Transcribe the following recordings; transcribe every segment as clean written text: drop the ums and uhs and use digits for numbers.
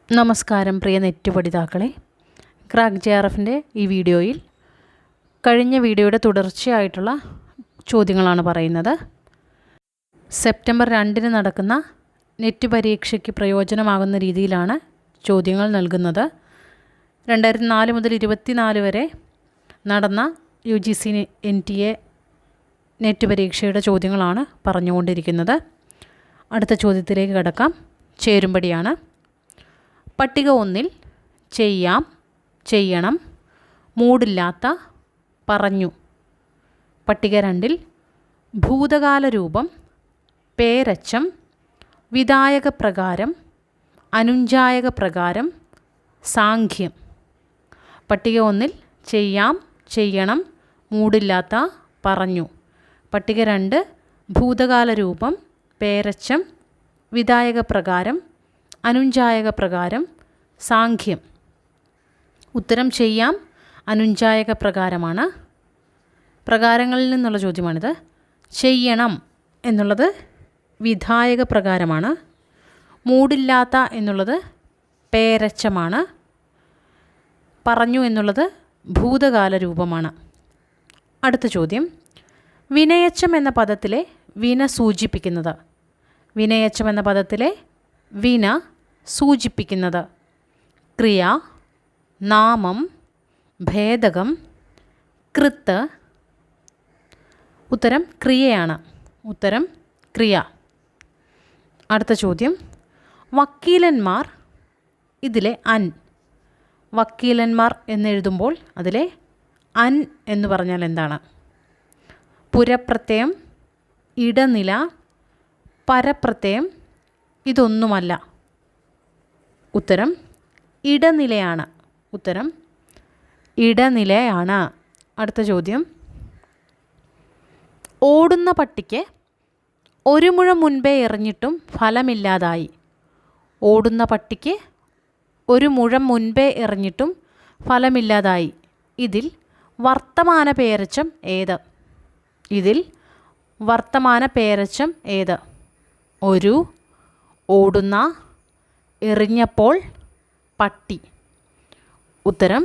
നമസ്കാരം പ്രിയ നെറ്റ് പഠിതാക്കളെ. ക്രാക്ക് JRFൻ്റെ ഈ വീഡിയോയിൽ കഴിഞ്ഞ വീഡിയോയുടെ തുടർച്ചയായിട്ടുള്ള ചോദ്യങ്ങളാണ് പറയുന്നത്. സെപ്റ്റംബർ 2 നടക്കുന്ന നെറ്റ് പരീക്ഷയ്ക്ക് പ്രയോജനമാകുന്ന രീതിയിലാണ് ചോദ്യങ്ങൾ നൽകുന്നത്. 2004 മുതൽ 2024 വരെ നടന്ന UGC NTA നെറ്റ് പരീക്ഷയുടെ ചോദ്യങ്ങളാണ് പറഞ്ഞുകൊണ്ടിരിക്കുന്നത്. അടുത്ത ചോദ്യത്തിലേക്ക് കടക്കാം. ചേരുംപടിയാണ്. പട്ടിക 1 ചെയ്യാം, ചെയ്യണം, മൂടില്ലാത്ത, പറഞ്ഞു. പട്ടിക 2 ഭൂതകാല രൂപം, പേരച്ചം, വിധായക പ്രകാരം, അനുഞ്ജായക പ്രകാരം, സാംഖ്യം. പട്ടിക 1 ചെയ്യാം, ചെയ്യണം, മൂടില്ലാത്ത, പറഞ്ഞു. പട്ടിക 2 ഭൂതകാല രൂപം, പേരച്ചം, വിധായക പ്രകാരം, അനുഞ്ജായക പ്രകാരം, സാംഖ്യം. ഉത്തരം ചെയ്യാം, അനുഞ്ജായക പ്രകാരമാണ്. പ്രകാരങ്ങളിൽ നിന്നുള്ള ചോദ്യമാണിത്. ചെയ്യണം എന്നുള്ളത് വിധായക പ്രകാരമാണ്. മൂടില്ലാത്ത എന്നുള്ളത് പേരച്ചമാണ്. പറഞ്ഞു എന്നുള്ളത് ഭൂതകാല രൂപമാണ്. അടുത്ത ചോദ്യം. വിനയച്ചം എന്ന പദത്തിലെ വിന സൂചിപ്പിക്കുന്നത്. വിനയച്ചം എന്ന പദത്തിലെ വിന സൂചിപ്പിക്കുന്നത് ക്രിയ, നാമം, ഭേദകം, കൃത്ത്. ഉത്തരം ക്രിയയാണ്. ഉത്തരം ക്രിയ. അടുത്ത ചോദ്യം. വക്കീലന്മാർ ഇതിലെ അൻ. വക്കീലന്മാർ എന്നെഴുതുമ്പോൾ അതിലെ അൻ എന്ന് പറഞ്ഞാൽ എന്താണ്? പുരപ്രത്യയം, ഇടനില, പരപ്രത്യയം, ഇതൊന്നുമല്ല. ഉത്തരം ഇടനിലയാണ്. ഉത്തരം ഇടനിലയാണ്. അടുത്ത ചോദ്യം. ഓടുന്ന പട്ടിക്ക് ഒരു മുഴം മുൻപേ എറിഞ്ഞിട്ടും ഫലമില്ലാതായി. ഓടുന്ന പട്ടിക്ക് ഒരു മുഴം മുൻപേ എറിഞ്ഞിട്ടും ഫലമില്ലാതായി. ഇതിൽ വർത്തമാന പേരച്ചം ഏത്? ഇതിൽ വർത്തമാന പേരച്ചം ഏത്? ഒരു, ഓടുന്ന, എറിഞ്ഞപ്പോൾ, പട്ടി. ഉത്തരം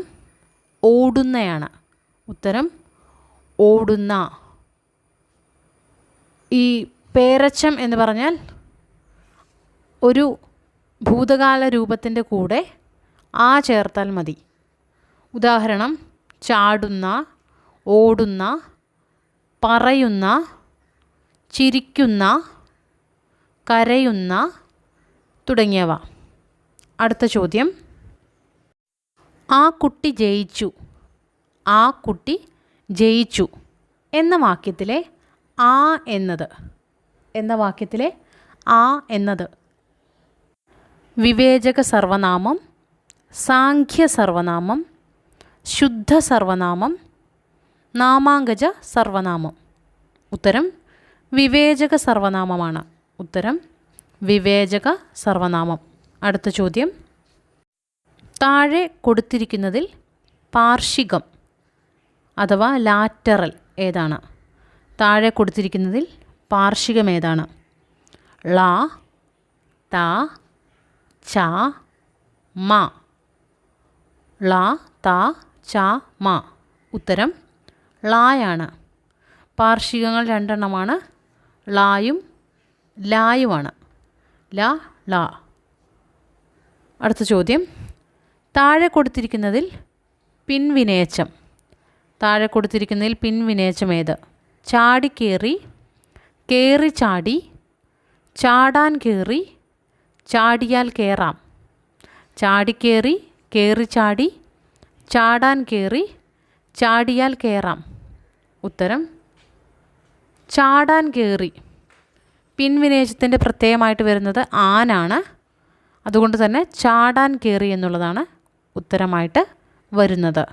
ഓടുന്നയാണ്. ഉത്തരം ഓടുന്ന. ഈ പേരച്ചം എന്ന് പറഞ്ഞാൽ ഒരു ഭൂതകാല രൂപത്തിൻ്റെ കൂടെ ആ ചേർത്താൽ മതി. ഉദാഹരണം ചാടുന്ന, ഓടുന്ന, പറയുന്ന, ചിരിക്കുന്ന, കരയുന്ന തുടങ്ങിയവ. അടുത്ത ചോദ്യം. ആ കുട്ടി ജയിച്ചു. ആ കുട്ടി ജയിച്ചു എന്ന വാക്യത്തിലെ ആ എന്നത് ആ എന്നത് വിവേചക സർവനാമം, സാംഖ്യ സർവനാമം, ശുദ്ധ സർവനാമം, നാമാങ്കജ സർവനാമം. ഉത്തരം വിവേചക സർവനാമമാണ്. ഉത്തരം വിവേചക സർവനാമം. അടുത്ത ചോദ്യം. താഴെ കൊടുത്തിരിക്കുന്നതിൽ പാർഷികം അഥവാ ലാറ്ററൽ ഏതാണ്? താഴെ കൊടുത്തിരിക്കുന്നതിൽ പാർഷികം ഏതാണ്? ള, ത, ച, മ. ള, ത, ച, മ. ഉത്തരം ളായാണ്. പാർഷികങ്ങൾ 2 എണ്ണമാണ്. ളായും ലായുമാണ്. ല, ല. അടുത്ത ചോദ്യം. താഴെ കൊടുത്തിരിക്കുന്നതിൽ പിൻവിനയച്ചം. താഴെ കൊടുത്തിരിക്കുന്നതിൽ പിൻവിനയച്ചം ഏത്? ചാടിക്കേറി, കേറി ചാടി, ചാടാൻ കേറി, ചാടിയാൽ കേറാം. ചാടിക്കേറി, കേറി ചാടി, ചാടാൻ കേറി, ചാടിയാൽ കേറാം. ഉത്തരം ചാടാൻ കേറി. പിൻവിനയച്ചത്തിൻ്റെ പ്രത്യയമായിട്ട് വരുന്നത് ആനാണ്. അതുകൊണ്ട് തന്നെ ചാടാൻ കേറി എന്നുള്ളതാണ് ഉത്തരമായിട്ട് വരുന്നത്.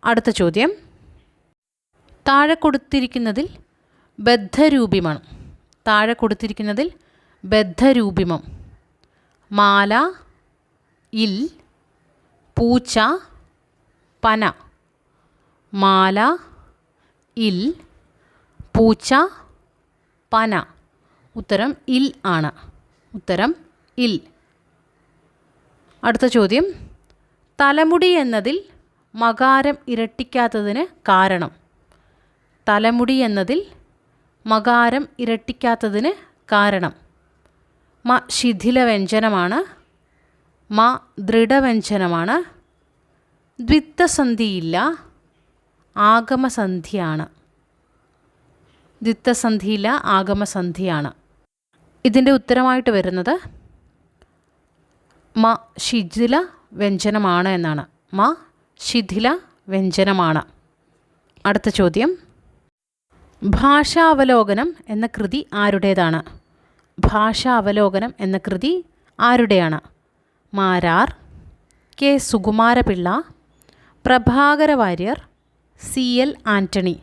അടുത്ത ചോദ്യം. താഴെ കൊടുത്തിരിക്കുന്നതിൽ ബദ്ധരൂപിമം. താഴെ കൊടുത്തിരിക്കുന്നതിൽ ബദ്ധരൂപിമം. മാല, ഇൽ, പൂച്ച, പന. മാല, ഇൽ, പൂച്ച, പന. ഉത്തരം ഇൽ ആണ്. ഉത്തരം ഇൽ. അടുത്ത ചോദ്യം, തലമുടി എന്നതിൽ മകാരം ഇരട്ടിക്കാത്തതിന് കാരണം. തലമുടി എന്നതിൽ മകാരം ഇരട്ടിക്കാത്തതിന് കാരണം. മ ശിഥില വ്യഞ്ജനമാണ്, മ ദൃഢവ്യഞ്ജനമാണ്, ദ്വിത്വസന്ധിയില്ല, ആഗമസന്ധിയാണ്. ദ്വിത്വസന്ധിയില്ല, ആഗമസന്ധിയാണ്. ഇതിൻ്റെ ഉത്തരമായിട്ട് വരുന്നത് മ ശിഥില വ്യഞ്ജനമാണ് എന്നാണ്. മ ശിഥില വ്യഞ്ജനമാണ്. അടുത്ത ചോദ്യം, ഭാഷാവലോകനം എന്ന കൃതി ആരുടേതാണ്? ഭാഷാവലോകനം എന്ന കൃതി ആരുടെയാണ്? Marar, K Sukumarapillai, Prabhakara Warrier, C L Antony.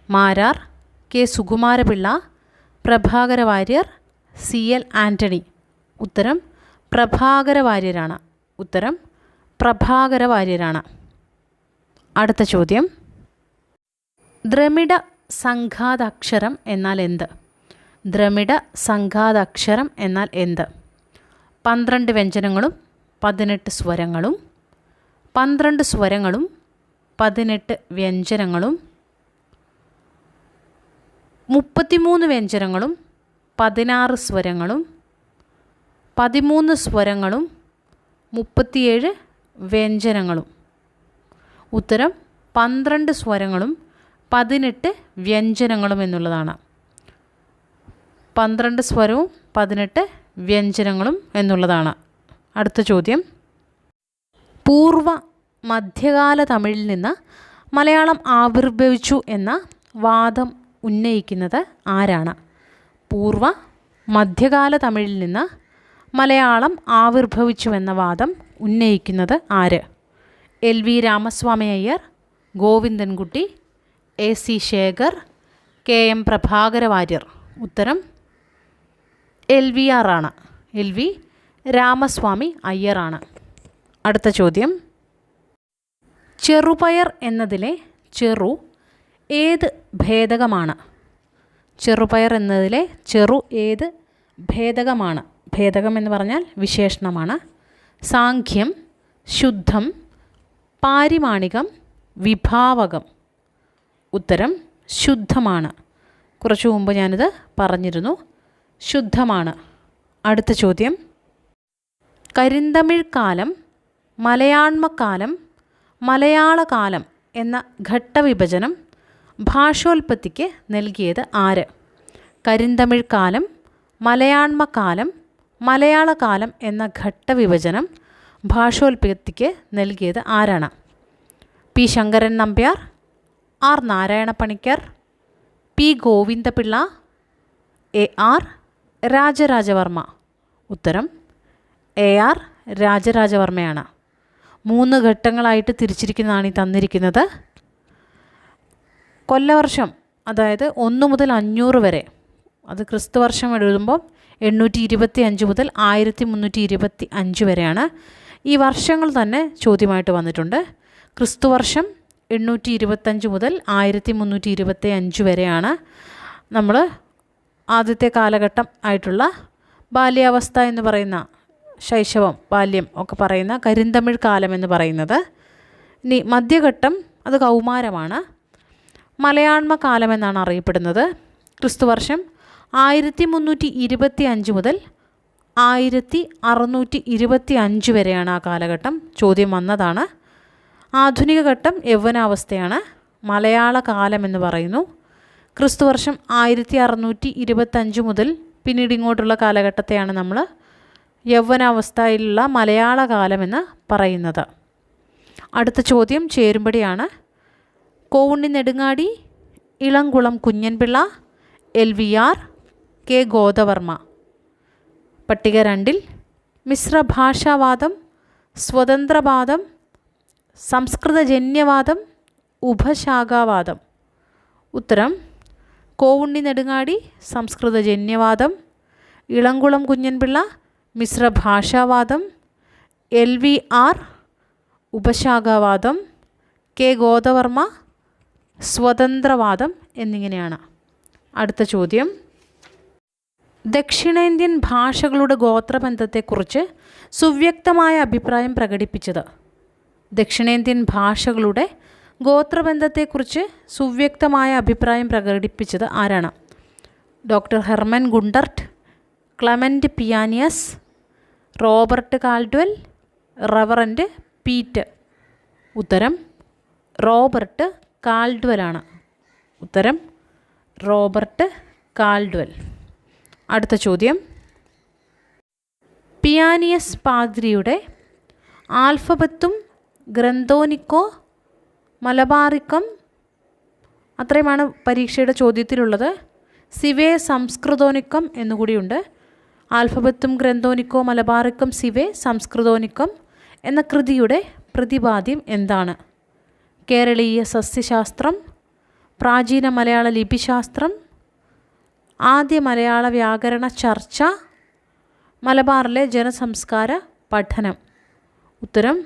Marar, K Sukumarapillai, Prabhakara Warrier, C L Antony. ഉത്തരം പ്രഭാകര വാര്യരാണ്. ഉത്തരം പ്രഭാകര വാര്യരാണ്. അടുത്ത ചോദ്യം, ദ്രമിഡ സംഘാതാക്ഷരം എന്നാൽ എന്ത്? ദ്രമിഡ സംഘാതാക്ഷരം എന്നാൽ എന്ത്? 12 വ്യഞ്ജനങ്ങളും 18 സ്വരങ്ങളും, 12 സ്വരങ്ങളും 18 വ്യഞ്ജനങ്ങളും, 33 വ്യഞ്ജനങ്ങളും 16 സ്വരങ്ങളും, 13 സ്വരങ്ങളും 37 വ്യഞ്ജനങ്ങളും. ഉത്തരം 12 സ്വരങ്ങളും 18 വ്യഞ്ജനങ്ങളും എന്നുള്ളതാണ്. 12 സ്വരവും 18 വ്യഞ്ജനങ്ങളും എന്നുള്ളതാണ്. അടുത്ത ചോദ്യം, പൂർവ മധ്യകാല തമിഴിൽ നിന്ന് മലയാളം ആവിർഭവിച്ചു എന്ന വാദം ഉന്നയിക്കുന്നത് ആരാണ്? പൂർവ മധ്യകാല തമിഴിൽ നിന്ന് മലയാളം ആവിർഭവിച്ചു എന്ന വാദം ഉന്നയിക്കുന്നത് ആര്? L V Ramaswamy Iyer, Govindankutty, A C Shekhar, K M Prabhakara Warrier. ഉത്തരം എൽ വി ആർ ആണ്. എൽ വി രാമസ്വാമി അയ്യറാണ്. അടുത്ത ചോദ്യം, ചെറുപയർ എന്നതിലെ ചെറു ഏത് ഭേദകമാണ്? ചെറുപയർ എന്നതിലെ ചെറു ഏത് ഭേദകമാണ്? ഭേദകം എന്ന് പറഞ്ഞാൽ വിശേഷണമാണ്. സാംഖ്യം, ശുദ്ധം, പാരിമാണികം, വിഭാവകം. ഉത്തരം ശുദ്ധമാണ്. കുറച്ചു മുമ്പ് ഞാനിത് പറഞ്ഞിരുന്നു. ശുദ്ധമാണ്. അടുത്ത ചോദ്യം, കരിന്തമിഴ് കാലം, മലയാണ്മക്കാലം, മലയാളകാലം എന്ന ഘട്ടവിഭജനം ഭാഷോൽപത്തിക്ക് നൽകിയത് ആര്? കരിന്തമിഴ് കാലം, മലയാണ്മക്കാലം, മലയാളകാലം എന്ന ഘട്ടവിഭജനം ഭാഷോൽപത്തിക്ക് നൽകിയത് ആരാണ്? P Sankaran Nambiar, R Narayana Panicker, P Govindapillai, A R Rajarajavarma. ഉത്തരം എ ആർ രാജരാജവർമ്മയാണ്. 3 ഘട്ടങ്ങളായിട്ട് തിരിച്ചിരിക്കുന്നതാണ് ഈ തന്നിരിക്കുന്നത്. കൊല്ലവർഷം, അതായത് 1 മുതൽ 500 വരെ, അത് ക്രിസ്തുവർഷം എഴുതുമ്പോൾ 825 മുതൽ 1325 വരെയാണ്. ഈ വർഷങ്ങൾ തന്നെ ചോദ്യമായിട്ട് വന്നിട്ടുണ്ട്. ക്രിസ്തുവർഷം 825 മുതൽ 1325 വരെയാണ് നമ്മൾ ആദ്യത്തെ കാലഘട്ടം ആയിട്ടുള്ള ബാല്യാവസ്ഥ എന്ന് പറയുന്ന, ശൈശവം, ബാല്യം ഒക്കെ പറയുന്ന കരിന്തമിഴ് കാലം എന്ന് പറയുന്നത്. ഇനി മധ്യഘട്ടം അത് കൗമാരമാണ്. മലയാണ്മ കാലം എന്നാണ് അറിയപ്പെടുന്നത്. ക്രിസ്തുവർഷം 1325 മുതൽ 1625 വരെയാണ് ആ കാലഘട്ടം. ചോദ്യം വന്നതാണ്. ആധുനിക ഘട്ടം യൗവനാവസ്ഥയാണ്. മലയാള കാലം എന്ന് പറയുന്നു. ക്രിസ്തുവർഷം 1625 മുതൽ പിന്നീട് ഇങ്ങോട്ടുള്ള കാലഘട്ടത്തെയാണ് നമ്മൾ യൗവനാവസ്ഥയിലുള്ള മലയാള കാലമെന്ന് പറയുന്നത്. അടുത്ത ചോദ്യം ചേരുംപടിയാണ്. Kovunni Nedungadi, Elamkulam Kunjanpillai, L V R, K Godavarma. പട്ടിക 2-ൽ മിശ്രഭാഷാവാദം, സ്വതന്ത്രവാദം, സംസ്കൃതജന്യവാദം, ഉപശാഖാവാദം. ഉത്തരം കോവുണ്ണി നെടുങ്ങാടി സംസ്കൃതജന്യവാദം, ഇളംകുളം കുഞ്ഞൻപിള്ള മിശ്രഭാഷാവാദം, എൽ വി ആർ ഉപശാഖാവാദം, കെ ഗോദവർമ്മ സ്വതന്ത്രവാദം എന്നിങ്ങനെയാണ്. അടുത്ത ചോദ്യം, ദക്ഷിണേന്ത്യൻ ഭാഷകളുടെ ഗോത്രബന്ധത്തെക്കുറിച്ച് സുവ്യക്തമായ അഭിപ്രായം പ്രകടിപ്പിച്ചത്? ദക്ഷിണേന്ത്യൻ ഭാഷകളുടെ ഗോത്രബന്ധത്തെക്കുറിച്ച് സുവ്യക്തമായ അഭിപ്രായം പ്രകടിപ്പിച്ചത് ആരാണ്? Doctor Hermann Gundert, Clement Pianius, Robert Caldwell, reverend Peet. ഉത്തരം റോബർട്ട് കാൾഡ്വെലാണ്. ഉത്തരം റോബർട്ട് കാൾഡ്വെൽ. അടുത്ത ചോദ്യം, പിയാനിയസ് പാദ്രിയുടെ ആൽഫബത്തും ഗ്രന്ഥോനിക്കോ മലബാറിക്കം അത്രയുമാണ് പരീക്ഷയുടെ ചോദ്യത്തിലുള്ളത്. സിവേ സംസ്കൃതോനിക്കം എന്നുകൂടിയുണ്ട്. ആൽഫബത്തും ഗ്രന്ഥോനിക്കോ മലബാറിക്കം സിവേ സംസ്കൃതോനിക്കം എന്ന കൃതിയുടെ പ്രതിപാദ്യം എന്താണ്? കേരളീയ സസ്യശാസ്ത്രം, പ്രാചീന മലയാള ലിപിശാസ്ത്രം, ആദ്യ മലയാള വ്യാകരണ ചർച്ച, മലബാറിലെ ജനസംസ്കാര പഠനം. ഉത്തരം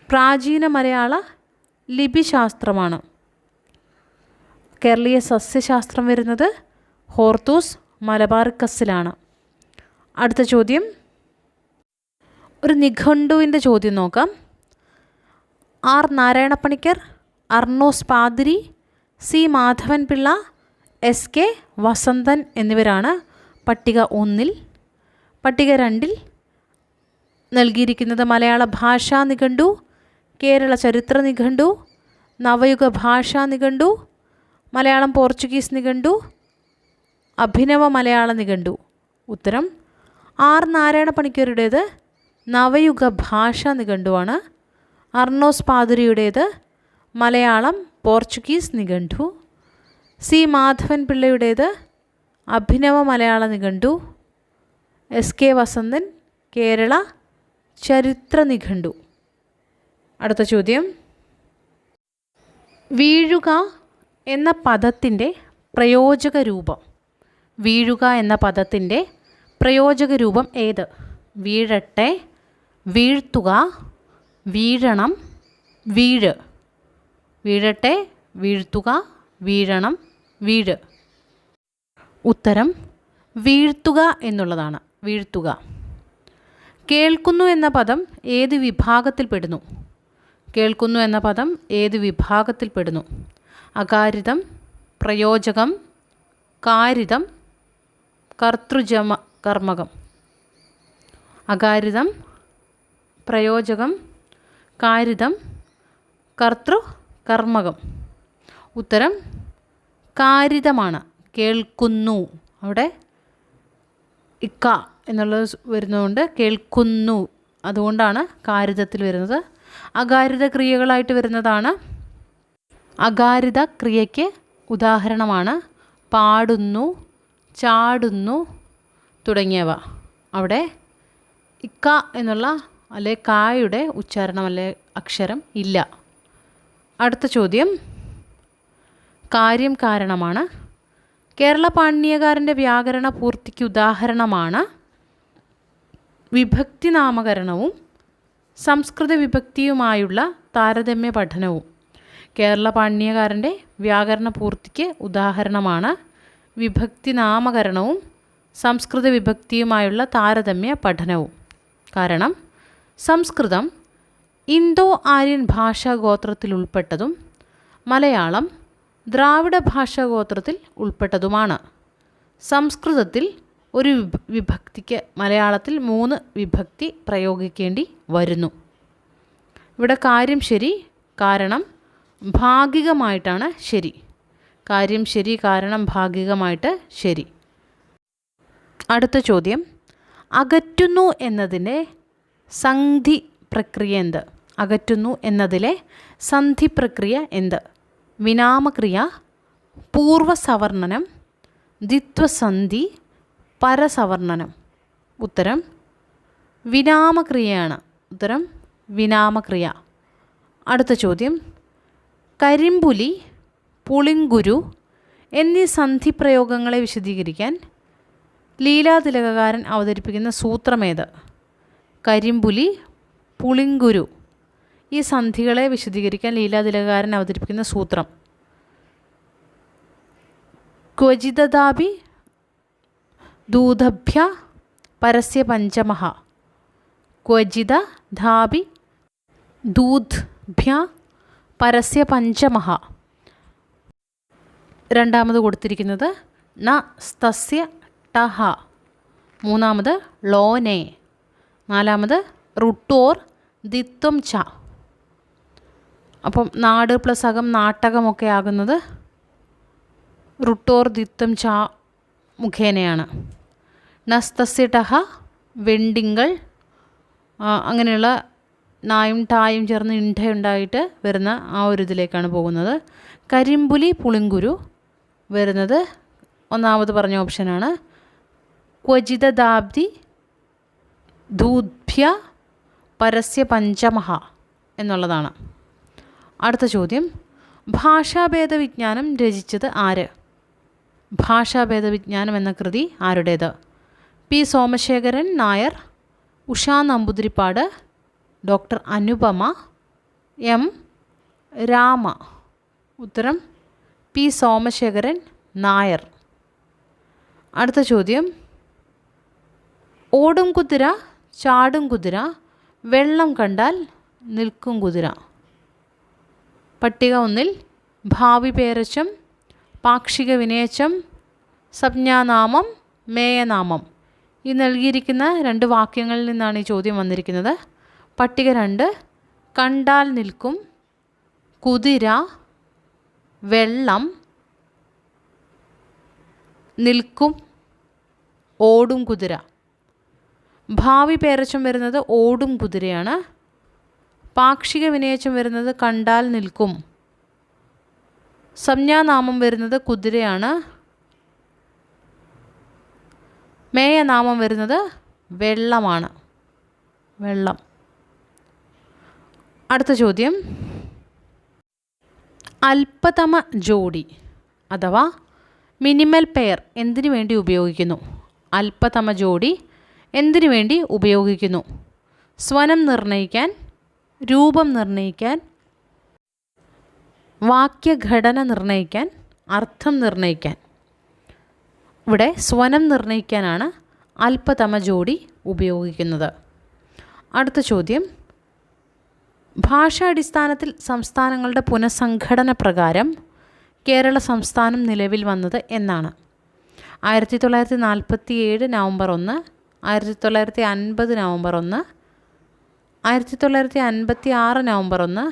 പ്രാചീന മലയാള ലിപിശാസ്ത്രമാണ്. കേരളീയ സസ്യശാസ്ത്രം വരുന്നത് ഹോർത്തൂസ് മലബാറിക്കസിലാണ്. അടുത്ത ചോദ്യം, ഒരു നിഘണ്ടുവിൻ്റെ ചോദ്യം നോക്കാം. R Narayanapanicker, Arnos Pathiri, C Madhavan Pillai, S K Vasanthan എന്നിവരാണ് പട്ടിക 1-ൽ. പട്ടിക 2-ൽ നൽകിയിരിക്കുന്നത് മലയാള ഭാഷാ നിഘണ്ടു, കേരള ചരിത്ര നിഘണ്ടു, നവയുഗ ഭാഷാ നിഘണ്ടു, മലയാളം പോർച്ചുഗീസ് നിഘണ്ടു, അഭിനവ മലയാള നിഘണ്ടു. ഉത്തരം ആർ നാരായണപ്പണിക്കരുടേത് നവയുഗ ഭാഷാ നിഘണ്ടുവാണ്. അർണോസ് പാതിരിയുടേത് മലയാളം പോർച്ചുഗീസ് നിഘണ്ടു. സി മാധവൻ പിള്ളയുടേത് അഭിനവ മലയാള നിഘണ്ടു. എസ് കെ വസന്തൻ കേരള ചരിത്ര നിഘണ്ടു. അടുത്ത ചോദ്യം, വീഴുക എന്ന പദത്തിൻ്റെ പ്രയോജക രൂപം. വീഴുക എന്ന പദത്തിൻ്റെ പ്രയോജക രൂപം ഏത്? വീഴട്ടെ, വീഴ്ത്തുക, വീഴണം, വീഴ്. വീഴട്ടെ, വീഴ്ത്തുക, വീഴണം, വീഴ്. ഉത്തരം വീഴ്ത്തുക എന്നുള്ളതാണ്. വീഴ്ത്തുക. കേൾക്കുന്നു എന്ന പദം ഏത് വിഭാഗത്തിൽപ്പെടുന്നു? കേൾക്കുന്നു എന്ന പദം ഏത് വിഭാഗത്തിൽപ്പെടുന്നു? അകാരിതം, പ്രയോജകം, കാരിതം, കർത്തൃകർമ്മകം. അകാരിതം, പ്രയോജകം, കാരിതം, കർത്തൃകർമ്മകം. ഉത്തരം കാരിതമാണ്. കേൾക്കുന്നു, അവിടെ ഇക്ക എന്നുള്ളത് വരുന്നതുകൊണ്ട് കേൾക്കുന്നു, അതുകൊണ്ടാണ് കാരിതത്തിൽ വരുന്നത്. അകാരിത ക്രിയകളായിട്ട് വരുന്നതാണ്. അകാരിത ക്രിയയ്ക്ക് ഉദാഹരണമാണ് പാടുന്നു, ചാടുന്നു തുടങ്ങിയവ. അവിടെ ഇക്ക എന്നുള്ള അല്ലെ കായുടെ ഉച്ചാരണം അല്ലെ അക്ഷരം ഇല്ല. അടുത്ത ചോദ്യം കാര്യം കാരണമാണ്. കേരള പാണിനിയക്കാരൻ്റെ വ്യാകരണ പൂർത്തിക്ക് ഉദാഹരണമാണ് വിഭക്തി നാമകരണവും സംസ്കൃത വിഭക്തിയുമായുള്ള താരതമ്യ പഠനവും. കേരള പാണിനിയക്കാരൻ്റെ വ്യാകരണ പൂർത്തിക്ക് ഉദാഹരണമാണ് വിഭക്തി നാമകരണവും സംസ്കൃത വിഭക്തിയുമായുള്ള താരതമ്യ പഠനവും. കാരണം സംസ്കൃതം ഇന്തോ ആര്യൻ ഭാഷാഗോത്രത്തിൽ ഉൾപ്പെട്ടതും മലയാളം ദ്രാവിഡ ഭാഷാഗോത്രത്തിൽ ഉൾപ്പെട്ടതുമാണ്. സംസ്കൃതത്തിൽ ഒരു വിഭക്തിക്ക് മലയാളത്തിൽ 3 വിഭക്തി പ്രയോഗിക്കേണ്ടി വരുന്നു. ഇവിടെ കാര്യം ശരി, കാരണം ഭാഗികമായിട്ടാണ് ശരി. കാര്യം ശരി, കാരണം ഭാഗികമായിട്ട് ശരി. അടുത്ത ചോദ്യം, അകറ്റുന്നു എന്നതിൻ്റെ സന്ധി പ്രക്രിയ എന്ത്? അകറ്റുന്നു എന്നതിലെ സന്ധി പ്രക്രിയ എന്ത്? വിനാമക്രിയ, പൂർവസവർണനം, ദ്വിത്വസന്ധി, പരസവർണനം. ഉത്തരം വിനാമക്രിയയാണ്. ഉത്തരം വിനാമക്രിയ. അടുത്ത ചോദ്യം, കരിമ്പുലി, പുളിങ്കുരു എന്നീ സന്ധിപ്രയോഗങ്ങളെ വിശദീകരിക്കാൻ ലീലാതിലകകാരൻ അവതരിപ്പിക്കുന്ന സൂത്രമേത്? കരിമ്പുലി, പുളിങ്കുരു ഈ സന്ധികളെ വിശദീകരിക്കാൻ ലീലാതിലകകാരൻ അവതരിപ്പിക്കുന്ന സൂത്രം ക്വചിതദാപി ദൂതഭ്യ പരസ്യ പഞ്ചമഃ. ക്വചിത ധാപി ദൂദ്ഭ്യ പരസ്യ പഞ്ചമഃ. രണ്ടാമത് കൊടുത്തിരിക്കുന്നത് ന സ്തസ്യ ടഹ. മൂന്നാമത് ലോനെ. നാലാമത് റുട്ടോർ ദിത്വം ച. അപ്പം നാട് പ്ലസ് അകം നാട്ടകമൊക്കെ ആകുന്നത് റുട്ടോർ ദിത്വം ച മുഖേനയാണ്. നസ്തസ്യ ടഹ വെണ്ടിങ്കൾ, അങ്ങനെയുള്ള നായും ടായും ചേർന്ന് ഇണ്ഠയുണ്ടായിട്ട് വരുന്ന ആ ഒരു ഇതിലേക്കാണ് പോകുന്നത്. കരിമ്പുലി പുളിങ്കുരു വരുന്നത് ഒന്നാമത് പറഞ്ഞ ഓപ്ഷനാണ്. ക്വചിതദാബ്ദി ദൂദ്ഭ്യ പരസ്യ പഞ്ചമഃ എന്നുള്ളതാണ്. അടുത്ത ചോദ്യം, ഭാഷാഭേദവിജ്ഞാനം രചിച്ചത് ആര്? ഭാഷാഭേദവിജ്ഞാനം എന്ന കൃതി ആരുടേത്? P Somasekharan Nair, Usha Namboothiripad, doctor Anupama, M Rama. ഉത്തരം പി സോമശേഖരൻ നായർ. അടുത്ത ചോദ്യം, ഓടും കുതിര, ചാടും കുതിര, വെള്ളം കണ്ടാൽ നിൽക്കും കുതിര. പട്ടിക 1 ഭാവി പേരച്ചം, പാക്ഷിക വിനയച്ചം, സംജ്ഞാനാമം, മേയനാമം. ഈ നൽകിയിരിക്കുന്ന 2 വാക്യങ്ങളിൽ നിന്നാണ് ഈ ചോദ്യം വന്നിരിക്കുന്നത്. പട്ടിക 2 കണ്ടാൽ നിൽക്കും, കുതിര, വെള്ളം, നിൽക്കും, ഓടും കുതിര. ഭാവി പേരച്ചം വരുന്നത് ഓടും കുതിരയാണ്. പാക്ഷിക വിനയച്ചം വരുന്നത് കണ്ടാൽ നിൽക്കും. സംജ്ഞാനാമം വരുന്നത് കുതിരയാണ്. മേയനാമം വരുന്നത് വെള്ളമാണ്. വെള്ളം. അടുത്ത ചോദ്യം, അല്പതമ ജോഡി അഥവാ മിനിമൽ പെയർ എന്തിനു വേണ്ടി ഉപയോഗിക്കുന്നു? അല്പതമ ജോഡി എന്തിനു വേണ്ടി ഉപയോഗിക്കുന്നു? സ്വനം നിർണ്ണയിക്കാൻ, രൂപം നിർണ്ണയിക്കാൻ, വാക്യഘടന നിർണ്ണയിക്കാൻ, അർത്ഥം നിർണ്ണയിക്കാൻ. ഇവിടെ സ്വനം നിർണ്ണയിക്കാനാണ് അല്പതമ ജോഡി ഉപയോഗിക്കുന്നത്. അടുത്ത ചോദ്യം, ഭാഷാടിസ്ഥാനത്തിൽ സംസ്ഥാനങ്ങളുടെ പുനഃസംഘടന പ്രകാരം കേരള സംസ്ഥാനം നിലവിൽ വന്നത് എന്നാണ്? 1947 നവംബർ 1, 1950 നവംബർ 1, 1956 നവംബർ 1,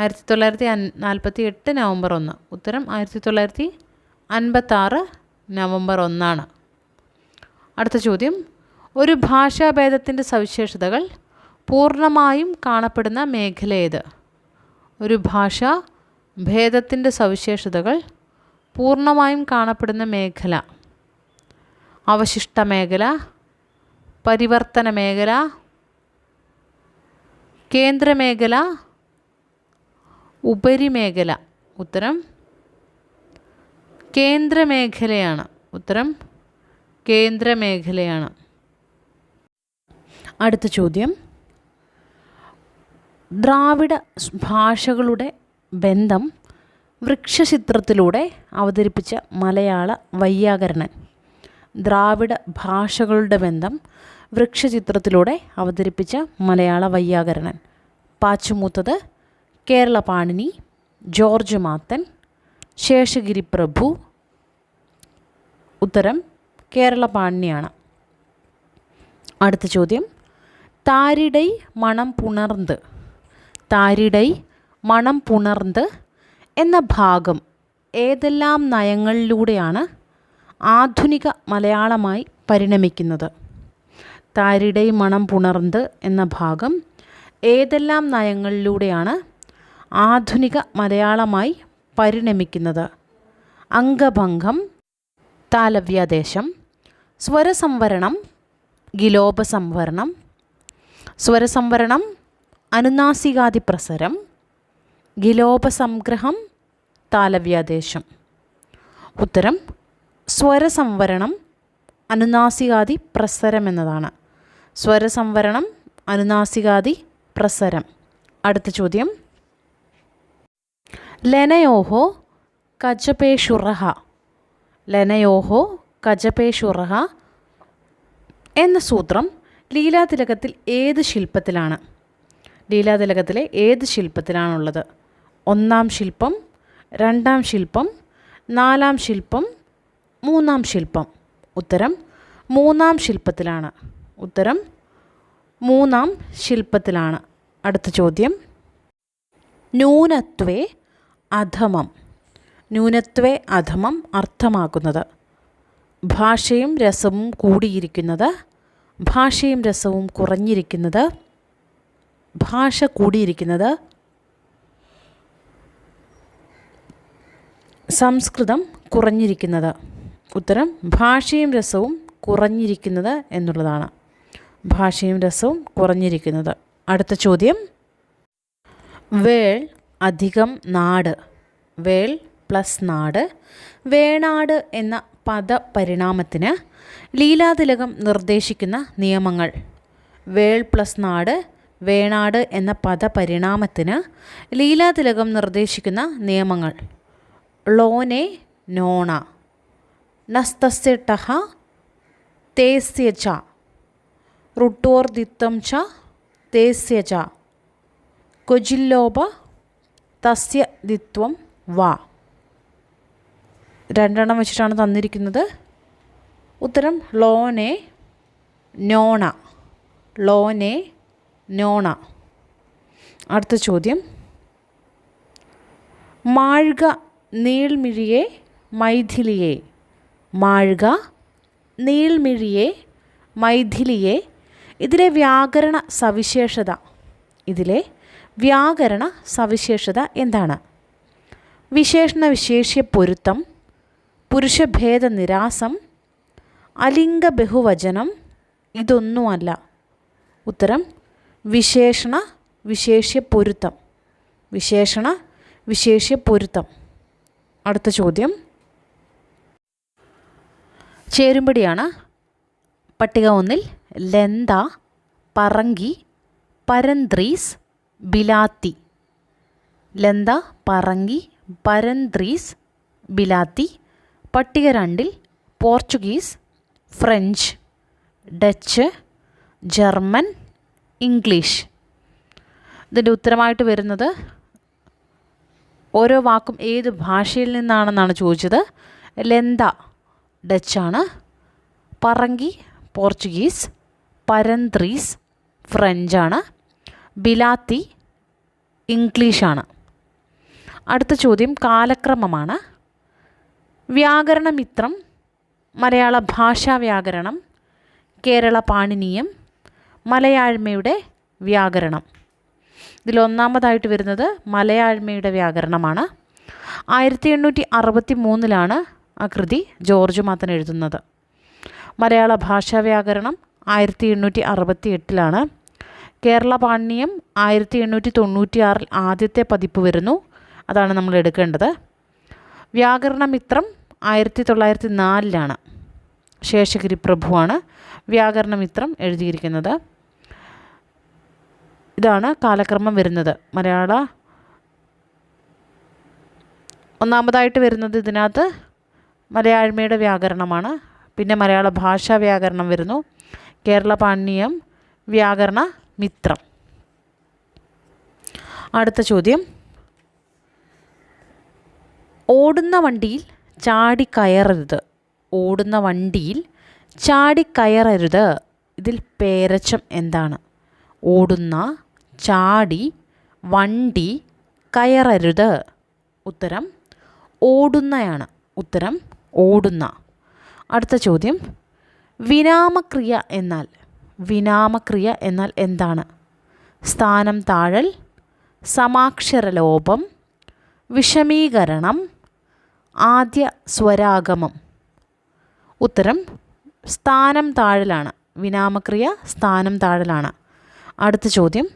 1948 നവംബർ 1. ഉത്തരം 1956 നവംബർ 1. അടുത്ത ചോദ്യം, ഒരു ഭാഷാഭേദത്തിൻ്റെ സവിശേഷതകൾ പൂർണ്ണമായും കാണപ്പെടുന്ന മേഖല ഏത്? ഒരു ഭാഷാ ഭേദത്തിൻ്റെ സവിശേഷതകൾ പൂർണ്ണമായും കാണപ്പെടുന്ന മേഖല. അവശിഷ്ട മേഖല, പരിവർത്തന മേഖല, കേന്ദ്രമേഖല, ഉപരിമേഖല. ഉത്തരം കേന്ദ്രമേഖലയാണ്. ഉത്തരം കേന്ദ്രമേഖലയാണ്. അടുത്ത ചോദ്യം, ദ്രാവിഡ ഭാഷകളുടെ ബന്ധം വൃക്ഷചിത്രത്തിലൂടെ അവതരിപ്പിച്ച മലയാള വൈയാകരണൻ. ദ്രാവിഡ ഭാഷകളുടെ ബന്ധം വൃക്ഷചിത്രത്തിലൂടെ അവതരിപ്പിച്ച മലയാള വൈയാകരണൻ. പാച്ചുമൂത്തത്, കേരള പാണിനി, ജോർജ് മാത്തൻ, ശേഷഗിരി പ്രഭു. ഉത്തരം കേരള പാണിനിയാണ്. അടുത്ത ചോദ്യം, താരിടൈ മണം പുണർന്ത്, താരിടൈ മണം പുണർന്ത് എന്ന ഭാഗം ഏതെല്ലാം നയങ്ങളിലൂടെയാണ് ആധുനിക മലയാളമായി പരിണമിക്കുന്നത്? താരിടൈ മണം പുണർന്ത് എന്ന ഭാഗം ഏതെല്ലാം നയങ്ങളിലൂടെയാണ് ആധുനിക മലയാളമായി പരിണമിക്കുന്നത്? അംഗഭംഗം, താലവ്യാദേശം, സ്വരസംവരണം, ഗിലോപസംവരണം, സ്വരസംവരണം, അനുനാസികാദിപ്രസരം, ഗിലോപസംഗ്രഹം, താലവ്യാദേശം. ഉത്തരം സ്വരസംവരണം, അനുനാസികാദി പ്രസരം എന്നതാണ്. സ്വരസംവരണം, അനുനാസികാദി പ്രസരം. അടുത്ത ചോദ്യം, ലനയോഹോ കജപേഷുറഹ, ലനയോഹോ കജപേഷുറഹ എന്ന സൂത്രം ലീലാതിലകത്തിൽ ഏത് ശില്പത്തിലാണ്? ലീലാതിലകത്തിലെ ഏത് ശില്പത്തിലാണുള്ളത്? 1-ാം ശില്പം, 2-ാം ശില്പം, 4-ാം ശില്പം, 3-ാം ശില്പം? ഉത്തരം 3-ാം ശില്പത്തിലാണ്. ഉത്തരം 3-ാം ശില്പത്തിലാണ്. അടുത്ത ചോദ്യം, ന്യൂനത്വേ അധമം. ന്യൂനത്വേ അധമം അർത്ഥമാക്കുന്നത് ഭാഷയും രസവും കൂടിയിരിക്കുന്നത്, ഭാഷയും രസവും കുറഞ്ഞിരിക്കുന്നത്, ഭാഷ കൂടിയിരിക്കുന്നത്, സംസ്കൃതം കുറഞ്ഞിരിക്കുന്നത്. ഉത്തരം ഭാഷയും രസവും കുറഞ്ഞിരിക്കുന്നത് എന്നുള്ളതാണ്. ഭാഷയും രസവും കുറഞ്ഞിരിക്കുന്നത്. അടുത്ത ചോദ്യം, വേൾ അധികം നാട്. വേൾ പ്ലസ് നാട്. വേണാട് എന്ന പദപരിണാമത്തിന് ലീലാതിലകം നിർദ്ദേശിക്കുന്ന നിയമങ്ങൾ. വേൾ പ്ലസ് നാട്, വേണാട് എന്ന പദപരിണാമത്തിന് ലീലാതിലകം നിർദ്ദേശിക്കുന്ന നിയമങ്ങൾ. ലോനെ നോണ, നസ്തസ്യ ടഹ തേസ്യ ച, റുട്ടോർദിത്തം ച തേസ്യ ച, കൊജില്ലോപ തസ്യ ദിത്വം വാ. 2 വെച്ചിട്ടാണ് തന്നിരിക്കുന്നത്. ഉത്തരം ലോനെ നോണ. ലോനെ നോണ. അടുത്ത ചോദ്യം, മാഴ്ക നീൾമിഴിയെ മൈഥിലിയെ. മാഴ്ക നീൾമിഴിയെ മൈഥിലിയെ. ഇതിലെ വ്യാകരണ സവിശേഷത. ഇതിലെ വ്യാകരണ സവിശേഷത എന്താണ്? വിശേഷണ വിശേഷ്യ പൊരുത്തം, പുരുഷഭേദ നിരാസം, അലിംഗ ബഹുവചനം, ഇതൊന്നുമല്ല. ഉത്തരം വിശേഷണ വിശേഷ്യ പൊരുത്തം. വിശേഷണ വിശേഷ്യ പൊരുത്തം. അടുത്ത ചോദ്യം, ചേരുംപടിയാണ്. പട്ടിക 1-ൽ ലെന്ത, പറങ്കി, പരന്ത്രീസ്, ബിലാത്തി. ലെന്ത, പറങ്കി, പരന്ത്രീസ്, ബിലാത്തി. പട്ടിക 2-ൽ Portuguese, French, Dutch, German, English. ഇതിൻ്റെ ഉത്തരമായിട്ട് വരുന്നത് ഓരോ വാക്കും ഏത് ഭാഷയിൽ നിന്നാണെന്നാണ് ചോദിച്ചത്. ലെന്ത ഡച്ചാണ്, പറങ്കി പോർച്ചുഗീസ്, പരന്ത്രീസ് ഫ്രഞ്ചാണ്, ബിലാത്തി ഇംഗ്ലീഷാണ്. അടുത്ത ചോദ്യം കാലക്രമമാണ്. വ്യാകരണമിത്രം, മലയാള ഭാഷാ വ്യാകരണം, കേരള പാണിനീയം, മലയാഴ്മയുടെ വ്യാകരണം. ഇതിൽ ഒന്നാമതായിട്ട് വരുന്നത് മലയാഴ്മയുടെ വ്യാകരണമാണ്. 1863 ആ കൃതി ജോർജ് മാത്തൻ എഴുതുന്നത്. മലയാള ഭാഷാ വ്യാകരണം 1868 കേരള പാണിനീയം 1896 ആദ്യത്തെ പതിപ്പ് വരുന്നു. അതാണ് നമ്മൾ എടുക്കേണ്ടത്. വ്യാകരണമിത്രം 1904 ശേഷഗിരി പ്രഭുവാണ് വ്യാകരണമിത്രം എഴുതിയിരിക്കുന്നത്. ഇതാണ് കാലക്രമം വരുന്നത്. മലയാള ഒന്നാമതായിട്ട് വരുന്നത് ഇതിനകത്ത് മലയാഴ്മയുടെ വ്യാകരണമാണ്. പിന്നെ മലയാള ഭാഷാ വ്യാകരണം വരുന്നു. കേരള പാണിനീയം, വ്യാകരണ മിത്രം. അടുത്ത ചോദ്യം, ഓടുന്ന വണ്ടിയിൽ ചാടിക്കയറരുത്. ഓടുന്ന വണ്ടിയിൽ ചാടിക്കയറരുത്. ഇതിൽ പേരച്ചം എന്താണ്? ഓടുന്ന, ചാടി, വണ്ടി, കയറരുത്. ഉത്തരം ഓടുന്നയാണ്. ഉത്തരം ഓടുന്ന. അടുത്ത ചോദ്യം, വിരാമക്രിയ എന്നാൽ. വിരാമക്രിയ എന്നാൽ എന്താണ്? സ്ഥാനം താഴൽ, സമാക്ഷരലോപം, വിഷമീകരണം, ആദ്യ സ്വരാഗമം. ഉത്തരം സ്ഥാനം താഴലാണ്. വിരാമക്രിയ സ്ഥാനം താഴലാണ്. അടുത്ത ചോദ്യം,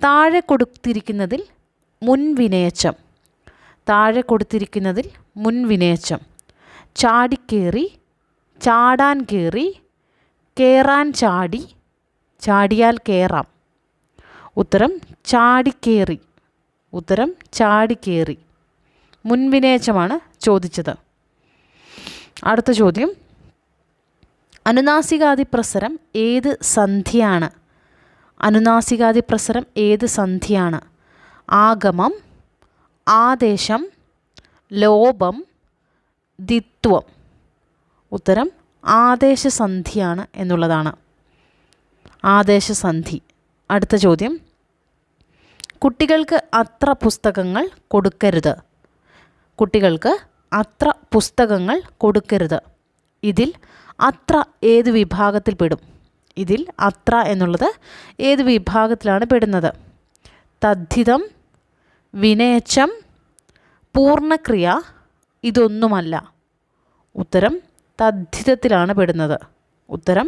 താഴെ കൊടുത്തിരിക്കുന്നതിൽ മുൻവിനയച്ചം. താഴെ കൊടുത്തിരിക്കുന്നതിൽ മുൻവിനയച്ചം. ചാടിക്കേറി, ചാടാൻ കയറി, കയറാൻ ചാടി, ചാടിയാൽ കയറാം. ഉത്തരം ചാടിക്കേറി. ഉത്തരം ചാടിക്കേറി. മുൻവിനയച്ചമാണ് ചോദിച്ചത്. അടുത്ത ചോദ്യം, അനുനാസികാദിപ്രസരം ഏത് സന്ധിയാണ്? അനുനാസികാദിപ്രസരം ഏത് സന്ധിയാണ്? ആഗമം, ആദേശം, ലോപം, ദ്വിത്വം. ഉത്തരം ആദേശസന്ധിയാണ് എന്നുള്ളതാണ്. ആദേശസന്ധി. അടുത്ത ചോദ്യം, കുട്ടികൾക്ക് അത്ര പുസ്തകങ്ങൾ കൊടുക്കരുത്. കുട്ടികൾക്ക് അത്ര പുസ്തകങ്ങൾ കൊടുക്കരുത്. ഇതിൽ അത്ര ഏത് വിഭാഗത്തിൽ പെടും? ഇതിൽ അത്ര എന്നുള്ളത് ഏത് വിഭാഗത്തിലാണ് പെടുന്നത്? തദ്ധിതം, വിനയച്ചം, പൂർണ്ണക്രിയ, ഇതൊന്നുമല്ല. ഉത്തരം തദ്ധിതത്തിലാണ് പെടുന്നത്. ഉത്തരം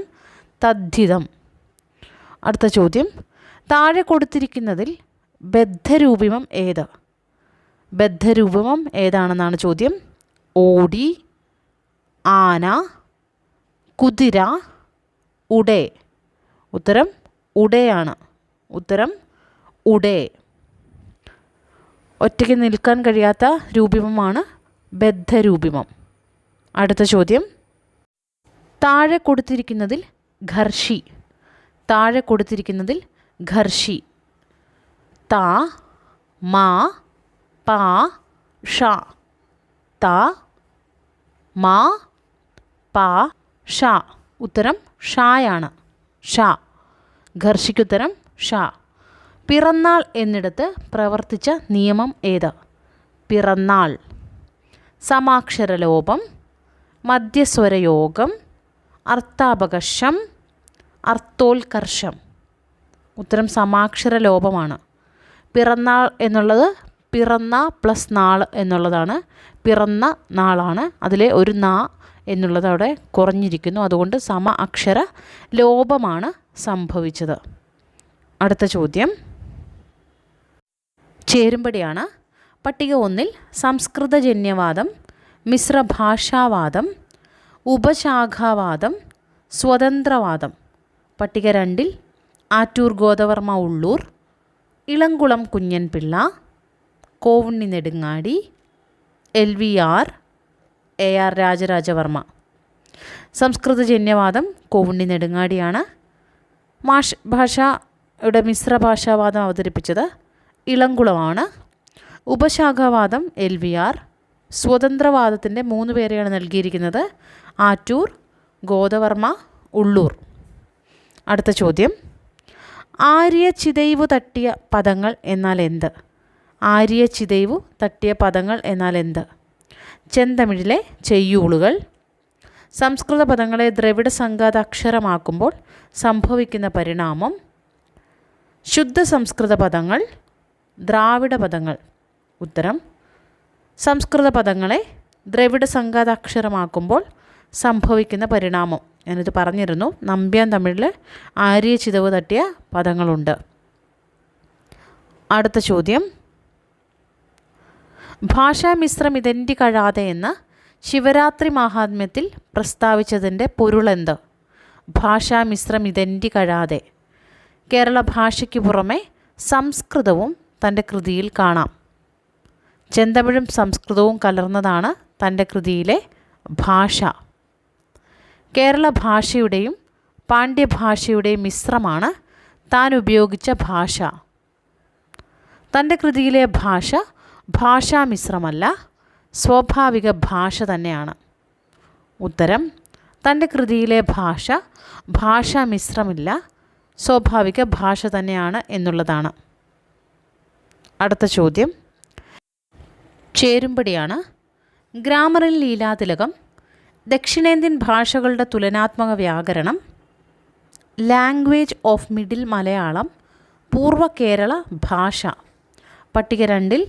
തദ്ധിതം. അടുത്ത ചോദ്യം, താഴെ കൊടുത്തിരിക്കുന്നതിൽ ബദ്ധരൂപിമം ഏത്? ബദ്ധരൂപമം ഏതാണെന്നാണ് ചോദ്യം. ഓടി, ആന, കുതിര, ഉടേ. ഉത്തരം ഉടയാണ്. ഉത്തരം ഉടേ. ഒറ്റയ്ക്ക് നിൽക്കാൻ കഴിയാത്ത രൂപിമമാണ് ബദ്ധരൂപിമം. അടുത്ത ചോദ്യം, താഴെ കൊടുത്തിരിക്കുന്നതിൽ ഘർഷി. താഴെ കൊടുത്തിരിക്കുന്നതിൽ ഘർഷി. ത, മ, പ, ഷ. ത, മ, പ, ഷ. ഉത്തരം ഷായാണ്. ഷ. ഘർഷിക്കുത്തരം ഷ. പിറന്നാൾ എന്നിടത്ത് പ്രവർത്തിച്ച നിയമം ഏത്? പിറന്നാൾ. സമാക്ഷരലോപം, മധ്യസ്വരയോഗം, അർത്ഥാപകർഷം, അർത്ഥോത്കർഷം. ഉത്തരം സമാക്ഷരലോപമാണ്. പിറന്നാൾ എന്നുള്ളത് പിറന്ന പ്ലസ് നാൾ എന്നുള്ളതാണ്. പിറന്ന നാളാണ്. അതിലെ ഒരു നാ എന്നുള്ളത് അവിടെ കുറഞ്ഞിരിക്കുന്നു. അതുകൊണ്ട് സമ അക്ഷര ലോപമാണ് സംഭവിച്ചത്. അടുത്ത ചോദ്യം ചേരുംപടിയാണ്. പട്ടിക 1 സംസ്കൃതജന്യവാദം, മിശ്രഭാഷാവാദം, ഉപശാഖാവാദം, സ്വതന്ത്രവാദം. പട്ടിക 2 ആറ്റൂർ ഗോദവർമ്മ ഉള്ളൂർ, ഇളംകുളം കുഞ്ഞൻപിള്ള, കോവുണ്ണി നെടുങ്ങാടി, LVR, AR രാജരാജവർമ്മ. സംസ്കൃതജന്യവാദം കോവുണ്ണി നെടുങ്ങാടിയാണ്. ഭാഷയുടെ മിശ്രഭാഷാവാദം അവതരിപ്പിച്ചത് ഇളംകുളമാണ്. ഉപശാഖാവാദം LVR. സ്വതന്ത്രവാദത്തിൻ്റെ 3 പേരെയാണ് നൽകിയിരിക്കുന്നത്. ആറ്റൂർ, ഗോദവർമ്മ, ഉള്ളൂർ. അടുത്ത ചോദ്യം, ആര്യ ചിതൈവു തട്ടിയ പദങ്ങൾ എന്നാൽ എന്ത്? ആര്യ ചിതൈവു തട്ടിയ പദങ്ങൾ എന്നാൽ എന്ത്? ചെന്തമിഴിലെ ചെയ്യൂളുകൾ. സംസ്കൃത പദങ്ങളെ ദ്രവിഡ സംഘാത അക്ഷരമാക്കുമ്പോൾ സംഭവിക്കുന്ന പരിണാമം. ശുദ്ധ സംസ്കൃത പദങ്ങൾ, ദ്രാവിഡ പദങ്ങൾ. ഉത്തരം സംസ്കൃത പദങ്ങളെ ദ്രവിഡ സംഘാത അക്ഷരമാക്കുമ്പോൾ സംഭവിക്കുന്ന പരിണാമം. ഞാനിത് പറഞ്ഞിരുന്നു. നമ്പ്യാൻ തമിഴിൽ ആര്യ ചിതവ് തട്ടിയ പദങ്ങളുണ്ട്. അടുത്ത ചോദ്യം, ഭാഷാമിശ്രം ഇതെൻ്റെ കഴാതെ എന്ന് ശിവരാത്രി മഹാത്മ്യത്തിൽ പ്രസ്താവിച്ചതിൻ്റെ പൊരുളെന്ത്? ഭാഷാമിശ്രം ഇതെൻ്റെ കഴാതെ. കേരള ഭാഷയ്ക്ക് പുറമെ സംസ്കൃതവും തൻ്റെ കൃതിയിൽ കാണാം. ചെന്തമിഴും സംസ്കൃതവും കലർന്നതാണ് തൻ്റെ കൃതിയിലെ ഭാഷ. കേരള ഭാഷയുടെയും പാണ്ഡ്യഭാഷയുടെയും മിശ്രമാണ് താൻ ഉപയോഗിച്ച ഭാഷ. തൻ്റെ കൃതിയിലെ ഭാഷ ഭാഷാമിശ്രമല്ല, സ്വാഭാവിക ഭാഷ തന്നെയാണ്. ഉത്തരം തൻ്റെ കൃതിയിലെ ഭാഷ ഭാഷാമിശ്രമില്ല, സ്വാഭാവിക ഭാഷ തന്നെയാണ് എന്നുള്ളതാണ്. അടുത്ത ചോദ്യം ചേരുംപടിയാണ്. ഗ്രാമറിൽ ലീലാതിലകം, ദക്ഷിണേന്ത്യൻ ഭാഷകളുടെ തുലനാത്മക വ്യാകരണം, ലാംഗ്വേജ് ഓഫ് മിഡിൽ മലയാളം, പൂർവ്വ കേരള ഭാഷ. പട്ടിക 2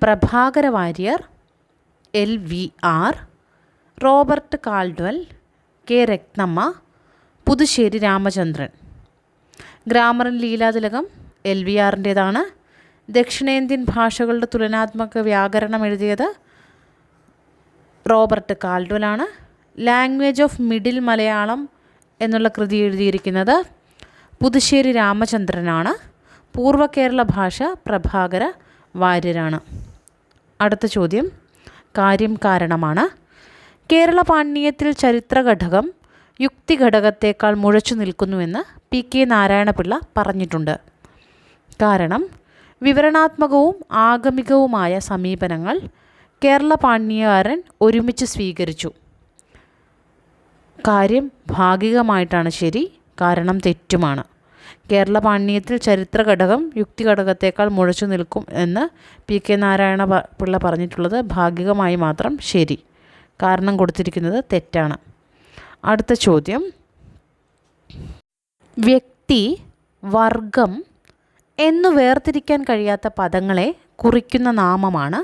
Prabhakara Warrier, LVR, Robert Caldwell, K Ratnamma, Puthussery Ramachandran. ഗ്രാമറിൽ ലീലാതിലകം LVRൻ്റേതാണ്. ദക്ഷിണേന്ത്യൻ ഭാഷകളുടെ തുലനാത്മക വ്യാകരണം എഴുതിയത് റോബർട്ട് കാൾഡ്വെലാണ്. ലാംഗ്വേജ് ഓഫ് മിഡിൽ മലയാളം എന്നുള്ള കൃതി എഴുതിയിരിക്കുന്നത് പുതുശ്ശേരി രാമചന്ദ്രനാണ്. പൂർവ്വ കേരള ഭാഷ പ്രഭാകര വാര്യരാണ്. അടുത്ത ചോദ്യം കാര്യം കാരണമാണ്. കേരള പാണ്ഡ്യത്തിൽ ചരിത്ര ഘടകം യുക്തിഘടകത്തേക്കാൾ മുഴച്ചു നിൽക്കുന്നുവെന്ന് PK നാരായണപിള്ള പറഞ്ഞിട്ടുണ്ട്. കാരണം വിവരണാത്മകവും ആഗമികവുമായ സമീപനങ്ങൾ കേരള പാണിനികാരൻ ഒരുമിച്ച് സ്വീകരിച്ചു. കാര്യം ഭാഗികമായിട്ടാണ് ശരി, കാരണം തെറ്റുമാണ്. കേരള പാണിനീയത്തിൽ ചരിത്ര ഘടകം യുക്തിഘടകത്തേക്കാൾ മുഴച്ചു നിൽക്കും എന്ന് PK നാരായണ പിള്ള പറഞ്ഞിട്ടുള്ളത് ഭാഗികമായി മാത്രം ശരി, കാരണം കൊടുത്തിരിക്കുന്നത് തെറ്റാണ്. അടുത്ത ചോദ്യം, വ്യക്തി, വർഗം എന്നു വേർതിരിക്കാൻ കഴിയാത്ത പദങ്ങളെ കുറിക്കുന്ന നാമമാണ്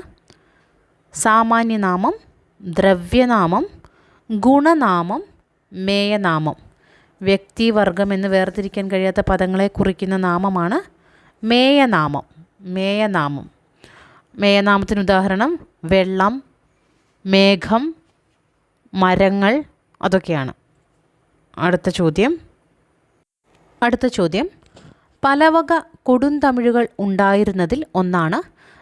സാമാന്യനാമം, ദ്രവ്യനാമം, ഗുണനാമം, മേയനാമം. വ്യക്തി, വർഗം എന്ന് വേർതിരിക്കാൻ കഴിയാത്ത പദങ്ങളെ കുറിക്കുന്ന നാമമാണ് മേയനാമം. മേയനാമം. മേയനാമത്തിന് ഉദാഹരണം വെള്ളം, മേഘം, മരങ്ങൾ, അതൊക്കെയാണ്. അടുത്ത ചോദ്യം, പലവക കൊടുന്തമിഴുകൾ ഉണ്ടായിരുന്നതിൽ ഒന്നാണ്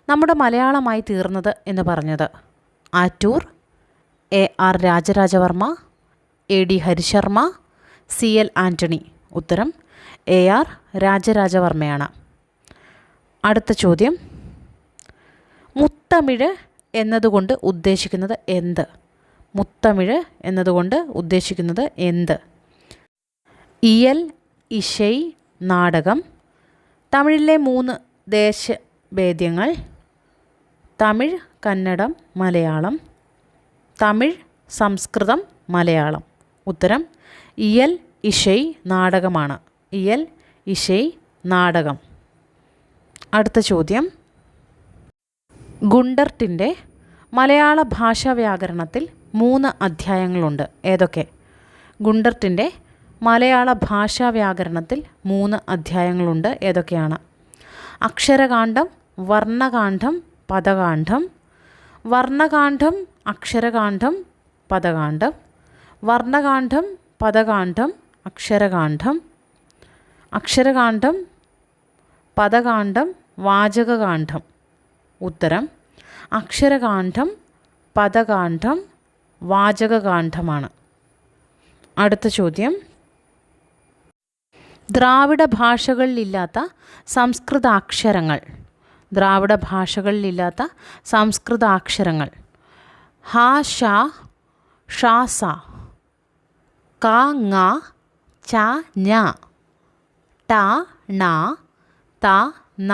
നമ്മുടെ മലയാളമായി തീർന്നത് എന്ന് പറഞ്ഞത് Attoor, AR Raja Raja Varma, AD Harisharma, CL Antony. ഉത്തരം AR രാജരാജവർമ്മയാണ്. അടുത്ത ചോദ്യം, മുത്തമിഴ് എന്നതുകൊണ്ട് ഉദ്ദേശിക്കുന്നത് എന്ത്? മുത്തമിഴ് എന്നതുകൊണ്ട് ഉദ്ദേശിക്കുന്നത് എന്ത്? ഇയൽ, ഇശൈ, നാടകം, തമിഴിലെ 3 ദേശഭേദ്യങ്ങൾ, തമിഴ്, കന്നഡം, മലയാളം, തമിഴ്, സംസ്കൃതം, മലയാളം. ഉത്തരം ഇയൽ, ഇശൈ, നാടകമാണ്. ഇയൽ, ഇശൈ, നാടകം. അടുത്ത ചോദ്യം, ഗുണ്ടർട്ടിൻ്റെ മലയാള ഭാഷാ വ്യാകരണത്തിൽ 3 അധ്യായങ്ങളുണ്ട്. ഏതൊക്കെ? ഗുണ്ടർട്ടിൻ്റെ മലയാള ഭാഷാ വ്യാകരണത്തിൽ 3 അധ്യായങ്ങളുണ്ട്. ഏതൊക്കെയാണ്? അക്ഷരകാന്ഡം, വർണ്ണകാന്ഡം, പദകാന്ഡം. വർണ്ണകാന്ഡം, അക്ഷരകാന്ഡം, പദകാന്ഡം. വർണ്ണകാന്ഡം, പദകാന്ഡം, അക്ഷരകാന്ഡം. അക്ഷരകാന്ഡം, പദകാന്ഡം, വാചകകാന്ഡം. ഉത്തരം അക്ഷരകാന്ഡം, പദകാന്ഡം, വാചകകാന്ഡമാണ്. അടുത്ത ചോദ്യം, ദ്രാവിഡ ഭാഷകളിലില്ലാത്ത സംസ്കൃതാക്ഷരങ്ങൾ. ദ്രാവിഡ ഭാഷകളിലില്ലാത്ത സംസ്കൃതാക്ഷരങ്ങൾ. ഹ, ശ, ഷ, സ, ക, ങ, ച, ഞ, ട, ണ, ത, ന,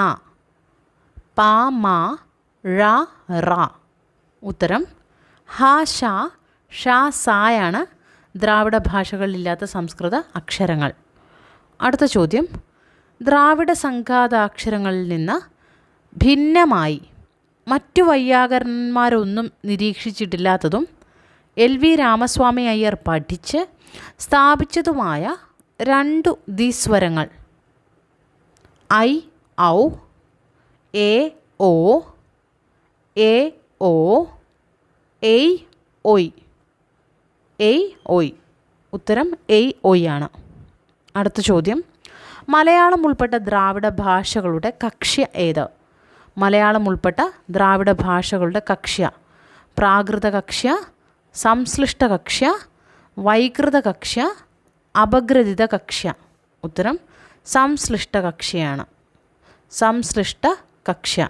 പ, മ, ഴ, റ. ഉത്തരം ഹ, ശ, ഷ, സായാണ് ദ്രാവിഡ ഭാഷകളിലില്ലാത്ത സംസ്കൃത അക്ഷരങ്ങൾ. അടുത്ത ചോദ്യം, ദ്രാവിഡ സംഘാതാക്ഷരങ്ങളിൽ നിന്ന് ഭിന്നമായി മറ്റു വൈയാകരണന്മാരൊന്നും നിരീക്ഷിച്ചിട്ടില്ലാത്തതും LV രാമസ്വാമി അയ്യർ പഠിച്ച് സ്ഥാപിച്ചതുമായ 2 ദ്വിസ്വരങ്ങൾ ഐ, ഔ, എ, ഓ, എ, ഓ, എയ്, ഒയ്. എയ്, ഒയ്. ഉത്തരം എയ്, ഒയ് ആണ്. അടുത്ത ചോദ്യം, മലയാളം ഉൾപ്പെട്ട ദ്രാവിഡ ഭാഷകളുടെ കക്ഷ്യ ഏത്? മലയാളം ഉൾപ്പെട്ട ദ്രാവിഡ ഭാഷകളുടെ കക്ഷ്യ പ്രാകൃത കക്ഷ്യ, സംശ്ലിഷ്ട കക്ഷ്യ, വൈകൃത കക്ഷ്യ, അപഗ്രഥിത കക്ഷ്യ. ഉത്തരം സംശ്ലിഷ്ട കക്ഷ്യയാണ്. സംശ്ലിഷ്ട കക്ഷ്യ.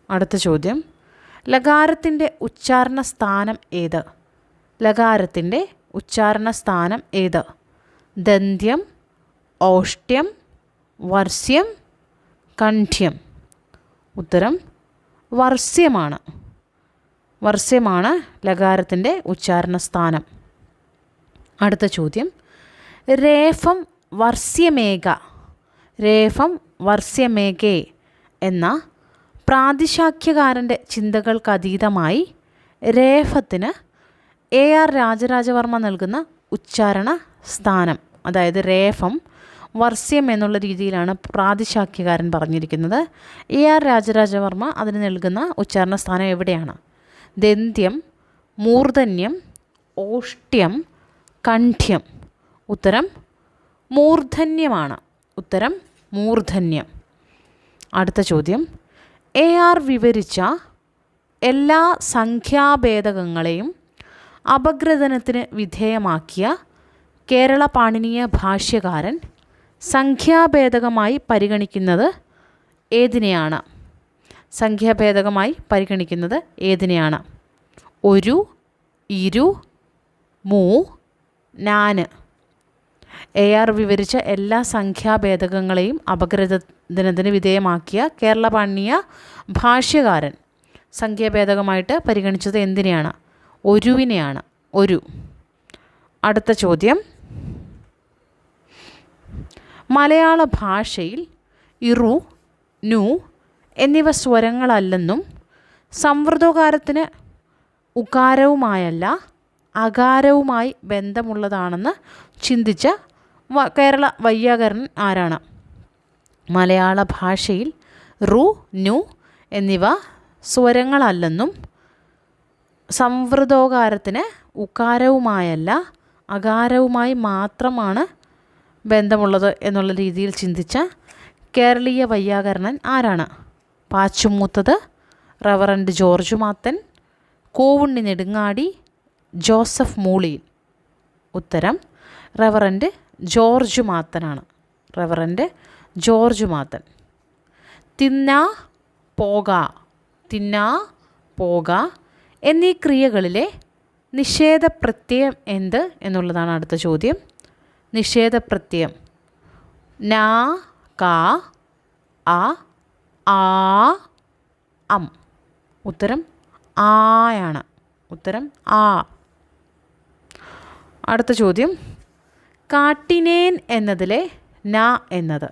അടുത്ത ചോദ്യം, ലകാരത്തിൻ്റെ ഉച്ചാരണ സ്ഥാനം ഏത്? ലകാരത്തിൻ്റെ ഉച്ചാരണ സ്ഥാനം ഏത്? ദന്ത്യം, ഓഷ്ട്യം, വർസ്യം, കണ്ഠ്യം. ഉത്തരം വർസ്യമാണ്. വർസ്യമാണ് ലകാരത്തിൻ്റെ ഉച്ചാരണ സ്ഥാനം. അടുത്ത ചോദ്യം, രേഫം വർസ്യമേഘ, രേഫം വർസ്യമേഘേ എന്ന പ്രാതിശാഖ്യകാരൻ്റെ ചിന്തകൾക്കതീതമായി രേഫത്തിന് AR രാജരാജവർമ്മ നൽകുന്ന ഉച്ചാരണ സ്ഥാനം, അതായത് രേഫം വർസ്യം എന്നുള്ള രീതിയിലാണ് പ്രാതിശാഖ്യകാരൻ പറഞ്ഞിരിക്കുന്നത്. AR രാജരാജവർമ്മ അതിന് നൽകുന്ന ഉച്ചാരണ സ്ഥാനം എവിടെയാണ്? ദന്ത്യം, മൂർധന്യം, ഓഷ്ട്യം, കണ്ഠ്യം. ഉത്തരം മൂർധന്യമാണ്. ഉത്തരം മൂർധന്യം. അടുത്ത ചോദ്യം, AR വിവരിച്ച എല്ലാ സംഖ്യാഭേദകങ്ങളെയും അപഗ്രഥനത്തിന് വിധേയമാക്കിയ കേരള പാണിനീയ ഭാഷ്യകാരൻ സംഖ്യാഭേദകമായി പരിഗണിക്കുന്നത് ഏതിനെയാണ്? സംഖ്യാഭേദകമായി പരിഗണിക്കുന്നത് ഏതിനെയാണ്? ഒരു, ഇരു, മൂ, നാന്. AR വിവരിച്ച എല്ലാ സംഖ്യാഭേദകങ്ങളെയും അപഗ്രഥനത്തിന് വിധേയമാക്കിയ കേരള പാണിനീയ ഭാഷ്യകാരൻ സംഖ്യാഭേദകമായിട്ട് പരിഗണിച്ചത് എന്തിനെയാണ്? ഒരുവിനെയാണ്. ഒരു. അടുത്ത ചോദ്യം, മലയാള ഭാഷയിൽ ഇറു, നു എന്നിവ സ്വരങ്ങളല്ലെന്നും സംവൃതോകാരത്തിന് ഉകാരവുമായല്ല അകാരവുമായി ബന്ധമുള്ളതാണെന്ന് ചിന്തിച്ച കേരള വൈയാകരണൻ ആരാണ്? മലയാള ഭാഷയിൽ റു, നു എന്നിവ സ്വരങ്ങളല്ലെന്നും സംവൃതോകാരത്തിന് ഉകാരവുമായല്ല അകാരവുമായി മാത്രമാണ് ബന്ധമുള്ളത് എന്നുള്ള രീതിയിൽ ചിന്തിച്ച കേരളീയ വൈയാകരണൻ ആരാണ്? Pachumoothathu, reverend George Mathan, Kovunni Nedungadi, Joseph Mooliyil. ഉത്തരം റവറൻഡ് ജോർജ് മാത്തനാണ്. Reverend George Mathan. തിന്നാ, പോക, തിന്നാ, പോക എന്നീ ക്രിയകളിലെ നിഷേധപ്രത്യയം എന്ത് എന്നുള്ളതാണ് അടുത്ത ചോദ്യം. നിഷേധപ്രത്യയം നാ, കാ, ആ, ആ, അം. ഉത്തരം ആയാണ്. ഉത്തരം ആ. അടുത്ത ചോദ്യം, കാട്ടിനേൻ എന്നതിലെ ന എന്നത്,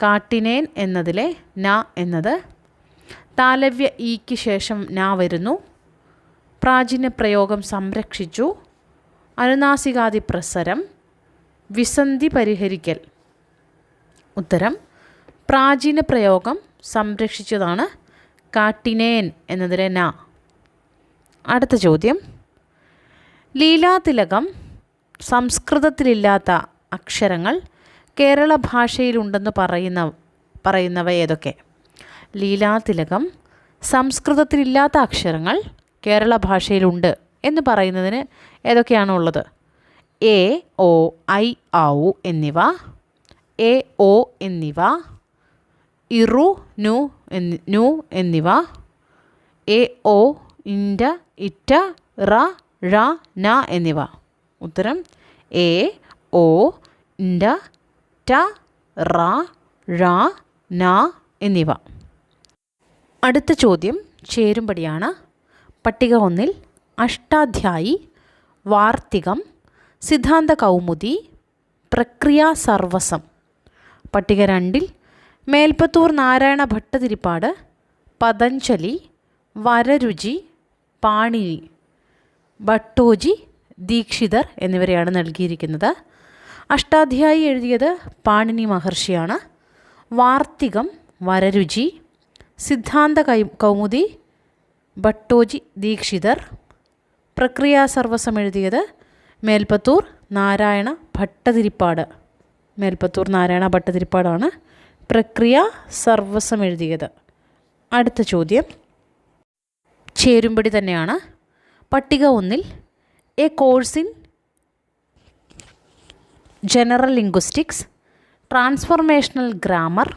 കാട്ടിനേൻ എന്നതിലെ ന എന്നത് താലവ്യ ഈക്ക് ശേഷം ന വരുന്നു, പ്രാചീന പ്രയോഗം സംരക്ഷിച്ചു, അനുനാസികാദി പ്രസരം, വിസന്ധി പരിഹരിക്കൽ. ഉത്തരം പ്രാചീന പ്രയോഗം സംരക്ഷിച്ചതാണ് കാട്ടിനേൻ എന്നതിലെ ന. അടുത്ത ചോദ്യം, ലീലാതിലകം സംസ്കൃതത്തിലില്ലാത്ത അക്ഷരങ്ങൾ കേരള ഭാഷയിലുണ്ടെന്ന് പറയുന്നവ ഏതൊക്കെ? ലീലാതിലകം സംസ്കൃതത്തിലില്ലാത്ത അക്ഷരങ്ങൾ കേരള ഭാഷയിലുണ്ട് എന്ന് പറയുന്നതിന് ഏതൊക്കെയാണോ ഉള്ളത്? എ, ഓ, ഐ, ഔ എന്നിവ, എ, ഓ എന്നിവ, ഇറു, നു എന്നിവ, എ, ഓ, ഇൻഡ, ഇറ്റ, റ, ഴ, ന എന്നിവ. ഉത്തരം എ, ഓ, ഇൻഡ, ട, റ, ഴ, ന എന്നിവ. അടുത്ത ചോദ്യം ചേരുംപടിയാണ്. പട്ടിക 1 അഷ്ടാധ്യായി, വാർത്തികം, സിദ്ധാന്ത കൗമുദി, പ്രക്രിയ സർവസം. പട്ടിക 2 മേൽപ്പത്തൂർ നാരായണ ഭട്ടതിരിപ്പാട്, പതഞ്ജലി, വരരുചി, പാണിനി, ഭട്ടോജി, ദീക്ഷിതർ എന്നിവരെയാണ് നൽകിയിരിക്കുന്നത്. അഷ്ടാധ്യായി എഴുതിയത് പാണിനി മഹർഷിയാണ്. വാർത്തികം വരരുചി, സിദ്ധാന്ത കൗമുദി ഭട്ടോജി ദീക്ഷിതർ, പ്രക്രിയാസർവസം എഴുതിയത് മേൽപ്പത്തൂർ നാരായണ ഭട്ടതിരിപ്പാട്. മേൽപ്പത്തൂർ നാരായണ ഭട്ടതിരിപ്പാടാണ് പ്രക്രിയ സർവസം എഴുതിയത്. അടുത്ത ചോദ്യം ചേരുംപടി തന്നെയാണ്. പട്ടിക 1 A course in general linguistics, transformational grammar,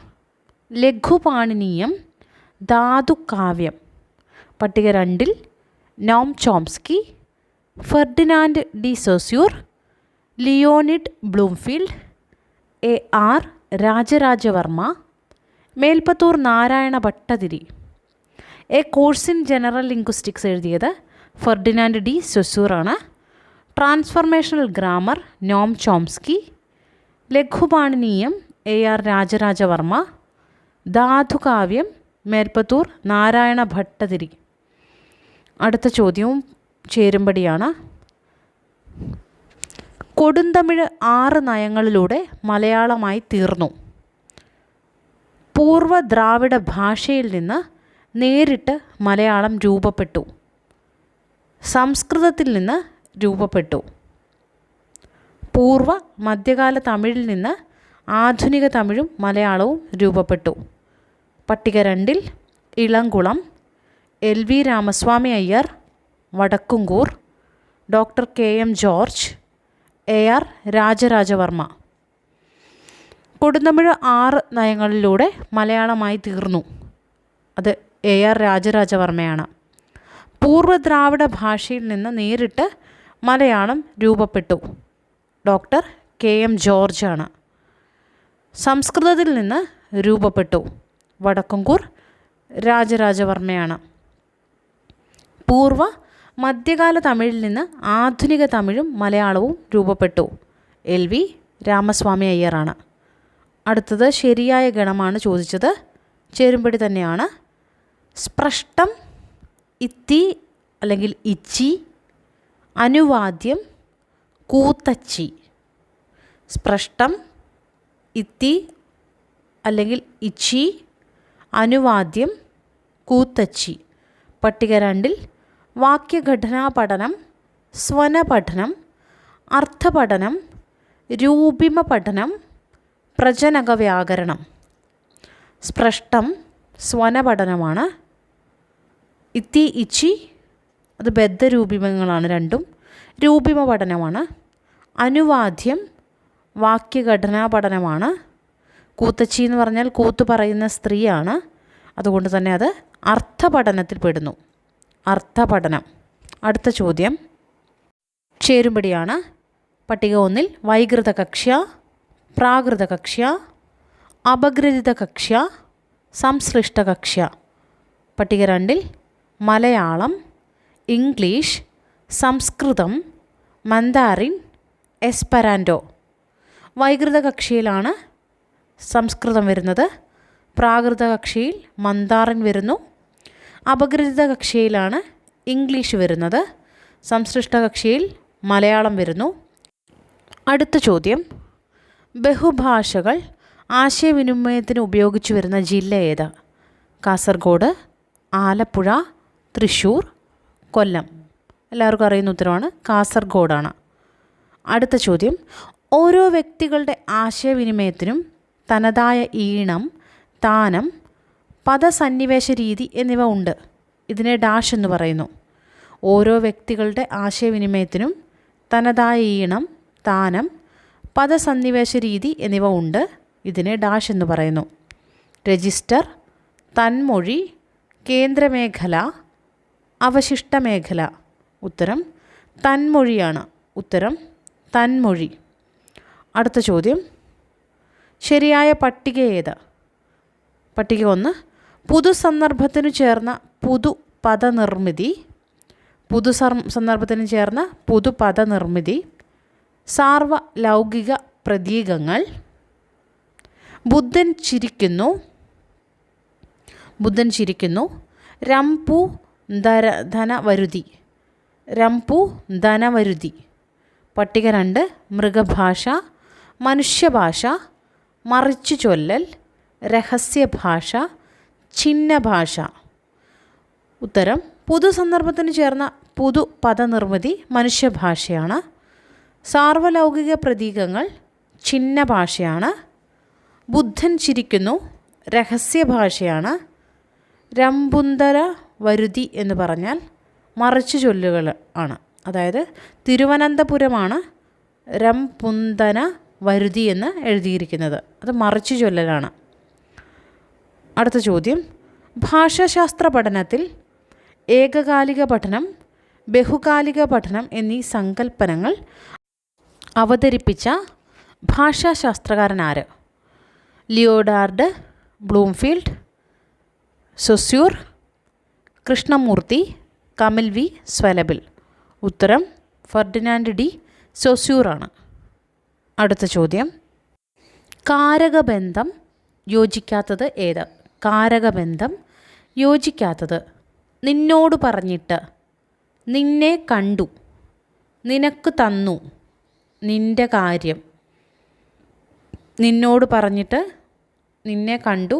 Laghupaniniyam, Dhathukavyam. പട്ടിക 2 Noam Chomsky, Ferdinand de Saussure, Leonid Bloomfield, A R Rajarajavarma, Melpathur Narayana Bhattathiri. A course in general linguistics എഴുതിയത് ഫെർഡിനാൻഡ് ഡി സൊസ്യൂറാണ്. Transformational grammar Noam Chomsky, Laghupaniniyam A R Rajarajavarma, Dhathukavyam Melpathur Narayana Bhattathiri. അടുത്ത ചോദ്യവും ചേരുംപടിയാണ്. കൊടുന്തമിഴ് 6 നയങ്ങളിലൂടെ മലയാളമായി തീർന്നു. പൂർവ്വ ദ്രാവിഡ ഭാഷയിൽ നിന്ന് നേരിട്ട് മലയാളം രൂപപ്പെട്ടു. സംസ്കൃതത്തിൽ നിന്ന് രൂപപ്പെട്ടു. പൂർവ്വ മധ്യകാല തമിഴിൽ നിന്ന് ആധുനിക തമിഴും മലയാളവും രൂപപ്പെട്ടു. പട്ടിക 2 Elamkulam, L V Ramaswamy Iyer, Vadakkumkur, doctor K M George, AR Rajarajavarma. കൊടുന്തമിഴ് 6 നയങ്ങളിലൂടെ മലയാളമായി തീർന്നു. അത് AR രാജരാജവർമ്മയാണ്. പൂർവ്വ ദ്രാവിഡ ഭാഷയിൽ നിന്ന് നേരിട്ട് മലയാളം രൂപപ്പെട്ടു. Doctor KM ജോർജാണ്. സംസ്കൃതത്തിൽ നിന്ന് രൂപപ്പെട്ടു. വടക്കുംകൂർ രാജരാജവർമ്മയാണ്. പൂർവ്വ മധ്യകാല തമിഴിൽ നിന്ന് ആധുനിക തമിഴും മലയാളവും രൂപപ്പെട്ടു. LV രാമസ്വാമി അയ്യറാണ്. അടുത്തത് ശരിയായ ഗണമാണ് ചോദിച്ചത്. ചേരുംപടി തന്നെയാണ്. സ്പഷ്ടം, ഇത്തി അല്ലെങ്കിൽ ഇച്ചി, അനുവാദ്യം, കൂത്തച്ചി. സ്പഷ്ടം, ഇത്തി അല്ലെങ്കിൽ ഇച്ചി, അനുവാദ്യം, കൂത്തച്ചി. പട്ടിക 2 വാക്യഘടനാ പഠനം, സ്വനപഠനം, അർത്ഥപഠനം, രൂപിമ പഠനം, പ്രജനക വ്യാകരണം. സ്പഷ്ടം സ്വനപഠനമാണ്. ഇത്തി ഇച്ചി അത് ബദ്ധരൂപിമങ്ങളാണ് രണ്ടും. രൂപിമ പഠനമാണ്. അനുവാദ്യം വാക്യഘടനാ പഠനമാണ്. കൂത്തച്ചി എന്ന് പറഞ്ഞാൽ കൂത്തു പറയുന്ന സ്ത്രീയാണ്. അതുകൊണ്ട് തന്നെ അത് അർത്ഥപഠനത്തിൽ പെടുന്നു. അർത്ഥപഠനം. അടുത്ത ചോദ്യം ചേരുംപടിയാണ്. പട്ടിക 1 വൈകൃത കക്ഷ്യ, പ്രാകൃത കക്ഷ്യ, അപഗ്രഥിത കക്ഷ്യ, സംശ്ലിഷ്ട കക്ഷ്യ. പട്ടിക 2 മലയാളം, ഇംഗ്ലീഷ്, സംസ്കൃതം, മന്ദാറിൻ, എസ്പെരാൻഡോ. വൈകൃത കക്ഷിയിലാണ് സംസ്കൃതം വരുന്നത്. പ്രാകൃത കക്ഷിയിൽ മന്ദാറിൻ വരുന്നു. അപഗ്രഥിത കക്ഷിയിലാണ് ഇംഗ്ലീഷ് വരുന്നത്. സംശ്ലിഷ്ട കക്ഷിയിൽ മലയാളം വരുന്നു. അടുത്ത ചോദ്യം ബഹുഭാഷകൾ ആശയവിനിമയത്തിന് ഉപയോഗിച്ചു വരുന്ന ജില്ല ഏത്? കാസർഗോഡ്, ആലപ്പുഴ, തൃശ്ശൂർ, കൊല്ലം. എല്ലാവർക്കും അറിയുന്ന ഉത്തരവാണ് കാസർഗോഡാണ്. അടുത്ത ചോദ്യം ഓരോ വ്യക്തികളുടെ ആശയവിനിമയത്തിനും തനതായ ഈണം, താനം, പദസന്നിവേശ രീതി എന്നിവ ഉണ്ട്. ഇതിനെ ഡാഷ് എന്ന് പറയുന്നു. ഓരോ വ്യക്തികളുടെ ആശയവിനിമയത്തിനും തനതായ ഈണം, താനം, പദസന്നിവേശ രീതി എന്നിവ ഉണ്ട്. ഇതിനെ ഡാഷ് എന്ന് പറയുന്നു. രജിസ്റ്റർ, തന്മൊഴി, കേന്ദ്രമേഖല, അവശിഷ്ട മേഖല. ഉത്തരം തന്മൊഴിയാണ്. ഉത്തരം തന്മൊഴി. അടുത്ത ചോദ്യം ശരിയായ പട്ടിക ഏത്? പട്ടിക 1 പുതുസന്ദർഭത്തിനു ചേർന്ന പുതുപദനിർമ്മിതി, സന്ദർഭത്തിന് ചേർന്ന പുതുപദനിർമ്മിതി, സാർവലൗകിക പ്രതീകങ്ങൾ, ബുദ്ധൻ ചിരിക്കുന്നു, രംപു ധനവരുതി. പട്ടിക 2 മൃഗഭാഷ, മനുഷ്യഭാഷ, മറിച്ചു ചൊല്ലൽ, രഹസ്യഭാഷ, ചിഹ്നഭാഷ. ഉത്തരം പൊതുസന്ദർഭത്തിന് ചേർന്ന പുതുപദനിർമ്മിതി മനുഷ്യഭാഷയാണ്. സാർവലൗകിക പ്രതീകങ്ങൾ ചിഹ്നഭാഷയാണ്. ബുദ്ധൻ ചിരിക്കുന്നു രഹസ്യഭാഷയാണ്. രംപുന്തര വരുതി എന്ന് പറഞ്ഞാൽ മറിച്ചു ചൊല്ലുകൾ ആണ്. അതായത് തിരുവനന്തപുരമാണ് രംപുന്തന വരുതി എന്ന് എഴുതിയിരിക്കുന്നത്. അത് മറിച്ചു ചൊല്ലലാണ്. അടുത്ത ചോദ്യം ഭാഷാശാസ്ത്ര പഠനത്തിൽ ഏകകാലിക പഠനം, ബഹുകാലിക പഠനം എന്നീ സങ്കല്പനങ്ങൾ അവതരിപ്പിച്ച ഭാഷാശാസ്ത്രകാരൻ ആര്? ലിയോഡാർഡ് Bloomfield, Saussure, Krishnamurthy, Kamil V സ്വലബിൽ. ഉത്തരം ഫെർഡിനാൻഡ് ഡി സൊസ്യൂറാണ്. അടുത്ത ചോദ്യം കാരകബന്ധം യോജിക്കാത്തത് ഏത്? കാരകബന്ധം യോജിക്കാത്തത് നിന്നോട് പറഞ്ഞിട്ട്, നിന്നെ കണ്ടു, നിനക്ക് തന്നു, നിൻ്റെ കാര്യം. നിന്നോട് പറഞ്ഞിട്ട്, നിന്നെ കണ്ടു,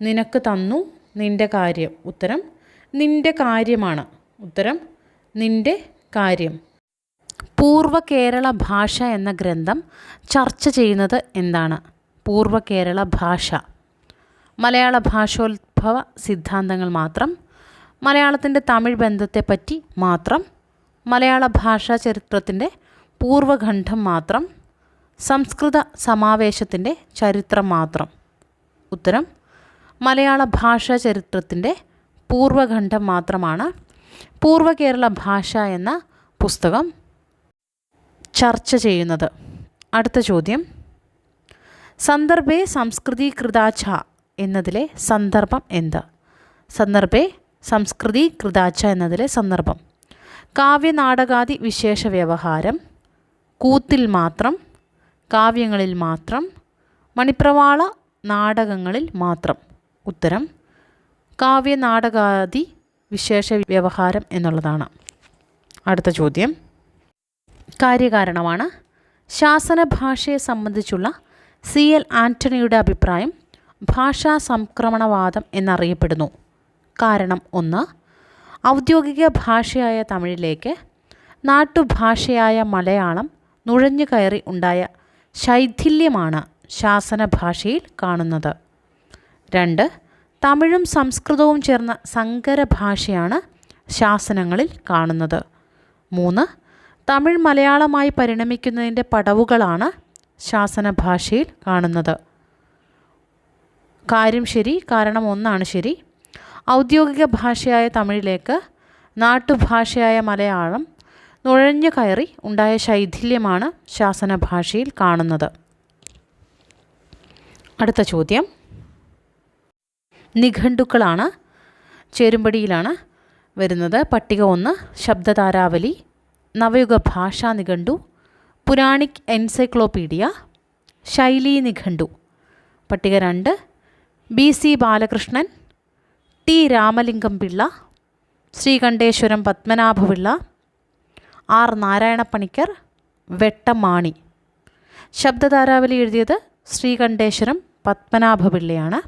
നിനക്ക് തന്നു, നിൻ്റെ കാര്യം. ഉത്തരം നിൻ്റെ കാര്യമാണ്. ഉത്തരം നിൻ്റെ കാര്യം. പൂർവ്വ കേരള ഭാഷ എന്ന ഗ്രന്ഥം ചർച്ച ചെയ്യുന്നത് എന്താണ്? പൂർവ്വ കേരള ഭാഷ, മലയാള ഭാഷോത്ഭവ സിദ്ധാന്തങ്ങൾ മാത്രം, മലയാളത്തിൻ്റെ തമിഴ് ബന്ധത്തെപ്പറ്റി മാത്രം, മലയാള ഭാഷാ ചരിത്രത്തിൻ്റെ പൂർവഖണ്ഡം മാത്രം. സംസ്കൃത സമാവേശത്തിൻ്റെ ചരിത്രം മാത്രം. ഉത്തരം മലയാള ഭാഷാ ചരിത്രത്തിൻ്റെ പൂർവഖണ്ഡം മാത്രമാണ് പൂർവ കേരള ഭാഷ എന്ന പുസ്തകം ചർച്ച ചെയ്യുന്നത്. അടുത്ത ചോദ്യം, സന്ദർഭേ സംസ്കൃതീകൃതാച എന്നതിലെ സന്ദർഭം എന്ത്? സന്ദർഭേ സംസ്കൃതീകൃതാച എന്നതിലെ സന്ദർഭം: കാവ്യനാടകാദി വിശേഷ വ്യവഹാരം, കൂത്തിൽ മാത്രം, കാവ്യങ്ങളിൽ മാത്രം, മണിപ്രവാള നാടകങ്ങളിൽ മാത്രം. ഉത്തരം കാവ്യനാടകാദി വിശേഷ വ്യവഹാരം എന്നുള്ളതാണ്. അടുത്ത ചോദ്യം കാര്യകാരണമാണ്. ശാസനഭാഷയെ സംബന്ധിച്ചുള്ള CL ആൻ്റണിയുടെ അഭിപ്രായം ഭാഷാ സംക്രമണവാദം എന്നറിയപ്പെടുന്നു. കാരണം 1. ഔദ്യോഗിക ഭാഷയായ തമിഴിലേക്ക് നാട്ടുഭാഷയായ മലയാളം നുഴഞ്ഞു കയറി ഉണ്ടായ ശൈഥില്യമാണ് ശാസനഭാഷയിൽ കാണുന്നത്. 2. തമിഴും സംസ്കൃതവും ചേർന്ന സങ്കരഭാഷയാണ് ശാസനങ്ങളിൽ കാണുന്നത്. 3. തമിഴ് മലയാളമായി പരിണമിക്കുന്നതിൻ്റെ പടവുകളാണ് ശാസനഭാഷയിൽ കാണുന്നത്. കാര്യം ശരി, കാരണം 1 ശരി. ഔദ്യോഗിക ഭാഷയായ തമിഴിലേക്ക് നാട്ടുഭാഷയായ മലയാളം നുഴഞ്ഞു കയറി ഉണ്ടായ ശൈഥില്യമാണ് ശാസനഭാഷയിൽ കാണുന്നത്. അടുത്ത ചോദ്യം നിഘണ്ടുക്കളാണ്, ചേരുംപടിയിലാണ് വരുന്നത്. പട്ടിക 1 ശബ്ദതാരാവലി, നവയുഗ ഭാഷാ നിഘണ്ടു, പുരാണിക് എൻസൈക്ലോപീഡിയ, ശൈലീ നിഘണ്ടു. പട്ടിക 2 BC Balakrishnan, T Ramalingam Pillai, Sreekanteswaram Padmanabha Pillai, R Narayana Panicker, വെട്ടമാണി. ശബ്ദതാരാവലി എഴുതിയത് ശ്രീകണ്ഠേശ്വരം പത്മനാഭപിള്ളയാണ്.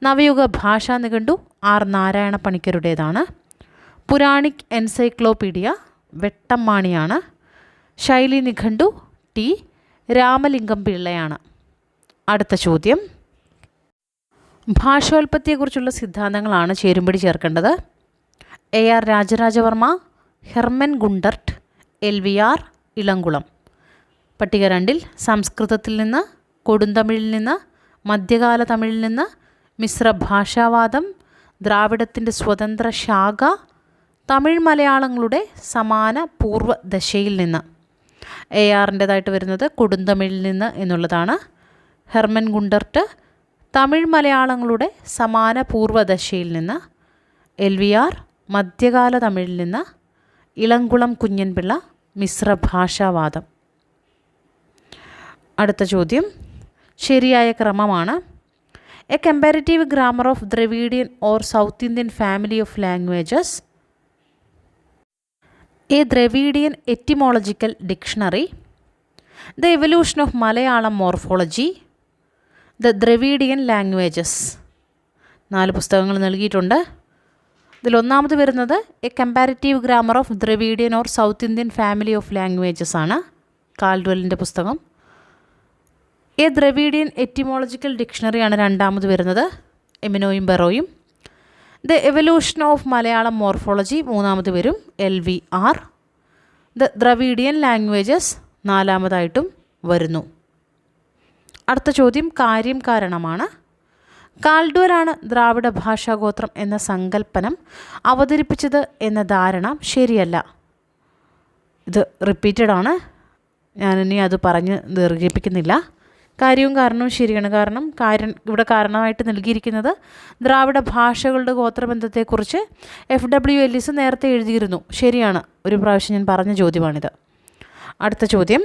നവയുഗ ഭാഷാ നിഘണ്ടു R നാരായണപ്പണിക്കരുടേതാണ്. പുരാണിക് എൻസൈക്ലോപീഡിയ വെട്ടമാണിയാണ്. ശൈലി നിഘണ്ടു T രാമലിംഗം പിള്ളയാണ്. അടുത്ത ചോദ്യം ഭാഷോൽപത്തിയെക്കുറിച്ചുള്ള സിദ്ധാന്തങ്ങളാണ് ചേരുംപടി ചേർക്കേണ്ടത്. AR Rajarajavarma, Hermann Gundert, LVR Elamkulam. പട്ടിക 2 സംസ്കൃതത്തിൽ നിന്ന്, കൊടുന്തമിഴിൽ നിന്ന്, മധ്യകാല തമിഴിൽ നിന്ന്, മിശ്ര ഭാഷാവാദം, ദ്രാവിഡത്തിൻ്റെ സ്വതന്ത്ര ശാഖ, തമിഴ് മലയാളങ്ങളുടെ സമാന പൂർവ്വദശയിൽ നിന്ന്. ARൻ്റേതായിട്ട് വരുന്നത് കൊടുന്തമിഴിൽ നിന്ന് എന്നുള്ളതാണ്. ഹെർമൻ ഗുണ്ടർട്ട് തമിഴ് മലയാളങ്ങളുടെ സമാന പൂർവ്വദശയിൽ നിന്ന്. LVR മധ്യകാല തമിഴിൽ നിന്ന്. ഇളംകുളം കുഞ്ഞൻപിള്ള മിശ്ര ഭാഷാവാദം. അടുത്ത ചോദ്യം ശരിയായ ക്രമമാണ്. A comparative grammar of Dravidian or South Indian family of languages, A Dravidian etymological dictionary, the evolution of Malayalam morphology, the Dravidian languages. 4 പുസ്തകങ്ങൾ നൽകിയിട്ടുണ്ട്. ഇതിലൊന്നാമത് വരുന്നത് A comparative grammar of Dravidian or South Indian family of languages ആണ്, കാൽഡ്വെല്ലിൻ്റെ പുസ്തകം. A Dravidian etymological ഡിക്ഷണറിയാണ് രണ്ടാമത് വരുന്നത്, എമിനോയും ബെറോയും. The evolution of Malayalam morphology മൂന്നാമത് വരും, LVR. ദ ദ്രവീഡിയൻ ലാംഗ്വേജസ് നാലാമതായിട്ടും വരുന്നു. അടുത്ത ചോദ്യം കാര്യം കാരണമാണ്. കാൽഡ്വലാണ് ദ്രാവിഡ ഭാഷാഗോത്രം എന്ന സങ്കല്പനം അവതരിപ്പിച്ചത് എന്ന ധാരണ ശരിയല്ല. ഇത് റിപ്പീറ്റഡാണ്, ഞാനിനി അത് പറഞ്ഞ് ദീർഘിപ്പിക്കുന്നില്ല. കാര്യവും കാരണവും ശരിയാണ്. കാരണം ഇവിടെ കാരണമായിട്ട് നൽകിയിരിക്കുന്നത് ദ്രാവിഡ ഭാഷകളുടെ ഗോത്രബന്ധത്തെക്കുറിച്ച് FW എല്ലിസ് നേരത്തെ എഴുതിയിരുന്നു. ശരിയാണ്, ഒരു പ്രാവശ്യം ഞാൻ പറഞ്ഞ ചോദ്യമാണിത്. അടുത്ത ചോദ്യം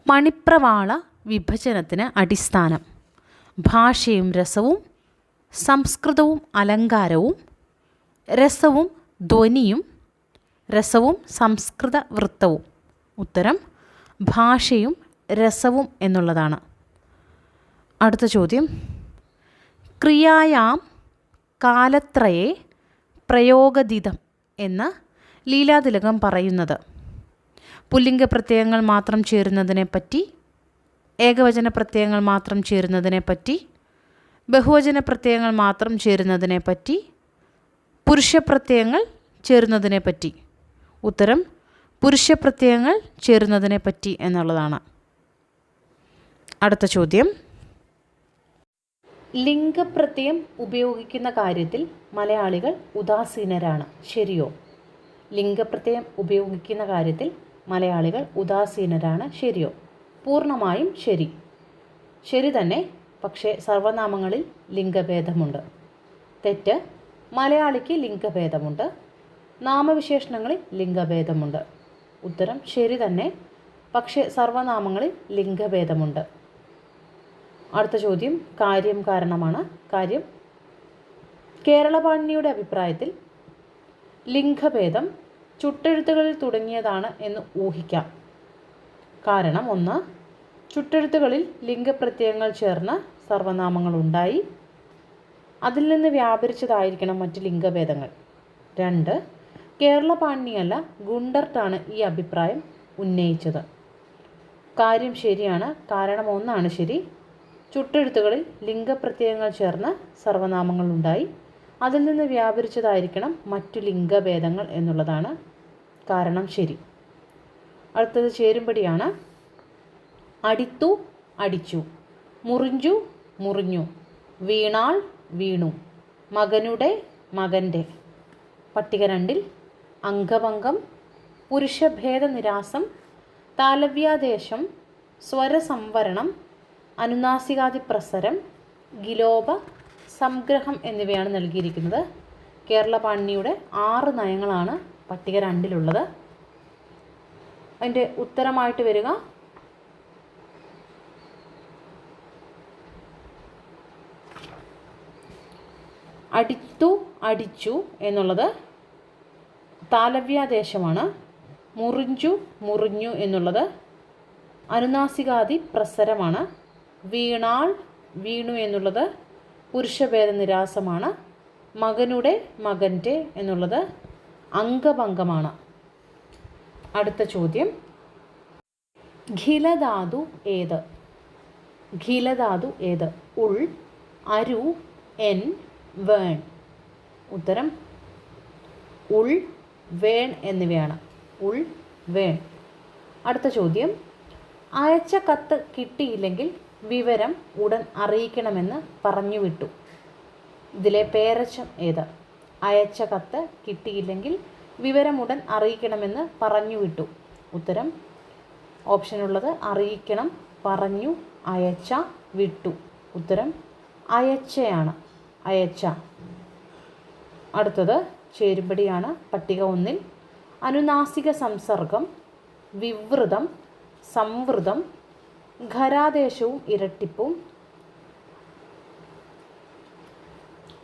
മണിപ്രവാള വിഭജനത്തിന് അടിസ്ഥാനം: ഭാഷയും രസവും, സംസ്കൃതവും അലങ്കാരവും, രസവും ധ്വനിയും, രസവും സംസ്കൃത വൃത്തവും. ഉത്തരം ഭാഷയും രസവും എന്നുള്ളതാണ്. അടുത്ത ചോദ്യം ക്രിയായാം കാലത്രയെ പ്രയോഗദിതം എന്ന് ലീലാതിലകം പറയുന്നത് പുല്ലിംഗ പ്രത്യയങ്ങൾ മാത്രം ചേരുന്നതിനെപ്പറ്റി, ഏകവചന പ്രത്യയങ്ങൾ മാത്രം ചേരുന്നതിനെപ്പറ്റി, ബഹുവചന പ്രത്യയങ്ങൾ മാത്രം ചേരുന്നതിനെപ്പറ്റി, പുരുഷപ്രത്യയങ്ങൾ ചേരുന്നതിനെപ്പറ്റി. ഉത്തരം പുരുഷപ്രത്യയങ്ങൾ ചേരുന്നതിനെ പറ്റി എന്നുള്ളതാണ്. അടുത്ത ചോദ്യം, ലിംഗപ്രത്യയം ഉപയോഗിക്കുന്ന കാര്യത്തിൽ മലയാളികൾ ഉദാസീനരാണ്, ശരിയോ? ലിംഗപ്രത്യയം ഉപയോഗിക്കുന്ന കാര്യത്തിൽ മലയാളികൾ ഉദാസീനരാണ്, ശരിയോ? പൂർണ്ണമായും ശരി. ശരി തന്നെ, പക്ഷേ സർവനാമങ്ങളിൽ ലിംഗഭേദമുണ്ട്. തെറ്റ്, മലയാളിക്ക് ലിംഗഭേദമുണ്ട്, നാമവിശേഷണങ്ങളിൽ ലിംഗഭേദമുണ്ട്. ഉത്തരം ശരി തന്നെ, പക്ഷേ സർവനാമങ്ങളിൽ ലിംഗഭേദമുണ്ട്. അടുത്ത ചോദ്യം കാര്യം കാരണമാണ്. കാര്യം, കേരളപാണിനിയുടെ അഭിപ്രായത്തിൽ ലിംഗഭേദം ചുട്ടെഴുത്തുകളിൽ തുടങ്ങിയതാണ് എന്ന് ഊഹിക്കാം. കാരണം 1, ചുട്ടെഴുത്തുകളിൽ ലിംഗപ്രത്യയങ്ങൾ ചേർന്ന സർവനാമങ്ങളുണ്ടായി, അതിൽ നിന്ന് വ്യാപരിച്ചതായിരിക്കണം മറ്റ് ലിംഗഭേദങ്ങൾ. 2, കേരളപാണിനിയല്ല ഗുണ്ടർട്ടാണ് ഈ അഭിപ്രായം ഉന്നയിച്ചത്. കാര്യം ശരിയാണ്, കാരണം 1 ശരി. ചുട്ടെഴുത്തുകളിൽ ലിംഗപ്രത്യയങ്ങൾ ചേർന്ന സർവനാമങ്ങളുണ്ടായി, അതിൽ നിന്ന് വ്യാപരിച്ചതായിരിക്കണം മറ്റു ലിംഗഭേദങ്ങൾ എന്നുള്ളതാണ് കാരണം ശരി. അടുത്തത് ചേരുംപടിയാണ്. അടിത്തു, അടിച്ചു, മുറിഞ്ചു, മുറിഞ്ഞു, വീണാൾ, വീണു, മകനുടെ, മകൻ്റെ. പട്ടിക 2 അംഗഭംഗം, പുരുഷഭേദനിരാസം, താലവ്യാദേശം, സ്വരസംവരണം, അനുനാസികാദിപ്രസരം, ഗിലോപ, സംഗ്രഹം എന്നിവയാണ് നൽകിയിരിക്കുന്നത്. കേരളപാണിനിയുടെ 6 നയങ്ങളാണ് പട്ടിക 2 അതിൻ്റെ ഉത്തരമായിട്ട് വരിക അടിത്തു, അടിച്ചു എന്നുള്ളത് താലവ്യാദേശമാണ്. മുറിഞ്ചു, മുറിഞ്ഞു എന്നുള്ളത് അനുനാസികാദി പ്രസരമാണ്. വീണാൾ, വീണു എന്നുള്ളത് പുരുഷഭേദനിരാസമാണ്. മകനുടെ, മകൻ്റെ എന്നുള്ളത് അംഗഭംഗമാണ്. അടുത്ത ചോദ്യം, ഖിലധാതു ഏത്? ഖിലധാതു ഏത്? ഉൾ, അരു, എൻ, വേൺ. ഉത്തരം ഉൾ, വേൺ എന്നിവയാണ്. ഉൾ, വേൺ. അടുത്ത ചോദ്യം, അയച്ച കത്ത് കിട്ടിയില്ലെങ്കിൽ വിവരം ഉടൻ അറിയിക്കണമെന്ന് പറഞ്ഞു വിട്ടു. ഇതിലെ പേരച്ചം ഏത്? അയച്ച കത്ത് കിട്ടിയില്ലെങ്കിൽ വിവരം ഉടൻ അറിയിക്കണമെന്ന് പറഞ്ഞു വിട്ടു. ഉത്തരം ഓപ്ഷനുള്ളത് അറിയിക്കണം, പറഞ്ഞു, അയച്ച, വിട്ടു. ഉത്തരം അയച്ചയാണ്, അയച്ച. അടുത്തത് ചേരുംപടിയാണ്. പട്ടിക 1 അനുനാസിക സംസർഗം, വിവൃതം, സംവൃതം, ഖരാദേശവും ഇരട്ടിപ്പും.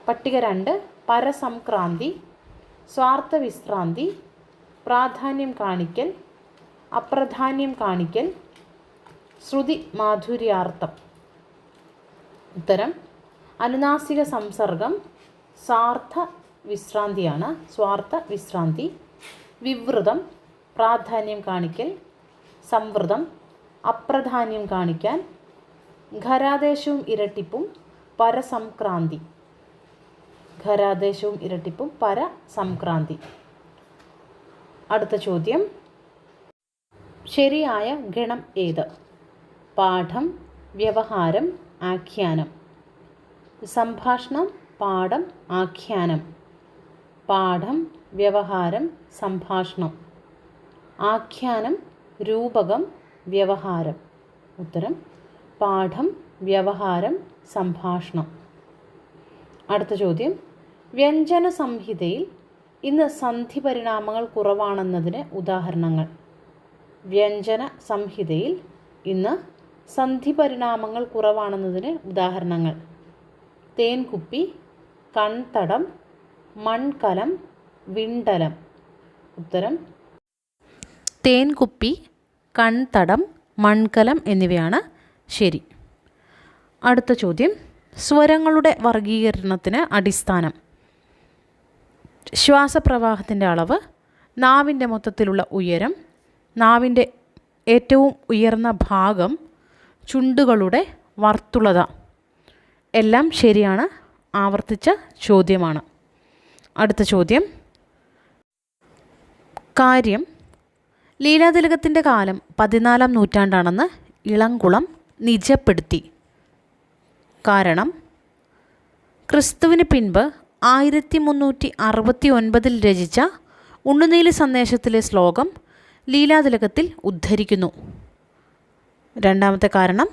പട്ടിക 2 പരസംക്രാന്തി, സ്വാർത്ഥവിശ്രാന്തി, പ്രാധാന്യം കാണിക്കൽ, അപ്രധാന്യം കാണിക്കൽ, ശ്രുതി മാധുര്യാർത്ഥം. ഉത്തരം അനുനാസിക സംസർഗം സ്വാർത്ഥ വിശ്രാന്തിയാണ്, സ്വാർത്ഥ വിശ്രാന്തി. വിവൃതം പ്രാധാന്യം കാണിക്കൽ, സംവൃതം അപ്രധാന്യം കാണിക്കാൻ, ഖരാദേശവും ഇരട്ടിപ്പും പരസംക്രാന്തി. ഖരാദേശവും ഇരട്ടിപ്പും പരസംക്രാന്തി. അടുത്ത ചോദ്യം, ശരിയായ ഗണം ഏത്? പാഠം, വ്യവഹാരം, ആഖ്യാനം. സംഭാഷണം, പാഠം, ആഖ്യാനം. പാഠം, വ്യവഹാരം, സംഭാഷണം. ആഖ്യാനം, രൂപകം, വ്യവഹാരം. ഉത്തരം പാഠം, വ്യവഹാരം, സംഭാഷണം. അടുത്ത ചോദ്യം, വ്യഞ്ജന സംഹിതയിൽ ഇന്ന് സന്ധി പരിണാമങ്ങൾ കുറവാണെന്നതിന് ഉദാഹരണങ്ങൾ. വ്യഞ്ജന സംഹിതയിൽ ഇന്ന് സന്ധി പരിണാമങ്ങൾ കുറവാണെന്നതിന് ഉദാഹരണങ്ങൾ. തേൻകുപ്പി, കൺതടം, മൺകലം, വിണ്ടലം. ഉത്തരം തേൻകുപ്പി, കൺതടം, മൺകലം എന്നിവയാണ് ശരി. അടുത്ത ചോദ്യം, സ്വരങ്ങളുടെ വർഗീകരണത്തിന് അടിസ്ഥാനം. ശ്വാസപ്രവാഹത്തിൻ്റെ അളവ്, നാവിൻ്റെ മൊത്തത്തിലുള്ള ഉയരം, നാവിൻ്റെ ഏറ്റവും ഉയർന്ന ഭാഗം, ചുണ്ടുകളുടെ വർത്തുളത. എല്ലാം ശരിയാണ്, ആവർത്തിച്ച ചോദ്യമാണ്. അടുത്ത ചോദ്യം, കാര്യം, ലീലാതിലകത്തിൻ്റെ കാലം 14-ാം നൂറ്റാണ്ടാണെന്ന് ഇളംകുളം നിജപ്പെടുത്തി. കാരണം ക്രിസ്തുവിന് പിൻപ് 1369 രചിച്ച ഉണ്ണുനീലി സന്ദേശത്തിലെ ശ്ലോകം ലീലാതിലകത്തിൽ ഉദ്ധരിക്കുന്നു. രണ്ടാമത്തെ കാരണം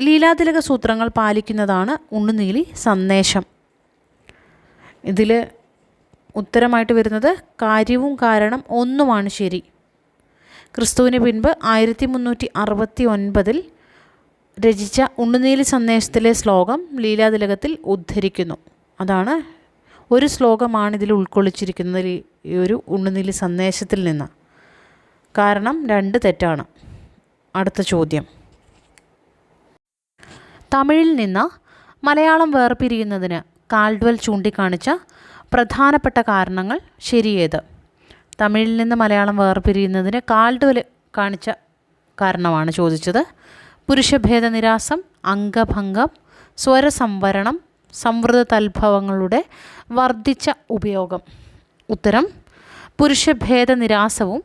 ലീലാതിലക സൂത്രങ്ങൾ പാലിക്കുന്നതാണ് ഉണ്ണുനീലി സന്ദേശം. ഇതിൽ ഉത്തരമായിട്ട് വരുന്നത് കാര്യവും കാരണം ഒന്നുമാണ് ശരി. ക്രിസ്തുവിന് പിൻപ് 1369 രചിച്ച ഉണ്ണുനീലി സന്ദേശത്തിലെ ശ്ലോകം ലീലാതിലകത്തിൽ ഉദ്ധരിക്കുന്നു. അതാണ് ഒരു ശ്ലോകമാണ് ഇതിൽ ഉൾക്കൊള്ളിച്ചിരിക്കുന്നത് ഈ ഒരു ഉണ്ണുനീലി സന്ദേശത്തിൽ നിന്ന്. കാരണം 2 തെറ്റാണ്. അടുത്ത ചോദ്യം. തമിഴിൽ നിന്ന് മലയാളം വേർപിരിയുന്നതിന് കാൾഡ്വെൽ ചൂണ്ടിക്കാണിച്ച പ്രധാനപ്പെട്ട കാരണങ്ങൾ ശരിയേത്? തമിഴിൽ നിന്ന് മലയാളം വേർപിരിയുന്നതിന് കാൾഡ്വെൽ കാണിച്ച കാരണമാണ് ചോദിച്ചത്. പുരുഷഭേദ നിരാസം, അംഗഭംഗം, സ്വരസംവരണം, സംവൃത തൽഭവങ്ങളുടെ വർദ്ധിച്ച ഉപയോഗം. ഉത്തരം പുരുഷഭേദ നിരാസവും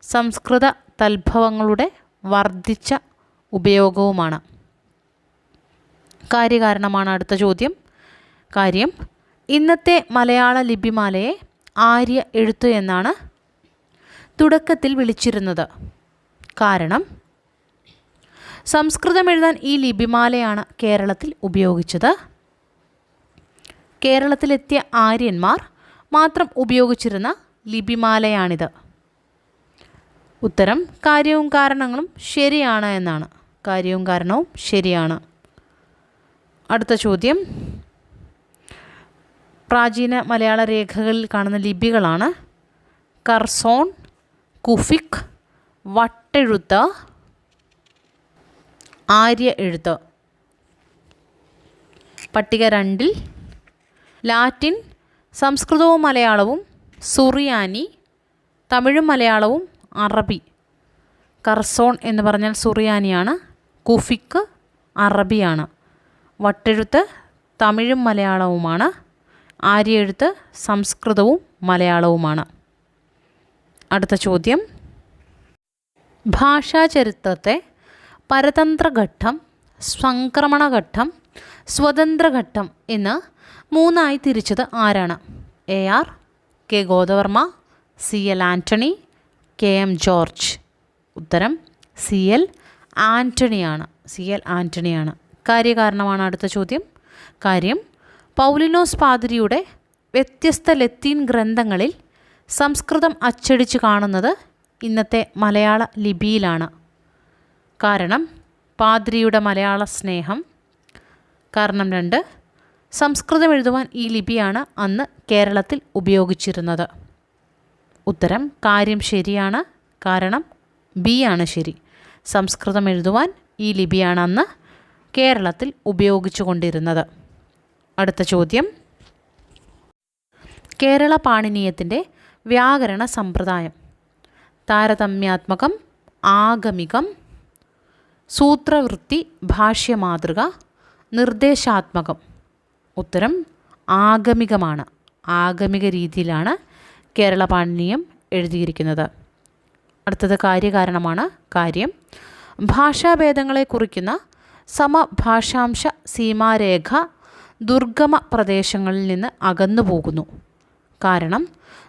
സംസ്കൃത തൽഭവങ്ങളുടെ വർദ്ധിച്ച ഉപയോഗവുമാണ്. കാര്യകാരണമാണ് അടുത്ത ചോദ്യം. കാര്യം ഇന്നത്തെ മലയാള ലിപിമാലയെ ആര്യ എഴുത്ത് എന്നാണ് തുടക്കത്തിൽ വിളിച്ചിരുന്നത്. കാരണം സംസ്കൃതം എഴുതാൻ ഈ ലിപിമാലയാണ് കേരളത്തിൽ ഉപയോഗിച്ചത്. കേരളത്തിലെത്തിയ ആര്യന്മാർ മാത്രം ഉപയോഗിച്ചിരുന്ന ലിപിമാലയാണിത്. ഉത്തരം കാര്യവും കാരണങ്ങളും ശരിയാണ് എന്നാണ്. കാര്യവും കാരണവും ശരിയാണ്. അടുത്ത ചോദ്യം. പ്രാചീന മലയാള രേഖകളിൽ കാണുന്ന ലിപികളാണ് കർസോൺ, കുഫിക്, വട്ടെഴുത്ത്, ആര്യ എഴുത്ത്. പട്ടിക 2 ലാറ്റിൻ, സംസ്കൃതവും മലയാളവും, സുറിയാനി, തമിഴും മലയാളവും, അറബി. കർസോൺ എന്ന് പറഞ്ഞാൽ സുറിയാനിയാണ്. കുഫിക്ക് അറബിയാണ്. വട്ടെഴുത്ത് തമിഴും മലയാളവുമാണ്. ആര്യ എഴുത്ത് സംസ്കൃതവും മലയാളവുമാണ്. അടുത്ത ചോദ്യം. ഭാഷാചരിത്രത്തെ പരതന്ത്രഘട്ടം, സംക്രമണഘട്ടം, സ്വതന്ത്രഘട്ടം എന്ന് 3ആയി തിരിച്ചത് ആരാണ്? AR, K Godavarma, CL Antony, KM George. ഉത്തരം CL ആൻ്റണിയാണ്. CL ആൻ്റണിയാണ്. കാര്യകാരണമാണ് അടുത്ത ചോദ്യം. കാര്യം പൗലിനോസ് പാതിരിയുടെ വ്യത്യസ്ത ലത്തീൻ ഗ്രന്ഥങ്ങളിൽ സംസ്കൃതം അച്ചടിച്ച് കാണുന്നത് ഇന്നത്തെ മലയാള ലിപിയിലാണ്. കാരണം പാതിരിയുടെ മലയാള സ്നേഹം. കാരണം 2 സംസ്കൃതം എഴുതുവാൻ ഈ ലിപിയാണ് അന്ന് കേരളത്തിൽ ഉപയോഗിച്ചിരുന്നത്. ഉത്തരം കാര്യം ശരിയാണ്. കാരണം B ആണ് ശരി. സംസ്കൃതം എഴുതുവാൻ ഈ ലിപിയാണ് അന്ന് കേരളത്തിൽ ഉപയോഗിച്ചു കൊണ്ടിരുന്നത്. അടുത്ത ചോദ്യം. കേരള പാണിനീയത്തിൻ്റെ വ്യാകരണ സമ്പ്രദായം താരതമ്യാത്മകം, ആഗമികം, സൂത്രവൃത്തി, ഭാഷ്യമാതൃക, നിർദ്ദേശാത്മകം. ഉത്തരം ആഗമികമാണ്. ആഗമിക രീതിയിലാണ് കേരള പാണിനീയം എഴുതിയിരിക്കുന്നത്. അടുത്തത് കാര്യകാരണമാണ്. കാര്യം ഭാഷാഭേദങ്ങളെ കുറിക്കുന്ന സമഭാഷാംശ സീമാരേഖ ദുർഗമ പ്രദേശങ്ങളിൽ നിന്ന് അകന്നു പോകുന്നു. കാരണം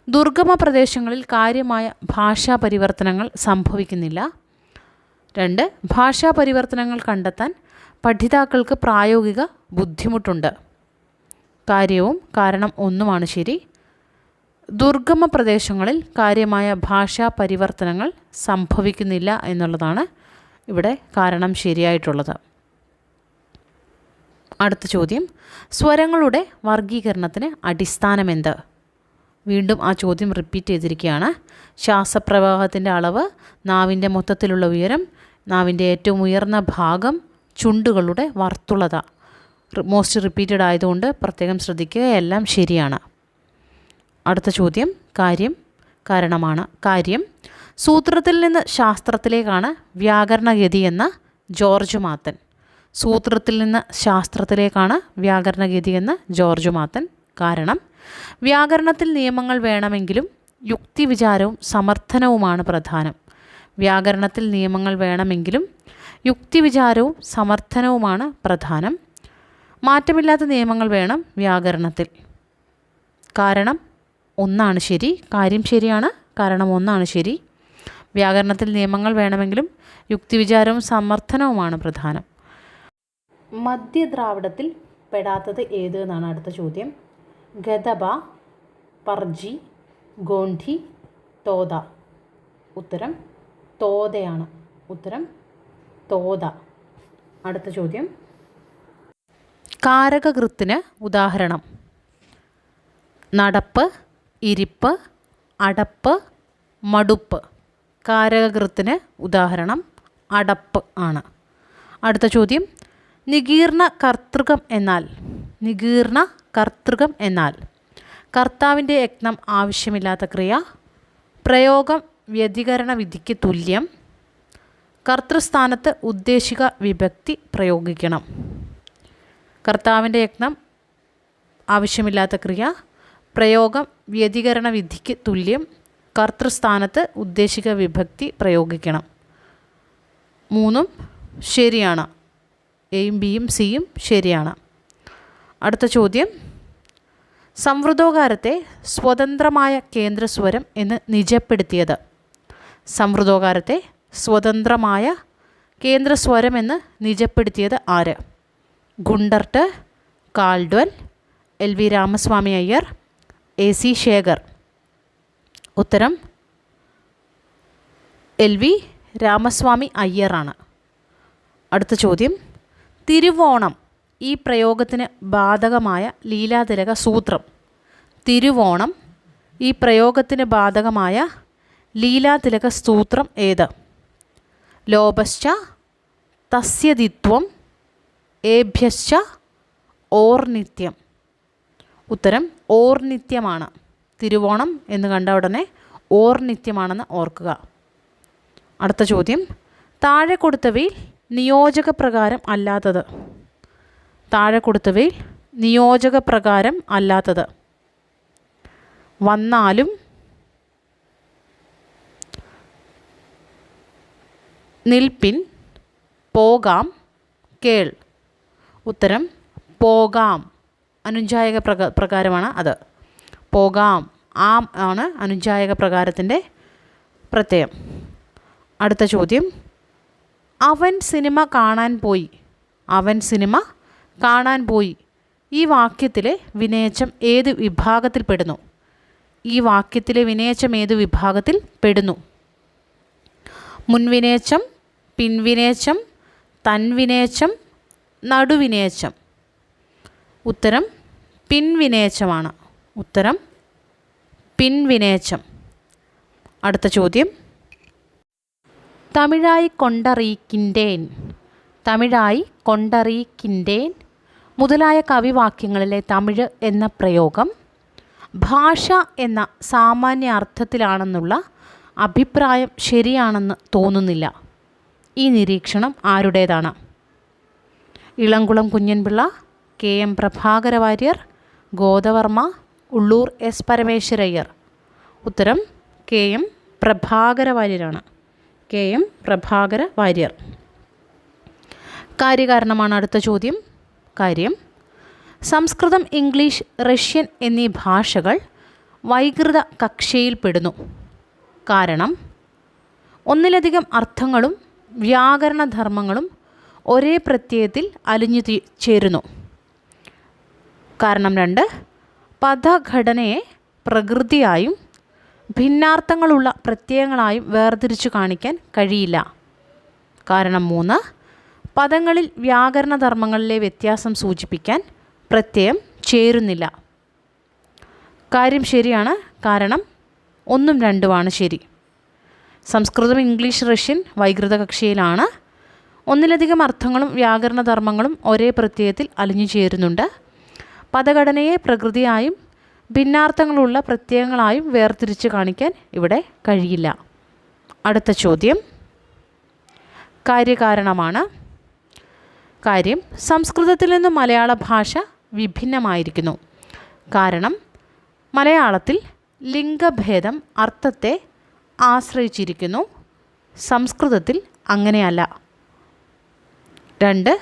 ദുർഗമ പ്രദേശങ്ങളിൽ കാര്യമായ ഭാഷാ പരിവർത്തനങ്ങൾ സംഭവിക്കുന്നില്ല. 2 ഭാഷാ പരിവർത്തനങ്ങൾ കണ്ടെത്താൻ പഠിതാക്കൾക്ക് പ്രായോഗിക ബുദ്ധിമുട്ടുണ്ട്. കാര്യവും കാരണം ഒന്നുമാണ് ശരി. ദുർഗമ പ്രദേശങ്ങളിൽ കാര്യമായ ഭാഷാ പരിവർത്തനങ്ങൾ സംഭവിക്കുന്നില്ല എന്നുള്ളതാണ് ഇവിടെ കാരണം ശരിയായിട്ടുള്ളത്. അടുത്ത ചോദ്യം. സ്വരങ്ങളുടെ വർഗീകരണത്തിന് അടിസ്ഥാനമെന്ത്? വീണ്ടും ആ ചോദ്യം റിപ്പീറ്റ് ചെയ്തിരിക്കുകയാണ്. ശ്വാസപ്രവാഹത്തിൻ്റെ അളവ്, നാവിൻ്റെ മൊത്തത്തിലുള്ള ഉയരം, നാവിൻ്റെ ഏറ്റവും ഉയർന്ന ഭാഗം, ചുണ്ടുകളുടെ വർത്തുളത. മോസ്റ്റ് റിപ്പീറ്റഡ് ആയതുകൊണ്ട് പ്രത്യേകം ശ്രദ്ധിക്കുക. എല്ലാം ശരിയാണ്. അടുത്ത ചോദ്യം. കാര്യം കാരണമാണ്. കാര്യം സൂത്രത്തിൽ നിന്ന് ശാസ്ത്രത്തിലേക്കാണ് വ്യാകരണഗതി എന്ന ജോർജ് മാത്തൻ. സൂത്രത്തിൽ നിന്ന് ശാസ്ത്രത്തിലേക്കാണ് വ്യാകരണഗതി എന്ന ജോർജ് മാത്തൻ. കാരണം വ്യാകരണത്തിൽ നിയമങ്ങൾ വേണമെങ്കിലും യുക്തിവിചാരവും സമർത്ഥനവുമാണ് പ്രധാനം. വ്യാകരണത്തിൽ നിയമങ്ങൾ വേണമെങ്കിലും യുക്തിവിചാരവും സമർത്ഥനവുമാണ് പ്രധാനം. മാറ്റമില്ലാത്ത നിയമങ്ങൾ വേണം വ്യാകരണത്തിൽ. കാരണം ഒന്നാണ് ശരി, കാര്യം ശരിയാണ്, കാരണം ഒന്നാണ് ശരി. വ്യാകരണത്തിൽ നിയമങ്ങൾ വേണമെങ്കിലും യുക്തിവിചാരവും സമർത്ഥനവുമാണ് പ്രധാനം. മധ്യദ്രാവിഡത്തിൽ പെടാത്തത് ഏത് എന്നാണ് അടുത്ത ചോദ്യം. ഗദബ, പർജി, ഗോണ്ഠി, തോത. ഉത്തരം തോതയാണ്. ഉത്തരം തോത. അടുത്ത ചോദ്യം. കാരകകൃത്തിന് ഉദാഹരണം. നടപ്പ്, ഇരിപ്പ്, അടപ്പ്, മടുപ്പ്. കാരകകൃത്തിന് ഉദാഹരണം അടപ്പ് ആണ്. അടുത്ത ചോദ്യം. നികീർണ കർത്തൃകം എന്നാൽ കർത്താവിൻ്റെ യജ്ഞം ആവശ്യമില്ലാത്ത ക്രിയ. പ്രയോഗം വ്യതികരണ വിധിക്ക് തുല്യം. കർത്തൃസ്ഥാനത്ത് ഉദ്ദേശിക വിഭക്തി പ്രയോഗിക്കണം. കർത്താവിൻ്റെ യജ്ഞം ആവശ്യമില്ലാത്ത ക്രിയ. പ്രയോഗം വ്യതികരണ വിധിക്ക് തുല്യം. കർത്തൃസ്ഥാനത്ത് ഉദ്ദേശിക വിഭക്തി പ്രയോഗിക്കണം. മൂന്നും ശരിയാണ്. എയും ബിയും സിയും ശരിയാണ്. അടുത്ത ചോദ്യം. സംവൃതോകാരത്തെ സ്വതന്ത്രമായ കേന്ദ്രസ്വരം എന്ന് നിജപ്പെടുത്തിയത്. സംവൃതോകാരത്തെ സ്വതന്ത്രമായ കേന്ദ്രസ്വരം എന്ന് നിജപ്പെടുത്തിയത് ആര്? Gundert, Caldwell, L V Ramaswamy Iyer, A C Shekhar. ഉത്തരം എൽ വി രാമസ്വാമി അയ്യറാണ്. അടുത്ത ചോദ്യം. തിരുവോണം ഈ പ്രയോഗത്തിന് ബാധകമായ ലീലാതിലക സൂത്രം. തിരുവോണം ഈ പ്രയോഗത്തിന് ബാധകമായ ലീലാതിലക സൂത്രം ഏത്? ലോപശ്ച, തസ്യദിത്വം, ഏഭ്യശ്ച, ഓർനിത്യം. ഉത്തരം ഓർനിത്യമാണ്. തിരുവോണം എന്ന് കണ്ട ഉടനെ ഓർനിത്യമാണെന്ന് ഓർക്കുക. അടുത്ത ചോദ്യം. താഴെ കൊടുത്തവയിൽ നിയോജകപ്രകാരം അല്ലാത്തത്. താഴെ കൊടുത്തവയിൽ നിയോജകപ്രകാരം അല്ലാത്തത്. വന്നാലും, നിൽപ്പിൻ, പോകാം, കേൾ. ഉത്തരം പോകാം. അനുജായക പ്രകാരമാണ് അത്. പോകാം, ആം ആണ് അനുജായക പ്രകാരത്തിൻ്റെ പ്രത്യയം. അടുത്ത ചോദ്യം. അവൻ സിനിമ കാണാൻ പോയി. അവൻ സിനിമ കാണാൻ പോയി. ഈ വാക്യത്തിലെ വിനയച്ചം ഏത് വിഭാഗത്തിൽ പെടുന്നു? ഈ വാക്യത്തിലെ വിനയച്ചം ഏത് വിഭാഗത്തിൽ പെടുന്നു? മുൻവിനയച്ചം, പിൻവിനയച്ചം, തൻവിനയച്ചം, നടുവിനയച്ചം. ഉത്തരം പിൻവിനയച്ചമാണ്. ഉത്തരം പിൻവിനയച്ചം. അടുത്ത ചോദ്യം. തമിഴായി കൊണ്ടറിയിക്കിൻ്റേൻ, തമിഴായി കൊണ്ടറിയിക്കിൻ്റേൻ മുതലായ കവിവാക്യങ്ങളിലെ തമിഴ് എന്ന പ്രയോഗം ഭാഷ എന്ന സാമാന്യ അർത്ഥത്തിലാണെന്നുള്ള അഭിപ്രായം ശരിയാണെന്ന് തോന്നുന്നില്ല. ഈ നിരീക്ഷണം ആരുടേതാണ്? Elamkulam Kunjanpillai, K M Prabhakara Warrier, Godavarma, Ulloor S Parameswaraiyer. ഉത്തരം കെ എം പ്രഭാകര വാര്യരാണ്. K M Prabhakara Warrier. കാര്യകാരണമാണ് അടുത്ത ചോദ്യം. കാര്യം. സംസ്കൃതം, ഇംഗ്ലീഷ്, റഷ്യൻ എന്നീ ഭാഷകൾ വൈകൃത കക്ഷിയിൽപ്പെടുന്നു. കാരണം ഒന്നിലധികം അർത്ഥങ്ങളും വ്യാകരണധർമ്മങ്ങളും ഒരേ പ്രത്യയത്തിൽ അലിഞ്ഞു ചേരുന്നു. കാരണം 2. പദഘടനയെ പ്രകൃതിയായും ഭിന്നാർത്ഥങ്ങളുള്ള പ്രത്യയങ്ങളായും വേർതിരിച്ചു കാണിക്കാൻ കഴിയില്ല. കാരണം 3. പദങ്ങളിൽ വ്യാകരണധർമ്മങ്ങളിലെ വ്യത്യാസം സൂചിപ്പിക്കാൻ പ്രത്യയം ചേരുന്നില്ല. കാര്യം ശരിയാണ്. കാരണം 1ഉം 2ഉമാണ് ശരി. സംസ്കൃതം, ഇംഗ്ലീഷ്, റഷ്യൻ വൈകൃത കക്ഷിയിലാണ്. ഒന്നിലധികം അർത്ഥങ്ങളും വ്യാകരണധർമ്മങ്ങളും ഒരേ പ്രത്യയത്തിൽ അലിഞ്ഞു ചേരുന്നുണ്ട്. പദഘടനയെ പ്രകൃതിയായും ഭിന്നാർത്ഥങ്ങളുള്ള പ്രത്യയങ്ങളായും വേർതിരിച്ച് കാണിക്കാൻ ഇവിടെ കഴിയില്ല. അടുത്ത ചോദ്യം. കാര്യകാരണമാണ്. കാര്യം. സംസ്കൃതത്തിൽ നിന്നും മലയാള ഭാഷ വിഭിന്നമായിരിക്കുന്നു. കാരണം മലയാളത്തിൽ ലിംഗഭേദം അർത്ഥത്തെ ആശ്രയിച്ചിരിക്കുന്നു. സംസ്കൃതത്തിൽ അങ്ങനെയല്ല. 2.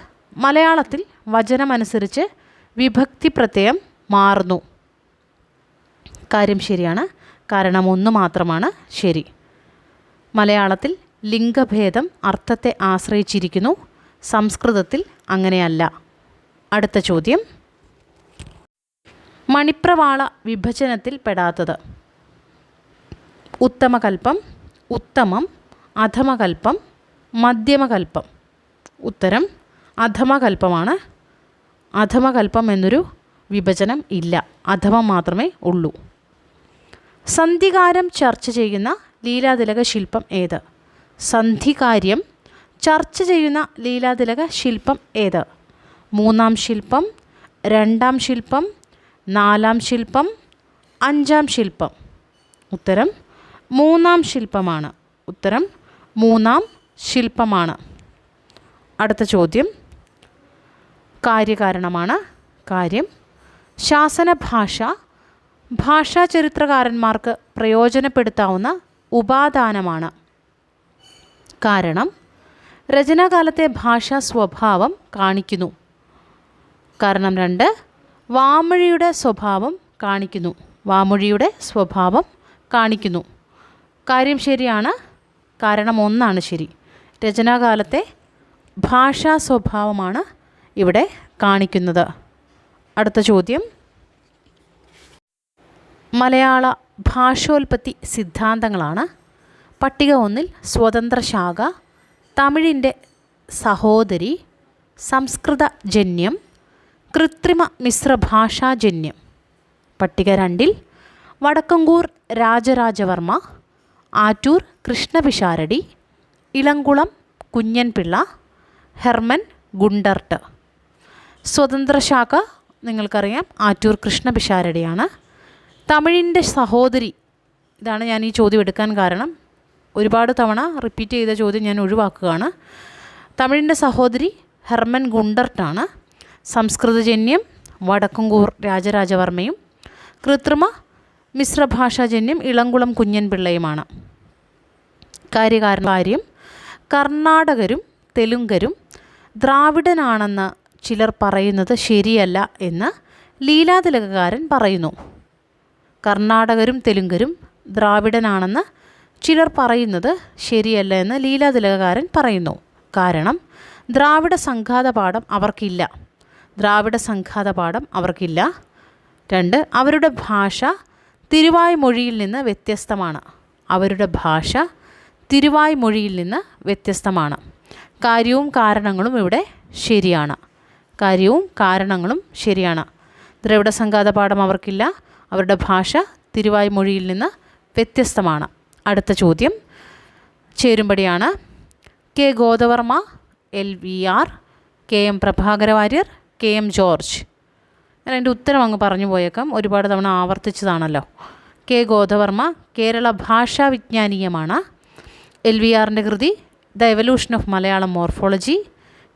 മലയാളത്തിൽ വചനമനുസരിച്ച് വിഭക്തി പ്രത്യയം മാറുന്നു. കാര്യം ശരിയാണ്. കാരണം 1 മാത്രമാണ് ശരി. മലയാളത്തിൽ ലിംഗഭേദം അർത്ഥത്തെ ആശ്രയിച്ചിരിക്കുന്നു. സംസ്കൃതത്തിൽ അങ്ങനെയല്ല. അടുത്ത ചോദ്യം. മണിപ്രവാള വിഭജനത്തിൽ പെടാത്തത്. ഉത്തമകൽപ്പം, ഉത്തമം, അധമകൽപ്പം, മധ്യമകൽപ്പം. ഉത്തരം അധമകൽപ്പമാണ്. അധമകൽപ്പം എന്നൊരു വിഭജനം ഇല്ല. അധമം മാത്രമേ ഉള്ളൂ. സന്ധികാരം ചർച്ച ചെയ്യുന്ന ലീലാതിലക ശില്പം ഏത്? സന്ധികാര്യം ചർച്ച ചെയ്യുന്ന ലീലാതിലക ശില്പം ഏത്? 3-ാം ശില്പം, 2-ാം ശില്പം, 4-ാം ശില്പം, 5-ാം ശില്പം. ഉത്തരം 3-ാം ശില്പമാണ്. ഉത്തരം 3-ാം ശില്പമാണ്. അടുത്ത ചോദ്യം കാര്യകാരണമാണ്. കാര്യം ശാസനഭാഷ ഭാഷാചരിത്രകാരന്മാർക്ക് പ്രയോജനപ്പെടുത്താവുന്ന ഉപാദാനമാണ്. കാരണം രചനാകാലത്തെ ഭാഷാ സ്വഭാവം കാണിക്കുന്നു. കാരണം 2. വാമൊഴിയുടെ സ്വഭാവം കാണിക്കുന്നു. വാമൊഴിയുടെ സ്വഭാവം കാണിക്കുന്നു. കാര്യം ശരിയാണ്. കാരണം 1 ശരി. രചനാകാലത്തെ ഭാഷാ സ്വഭാവമാണ് ഇവിടെ കാണിക്കുന്നത്. അടുത്ത ചോദ്യം. മലയാള ഭാഷോൽപത്തി സിദ്ധാന്തങ്ങളാണ്. പട്ടിക 1 സ്വതന്ത്ര ശാഖ, തമിഴിൻ്റെ സഹോദരി, സംസ്കൃതജന്യം, കൃത്രിമ മിശ്രഭാഷാജന്യം. പട്ടിക 2 വടക്കങ്കൂർ രാജരാജവർമ്മ, ആറ്റൂർ കൃഷ്ണപിഷാരടി, ഇളംകുളം കുഞ്ഞൻപിള്ള, ഹെർമൻ ഗുണ്ടർട്ട്. സ്വതന്ത്ര ശാഖ നിങ്ങൾക്കറിയാം, ആറ്റൂർ കൃഷ്ണപിഷാരടിയാണ്. തമിഴിൻ്റെ സഹോദരി, ഇതാണ് ഞാൻ ഈ ചോദ്യം എടുക്കാൻ കാരണം. ഒരുപാട് തവണ റിപ്പീറ്റ് ചെയ്ത ചോദ്യം ഞാൻ ഒഴിവാക്കുകയാണ്. തമിഴിൻ്റെ സഹോദരി ഹെർമൻ ഗുണ്ടർട്ടാണ്. സംസ്കൃതജന്യം വടക്കങ്കൂർ രാജരാജവർമ്മയും കൃത്രിമ മിശ്രഭാഷാജന്യം ഇളംകുളം കുഞ്ഞൻപിള്ളയുമാണ്. കാര്യം കർണാടകരും തെലുങ്കരും ദ്രാവിഡനാണെന്ന് ചിലർ പറയുന്നത് ശരിയല്ല എന്ന് ലീലാതിലകകാരൻ പറയുന്നു. കർണാടകരും തെലുങ്കരും ദ്രാവിഡനാണെന്ന് ചിലർ പറയുന്നത് ശരിയല്ല എന്ന് ലീലാതിലകകാരൻ പറയുന്നു. കാരണം ദ്രാവിഡ സംഘാതപാഠം അവർക്കില്ല. 2. അവരുടെ ഭാഷ തിരുവായ്മൊഴിയിൽ നിന്ന് വ്യത്യസ്തമാണ്. കാര്യവും കാരണങ്ങളും ഇവിടെ ശരിയാണ്. ദ്രാവിഡ സംഘാതപാഠം അവർക്കില്ല. അവരുടെ ഭാഷ തിരുവായ്മൊഴിയിൽ നിന്ന് വ്യത്യസ്തമാണ്. അടുത്ത ചോദ്യം ചേരുംപടിയാണ്. K Godavarma, LVR, KM Prabhakara Warrier, KM George. ഞാൻ അതിൻ്റെ ഉത്തരം അങ്ങ് പറഞ്ഞു പോയേക്കാം, ഒരുപാട് തവണ ആവർത്തിച്ചതാണല്ലോ. കെ ഗോദവർമ്മ കേരള ഭാഷാ വിജ്ഞാനീയമാണ്. LVRൻ്റെ കൃതി the evolution of Malayalam morphology.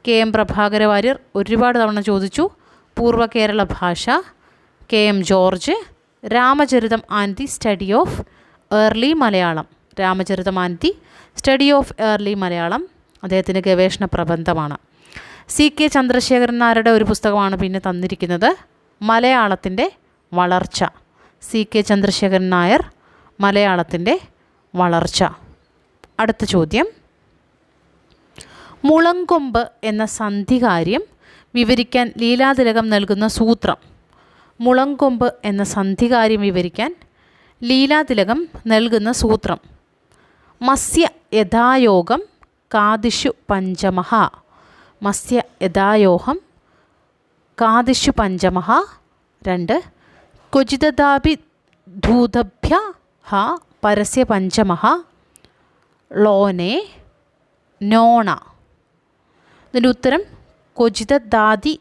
KM Prabhakara Warrier ഒരുപാട് തവണ ചോദിച്ചു, പൂർവ്വ കേരള ഭാഷ. KM George Ramacharitam and the study of early Malayalam. അദ്ദേഹത്തിൻ്റെ ഗവേഷണ പ്രബന്ധമാണ്. CK ചന്ദ്രശേഖരൻ നായരുടെ ഒരു പുസ്തകമാണ് പിന്നെ തന്നിരിക്കുന്നത്, മലയാളത്തിൻ്റെ വളർച്ച. CK ചന്ദ്രശേഖരൻ നായർ, മലയാളത്തിൻ്റെ വളർച്ച. അടുത്ത ചോദ്യം. മുളങ്കൊമ്പ് എന്ന സന്ധികാര്യം വിവരിക്കാൻ ലീലാതിലകം നൽകുന്ന സൂത്രം. മുളങ്കൊമ്പ് എന്ന സന്ധികാര്യം വിവരിക്കാൻ ലീലാതിലകം നൽകുന്ന സൂത്രം. മസ്യ യഥായോഗം കാദിഷു പഞ്ചമഃ. മസ്യ യഥായോഹം കാദിഷു പഞ്ചമഃ. 2. ക്വചിതദാപി ധൂതഭ്യ പരസ്യ പഞ്ചമഃ. ലോനെ നോണ. ഇതിൻ്റെ ഉത്തരം ക്വചിതദാതി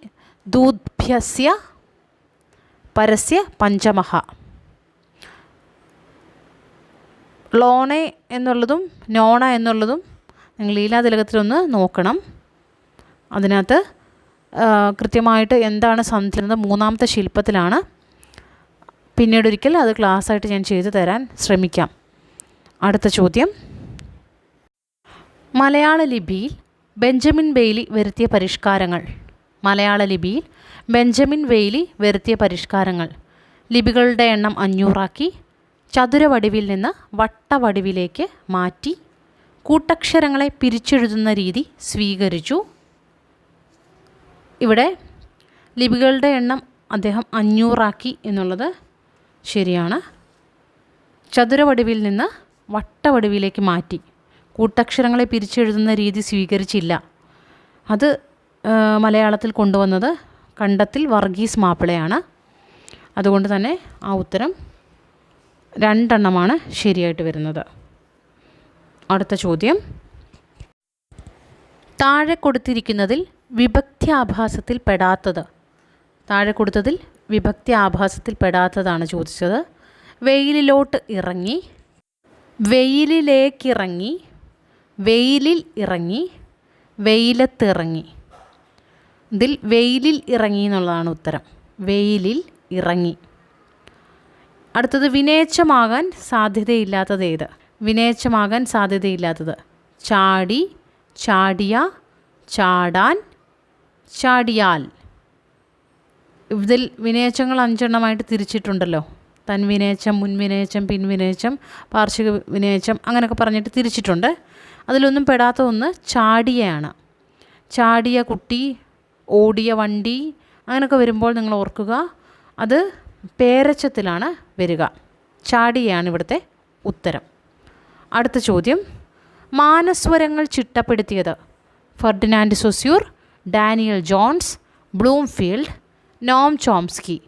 ദൂദ്ഭ്യസ്യ പരസ്യ പഞ്ചമഃ. ലോണെ എന്നുള്ളതും നോണ എന്നുള്ളതും നിങ്ങൾ ലീലാതിലകത്തിലൊന്ന് നോക്കണം. അതിനകത്ത് കൃത്യമായിട്ട് എന്താണ് സന്ധിക്കുന്നത് 3-ാമത്തെ ശില്പത്തിലാണ്. പിന്നീടൊരിക്കൽ അത് ക്ലാസ്സായിട്ട് ഞാൻ ചെയ്തു തരാൻ ശ്രമിക്കാം. അടുത്ത ചോദ്യം. മലയാള ലിപിയിൽ ബെഞ്ചമിൻ ബെയ്ലി വരുത്തിയ പരിഷ്കാരങ്ങൾ. മലയാള ലിപിയിൽ ബെഞ്ചമിൻ ബെയ്ലി വരുത്തിയ പരിഷ്കാരങ്ങൾ: ലിപികളുടെ എണ്ണം 500 ചതുരവടിവിൽ നിന്ന് വട്ടവടിവിലേക്ക് മാറ്റി, കൂട്ടക്ഷരങ്ങളെ പിരിച്ചെഴുതുന്ന രീതി സ്വീകരിച്ചു. ഇവിടെ ലിപികളുടെ എണ്ണം അദ്ദേഹം 500 എന്നുള്ളത് ശരിയാണ്. ചതുരവടിവിൽ നിന്ന് വട്ടവടിവിലേക്ക് മാറ്റി, കൂട്ടക്ഷരങ്ങളെ പിരിച്ചെഴുതുന്ന രീതി സ്വീകരിച്ചില്ല. അത് മലയാളത്തിൽ കൊണ്ടുവന്നത് കണ്ടത്തിൽ വർഗീസ് മാപ്പിളയാണ്. അതുകൊണ്ട് തന്നെ ആ ഉത്തരം 2 ശരിയായിട്ട് വരുന്നത്. അടുത്ത ചോദ്യം: താഴെ കൊടുത്തിരിക്കുന്നതിൽ വിഭക്തി ആഭാസത്തിൽ പെടാത്തത്. താഴെ കൊടുത്തതിൽ വിഭക്തി ആഭാസത്തിൽ പെടാത്തതാണ് ചോദിച്ചത്. വെയിലിലോട്ട് ഇറങ്ങി, വെയിലിലേക്കിറങ്ങി, വെയിലിൽ ഇറങ്ങി, വെയിലത്തിറങ്ങി. ഇതിൽ വെയിലിൽ ഇറങ്ങി എന്നുള്ളതാണ് ഉത്തരം. വെയിലിൽ ഇറങ്ങി. അടുത്തത് വിനേച്ഛമാകാൻ സാധ്യതയില്ലാത്തത് ഏത്? വിനേച്ഛമാകാൻ സാധ്യതയില്ലാത്തത്: ചാടി, ചാടിയ, ചാടാൻ, ചാടിയാൽ. ഇതിൽ വിനേച്ഛങ്ങൾ 5 തിരിച്ചിട്ടുണ്ടല്ലോ. തൻവിനേച്ഛം, മുൻവിനേച്ഛം, പിൻവിനേച്ഛം, പാർശ്വിക വിനേച്ഛം അങ്ങനെയൊക്കെ പറഞ്ഞിട്ട് തിരിച്ചിട്ടുണ്ട്. അതിലൊന്നും പെടാത്ത ഒന്ന് ചാടിയയാണ്. ചാടിയ കുട്ടി, ഓടിയ വണ്ടി അങ്ങനെയൊക്കെ വരുമ്പോൾ നിങ്ങൾ ഓർക്കുക, അത് പേരച്ചത്തിലാണ് വരിക. ചാടിയാണ് ഇവിടുത്തെ ഉത്തരം. അടുത്ത ചോദ്യം: മാനസ്വരങ്ങൾ ചിട്ടപ്പെടുത്തിയത്. Ferdinand Saussure, Daniel Jones, Bloomfield, Noam Chomsky.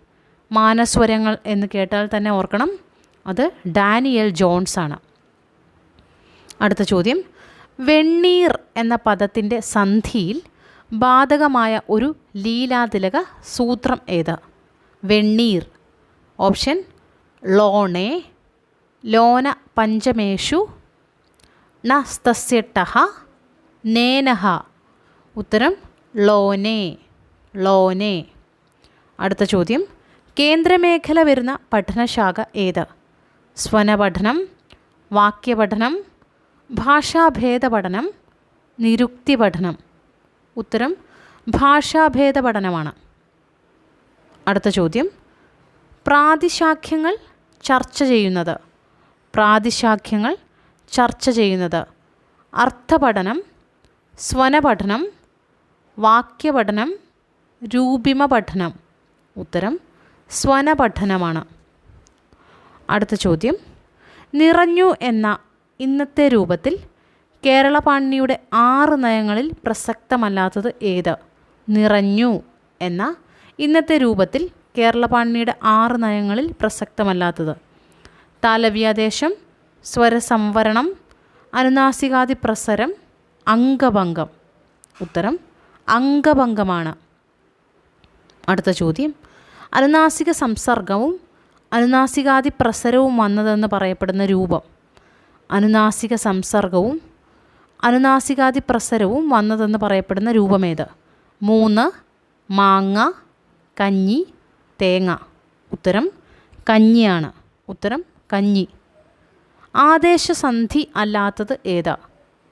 മാനസ്വരങ്ങൾ എന്ന് കേട്ടാൽ തന്നെ ഓർക്കണം, അത് ഡാനിയൽ ജോൺസ് ആണ്. അടുത്ത ചോദ്യം: വെണ്ണീർ എന്ന പദത്തിൻ്റെ സന്ധിയിൽ ബാധകമായ ഒരു ലീലാതിലക സൂത്രം ഏത്? വെണ്ണീർ. ഓപ്ഷൻ: ലോണേ, ലോന പഞ്ചമേഷു, നസ്തസ്യട്ടഹ, നേനഹ. ഉത്തരം ലോനേ, ലോനേ. അടുത്ത ചോദ്യം: കേന്ദ്രമേഖല വരുന്ന പഠനശാഖ ഏത്? സ്വനപഠനം, വാക്യപഠനം, ഭാഷാഭേദ പഠനം, നിരുക്തി പഠനം. ഉത്തരം ഭാഷാഭേദ പഠനമാണ്. അടുത്ത ചോദ്യം: പ്രാതിശാഖ്യങ്ങൾ ചർച്ച ചെയ്യുന്നത്. പ്രാതിശാഖ്യങ്ങൾ ചർച്ച ചെയ്യുന്നത്: അർത്ഥപഠനം, സ്വനപഠനം, വാക്യപഠനം, രൂപിമ പഠനം. ഉത്തരം സ്വനപഠനമാണ്. അടുത്ത ചോദ്യം: നിറഞ്ഞു എന്ന ഇന്നത്തെ രൂപത്തിൽ കേരള പാണിനിയുടെ 6 നയങ്ങളിൽ പ്രസക്തമല്ലാത്തത് ഏത്? നിറഞ്ഞു എന്ന ഇന്നത്തെ രൂപത്തിൽ കേരള പാണിനിയുടെ 6 നയങ്ങളിൽ പ്രസക്തമല്ലാത്തത്: താലവ്യാദേശം, സ്വരസംവരണം, അനുനാസികാദി പ്രസരം, അംഗഭംഗം. ഉത്തരം അംഗഭംഗമാണ്. അടുത്ത ചോദ്യം: അനുനാസിക സംസർഗവും അനുനാസികാദി പ്രസരവും വന്നതെന്ന് പറയപ്പെടുന്ന രൂപം. അനുനാസിക സംസർഗവും അനുനാസികാദി പ്രസരവും വന്നതെന്ന് പറയപ്പെടുന്ന രൂപമേത്? 3, മാങ്ങ, കഞ്ഞി, തേങ്ങ. ഉത്തരം കഞ്ഞിയാണ്. ഉത്തരം കഞ്ഞി. ആദേശസന്ധി അല്ലാത്തത് ഏതാ?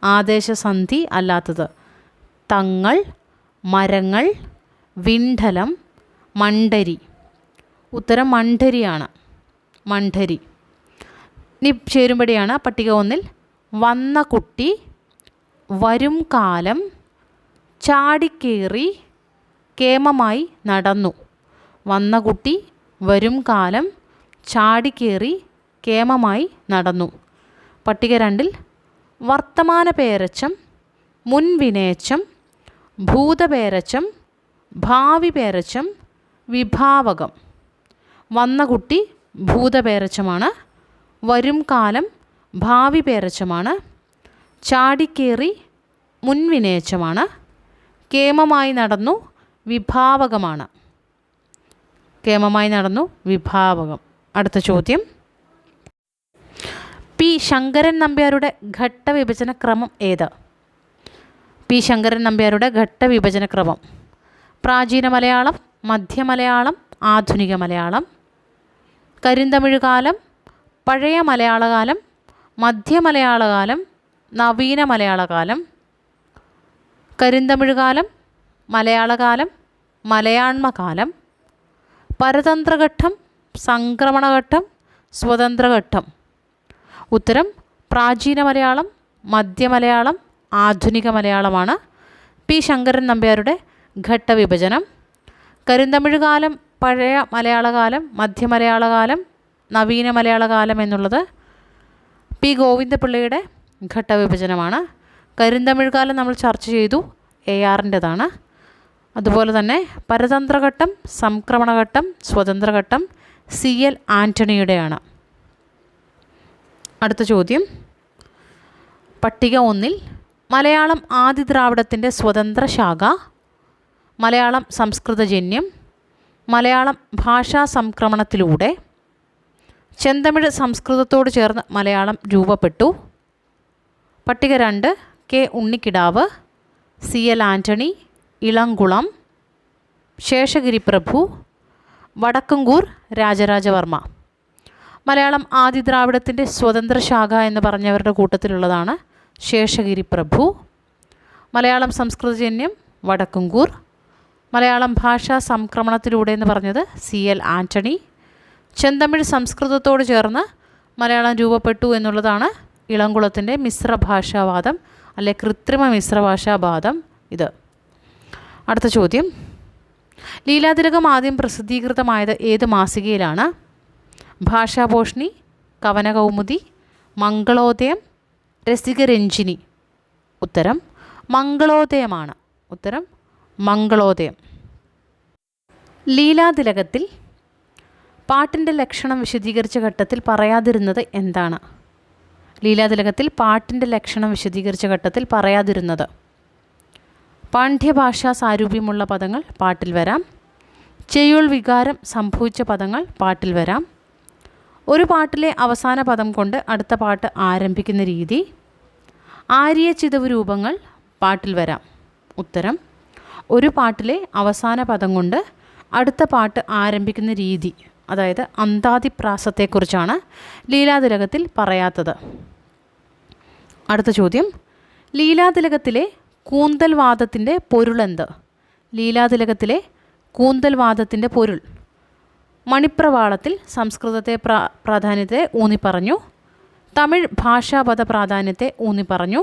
ആദേശസന്ധി അല്ലാത്തത്: തങ്ങൾ, മരങ്ങൾ, വിണ്ഡലം, മണ്ഡരി. ഉത്തരം മണ്ഡരിയാണ്. മണ്ഡരി. ഇനി ചേരുമ്പടിയാണ് പട്ടിക 1-ൽ: വന്ന കുട്ടി, വരും കാലം, ചാടിക്കേറി, കേമമായി നടന്നു. വന്ന കുട്ടി, വരും കാലം, ചാടിക്കേറി, കേമമായി നടന്നു. പട്ടിക 2-ൽ: വർത്തമാന പേരച്ചം, മുൻവിനേച്ചം, ഭൂതപേരച്ചം, ഭാവി പേരച്ചം, വിഭാവകം. വന്ന കുട്ടി ഭൂതപേരച്ചമാണ്, വരും കാലം ഭാവി പേരച്ചമാണ്, ചാടിക്കേറി മുൻവിനേച്ചമാണ്, കേമമായി നടന്നു വിഭാവകമാണ്. കേമമായി നടന്നു വിഭാവകം. അടുത്ത ചോദ്യം: പി ശങ്കരൻ നമ്പ്യാരുടെ ഘട്ടവിഭജന ക്രമം ഏത്? പി ശങ്കരൻ നമ്പ്യാരുടെ ഘട്ടവിഭജന ക്രമം: പ്രാചീന മലയാളം, മധ്യമലയാളം, ആധുനിക മലയാളം. കരിന്തമിഴ് കാലം, പഴയ മലയാളകാലം, മധ്യമലയാളകാലം, നവീന മലയാളകാലം, കരിന്തമിഴുകാലം, മലയാളകാലം, മലയാണ്മകാലം, പരതന്ത്രഘട്ടം, സംക്രമണഘട്ടം, സ്വതന്ത്രഘട്ടം. ഉത്തരം പ്രാചീന മലയാളം, മധ്യമലയാളം, ആധുനിക മലയാളമാണ്. പി ശങ്കരൻ നമ്പ്യാരുടെ ഘട്ടവിഭജനം. കരിന്തമിഴുകാലം, പഴയ മലയാളകാലം, മധ്യമലയാളകാലം, നവീന മലയാളകാലം എന്നുള്ളത് പി ഗോവിന്ദപിള്ളയുടെ ഘട്ടവിഭജനമാണ്. കരിന്തമിഴുകാലം നമ്മൾ ചർച്ച ചെയ്തു, ARൻ്റെതാണ്. അതുപോലെ തന്നെ പരതന്ത്രഘട്ടം, സംക്രമണഘട്ടം, സ്വതന്ത്രഘട്ടം CL ആൻ്റണിയുടെയാണ്. അടുത്ത ചോദ്യം, പട്ടിക 1 മലയാളം ആദിദ്രാവിഡത്തിൻ്റെ സ്വതന്ത്ര ശാഖ, മലയാളം സംസ്കൃതജന്യം, മലയാളം ഭാഷാ സംക്രമണത്തിലൂടെ, ചെന്തമിഴ് സംസ്കൃതത്തോട് ചേർന്ന് മലയാളം രൂപപ്പെട്ടു. പട്ടിക 2 K ഉണ്ണിക്കിടാവ്, CL ആൻ്റണി, ഇളംകുളം, ശേഷഗിരി പ്രഭു, വടക്കങ്കൂർ രാജരാജവർമ്മ. മലയാളം ആദിദ്രാവിഡത്തിൻ്റെ സ്വതന്ത്ര ശാഖ എന്ന് പറഞ്ഞവരുടെ കൂട്ടത്തിലുള്ളതാണ് ശേഷഗിരി പ്രഭു. മലയാളം സംസ്കൃതജന്യം വടക്കങ്കൂർ, മലയാളം ഭാഷാ സംക്രമണത്തിലൂടെ എന്ന് പറഞ്ഞത് CL ആൻ്റണി, ചെന്തമിഴ് സംസ്കൃതത്തോട് ചേർന്ന് മലയാളം രൂപപ്പെട്ടു എന്നുള്ളതാണ് ഇളംകുളത്തിൻ്റെ മിശ്രഭാഷാവാദം അല്ലെ കൃത്രിമ മിശ്രഭാഷാവാദം ഇത്. അടുത്ത ചോദ്യം, ലീലാതിലകം ആദ്യം പ്രസിദ്ധീകൃതമായത് ഏത് മാസികയിലാണ്? ഭാഷാപോഷിണി, കവനകൗമുദി, മംഗളോദയം, രസികരഞ്ജിനി. ഉത്തരം മംഗളോദയമാണ്. ഉത്തരം മംഗളോദയം. ലീലാതിലകത്തിൽ പാട്ടിൻ്റെ ലക്ഷണം വിശദീകരിച്ച ഘട്ടത്തിൽ പറയാതിരുന്നത് എന്താണ്? ലീലാതിലകത്തിൽ പാട്ടിൻ്റെ ലക്ഷണം വിശദീകരിച്ച ഘട്ടത്തിൽ പറയാതിരുന്നത് പാണ്ഡ്യഭാഷാ സാരൂപ്യമുള്ള പദങ്ങൾ പാട്ടിൽ വരാം, ചെയ്യുൾ വികാരം സംഭവിച്ച പദങ്ങൾ പാട്ടിൽ വരാം, ഒരു പാട്ടിലെ അവസാന പദം കൊണ്ട് അടുത്ത പാട്ട് ആരംഭിക്കുന്ന രീതി, ആര്യ ചിതവ് രൂപങ്ങൾ പാട്ടിൽ വരാം. ഉത്തരം ഒരു പാട്ടിലെ അവസാന പദം കൊണ്ട് അടുത്ത പാട്ട് ആരംഭിക്കുന്ന രീതി, അതായത് അന്താതിപ്രാസത്തെക്കുറിച്ചാണ് ലീലാതിലകത്തിൽ പറയാത്തത്. അടുത്ത ചോദ്യം, ലീലാതിലകത്തിലെ കൂന്തൽവാദത്തിൻ്റെ പൊരുളെന്ത്? ലീലാതിലകത്തിലെ കൂന്തൽവാദത്തിൻ്റെ പൊരുൾ മണിപ്രവാളത്തിൽ സംസ്കൃതത്തെ പ്രാധാന്യത്തെ ഊന്നിപ്പറഞ്ഞു, തമിഴ് ഭാഷാപദ പ്രാധാന്യത്തെ ഊന്നിപ്പറഞ്ഞു,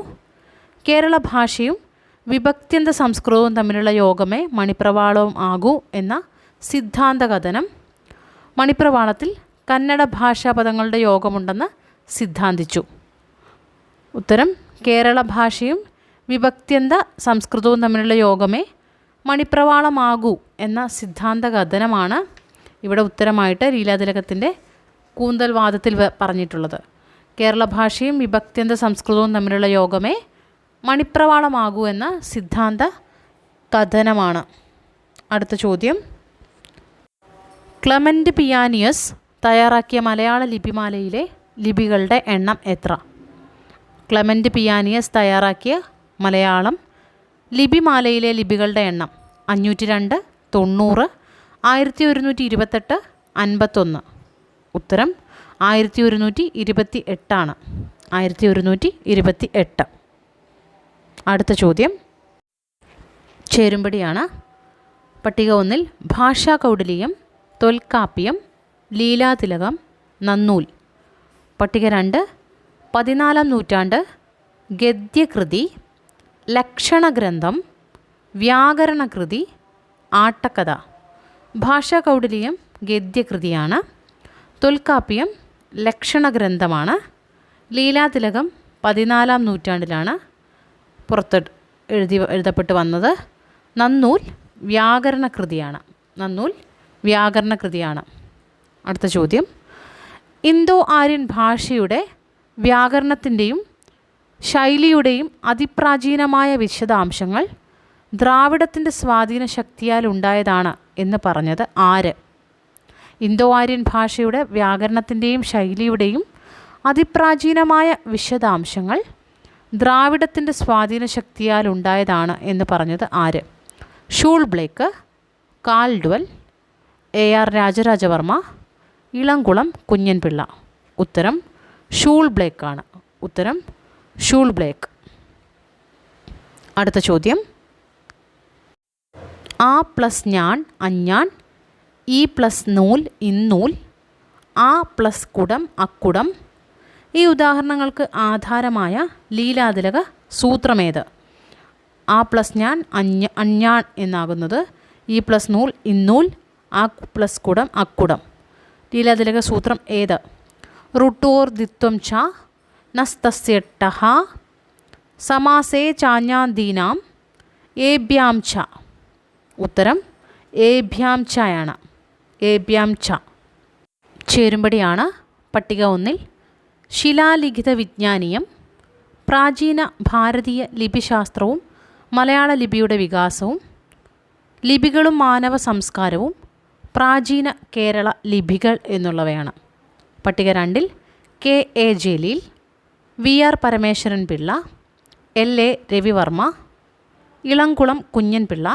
കേരള ഭാഷയും വിഭക്ത്യന്ത സംസ്കൃതവും തമ്മിലുള്ള യോഗമേ മണിപ്രവാളവും ആകൂ എന്ന സിദ്ധാന്തകഥനം, മണിപ്രവാളത്തിൽ കന്നഡ ഭാഷാപദങ്ങളുടെ യോഗമുണ്ടെന്ന് സിദ്ധാന്തിച്ചു. ഉത്തരം കേരള ഭാഷയും വിഭക്ത്യന്ത സംസ്കൃതവും തമ്മിലുള്ള യോഗമേ മണിപ്രവാളമാകൂ എന്ന സിദ്ധാന്തകഥനമാണ് ഇവിടെ ഉത്തരമായിട്ട് ലീലാതിലകത്തിൻ്റെ കൂന്തൽവാദത്തിൽ പറഞ്ഞിട്ടുള്ളത്. കേരള ഭാഷയും വിഭക്ത്യന്ത സംസ്കൃതവും തമ്മിലുള്ള യോഗമേ മണിപ്രവാളമാകൂ എന്ന സിദ്ധാന്ത കഥനമാണ്. അടുത്ത ചോദ്യം, ക്ലെമൻ്റ് പിയാനിയസ് തയ്യാറാക്കിയ മലയാള ലിപിമാലയിലെ ലിപികളുടെ എണ്ണം എത്ര? ക്ലെമൻ്റ് പിയാനിയസ് തയ്യാറാക്കിയ മലയാളം ലിപിമാലയിലെ ലിപികളുടെ എണ്ണം 502, 90, 1128, 51. ഉത്തരം 1128 ആണ്. 1128. അടുത്ത ചോദ്യം ചേരുംപടിയാണ്. പട്ടിക 1 ഭാഷാകൗടില്യം, തൊൽക്കാപ്യം, ലീലാതിലകം, നന്നൂൽ. പട്ടിക 2 14-ാം നൂറ്റാണ്ട്, ഗദ്യകൃതി, ലക്ഷണഗ്രന്ഥം, വ്യാകരണകൃതി, ആട്ടക്കഥ. ഭാഷാകൗടില്യം ഗദ്യകൃതിയാണ്, തൊൽക്കാപ്യം ലക്ഷണഗ്രന്ഥമാണ്, ലീലാതിലകം 14-ാം നൂറ്റാണ്ടിലാണ് എഴുതപ്പെട്ട് വന്നത്, നന്നൂൽ വ്യാകരണകൃതിയാണ്. നന്നൂൽ വ്യാകരണകൃതിയാണ്. അടുത്ത ചോദ്യം, ഇന്തോ ആര്യൻ ഭാഷയുടെ വ്യാകരണത്തിൻ്റെയും ശൈലിയുടെയും അതിപ്രാചീനമായ വിശദാംശങ്ങൾ ദ്രാവിഡത്തിൻ്റെ സ്വാധീന ശക്തിയാൽ ഉണ്ടായതാണ് എന്ന് പറഞ്ഞത് ആര്? ഇന്തോ ആര്യൻ ഭാഷയുടെ വ്യാകരണത്തിൻ്റെയും ശൈലിയുടെയും അതിപ്രാചീനമായ വിശദാംശങ്ങൾ ദ്രാവിഡത്തിൻ്റെ സ്വാധീന ശക്തിയാൽ ഉണ്ടായതാണ് എന്ന് പറഞ്ഞത് ആര്? Jules Bloch, Caldwell, AR Rajarajavarma, Elamkulam Kunjanpillai. ഉത്തരം ഷൂൾ ബ്ലേക്കാണ്. ഉത്തരം ഷൂൾബ്ലേക്ക്. അടുത്ത ചോദ്യം. ആ പ്ലസ് ഞാൻ അഞ്ഞാൻ, ഈ പ്ലസ് നൂൽ ഇന്നൂൽ, ആ പ്ലസ് കുടം അക്കുടം. ഈ ഉദാഹരണങ്ങൾക്ക് ആധാരമായ ലീലാതിലക സൂത്രമേത്? ആ പ്ലസ് ഞാൻ അഞ്ഞാൻ എന്നാകുന്നത്, ഈ പ്ലസ് നൂൽ ഇന്നൂൽ, ആ പ്ലസ് കുടം അക്കുടം. ലീലാതിലക സൂത്രം ഏത്? റുട്ടോർ ദിത്വം ച നസ്തസ്യട്ടഹ സമാസേ ചാഞ്ഞാദീനാം ഏഭ്യാം ച. ഉത്തരം ഏഭ്യാം ചയാണ്. ഏഭ്യാം ച. ചേരുംപടിയാണ് പട്ടിക 1. ശിലാലിഖിത വിജ്ഞാനീയം, പ്രാചീന ഭാരതീയ ലിപിശാസ്ത്രവും മലയാള ലിപിയുടെ വികാസവും, ലിപികളും മാനവ സംസ്കാരവും, പ്രാചീന കേരള ലിപികൾ എന്നുള്ളവയാണ്. പട്ടിക 2 K A Jaleel, V R Parameswaran Pillai, L A Ravivarma, Elamkulam Kunjan Pillai,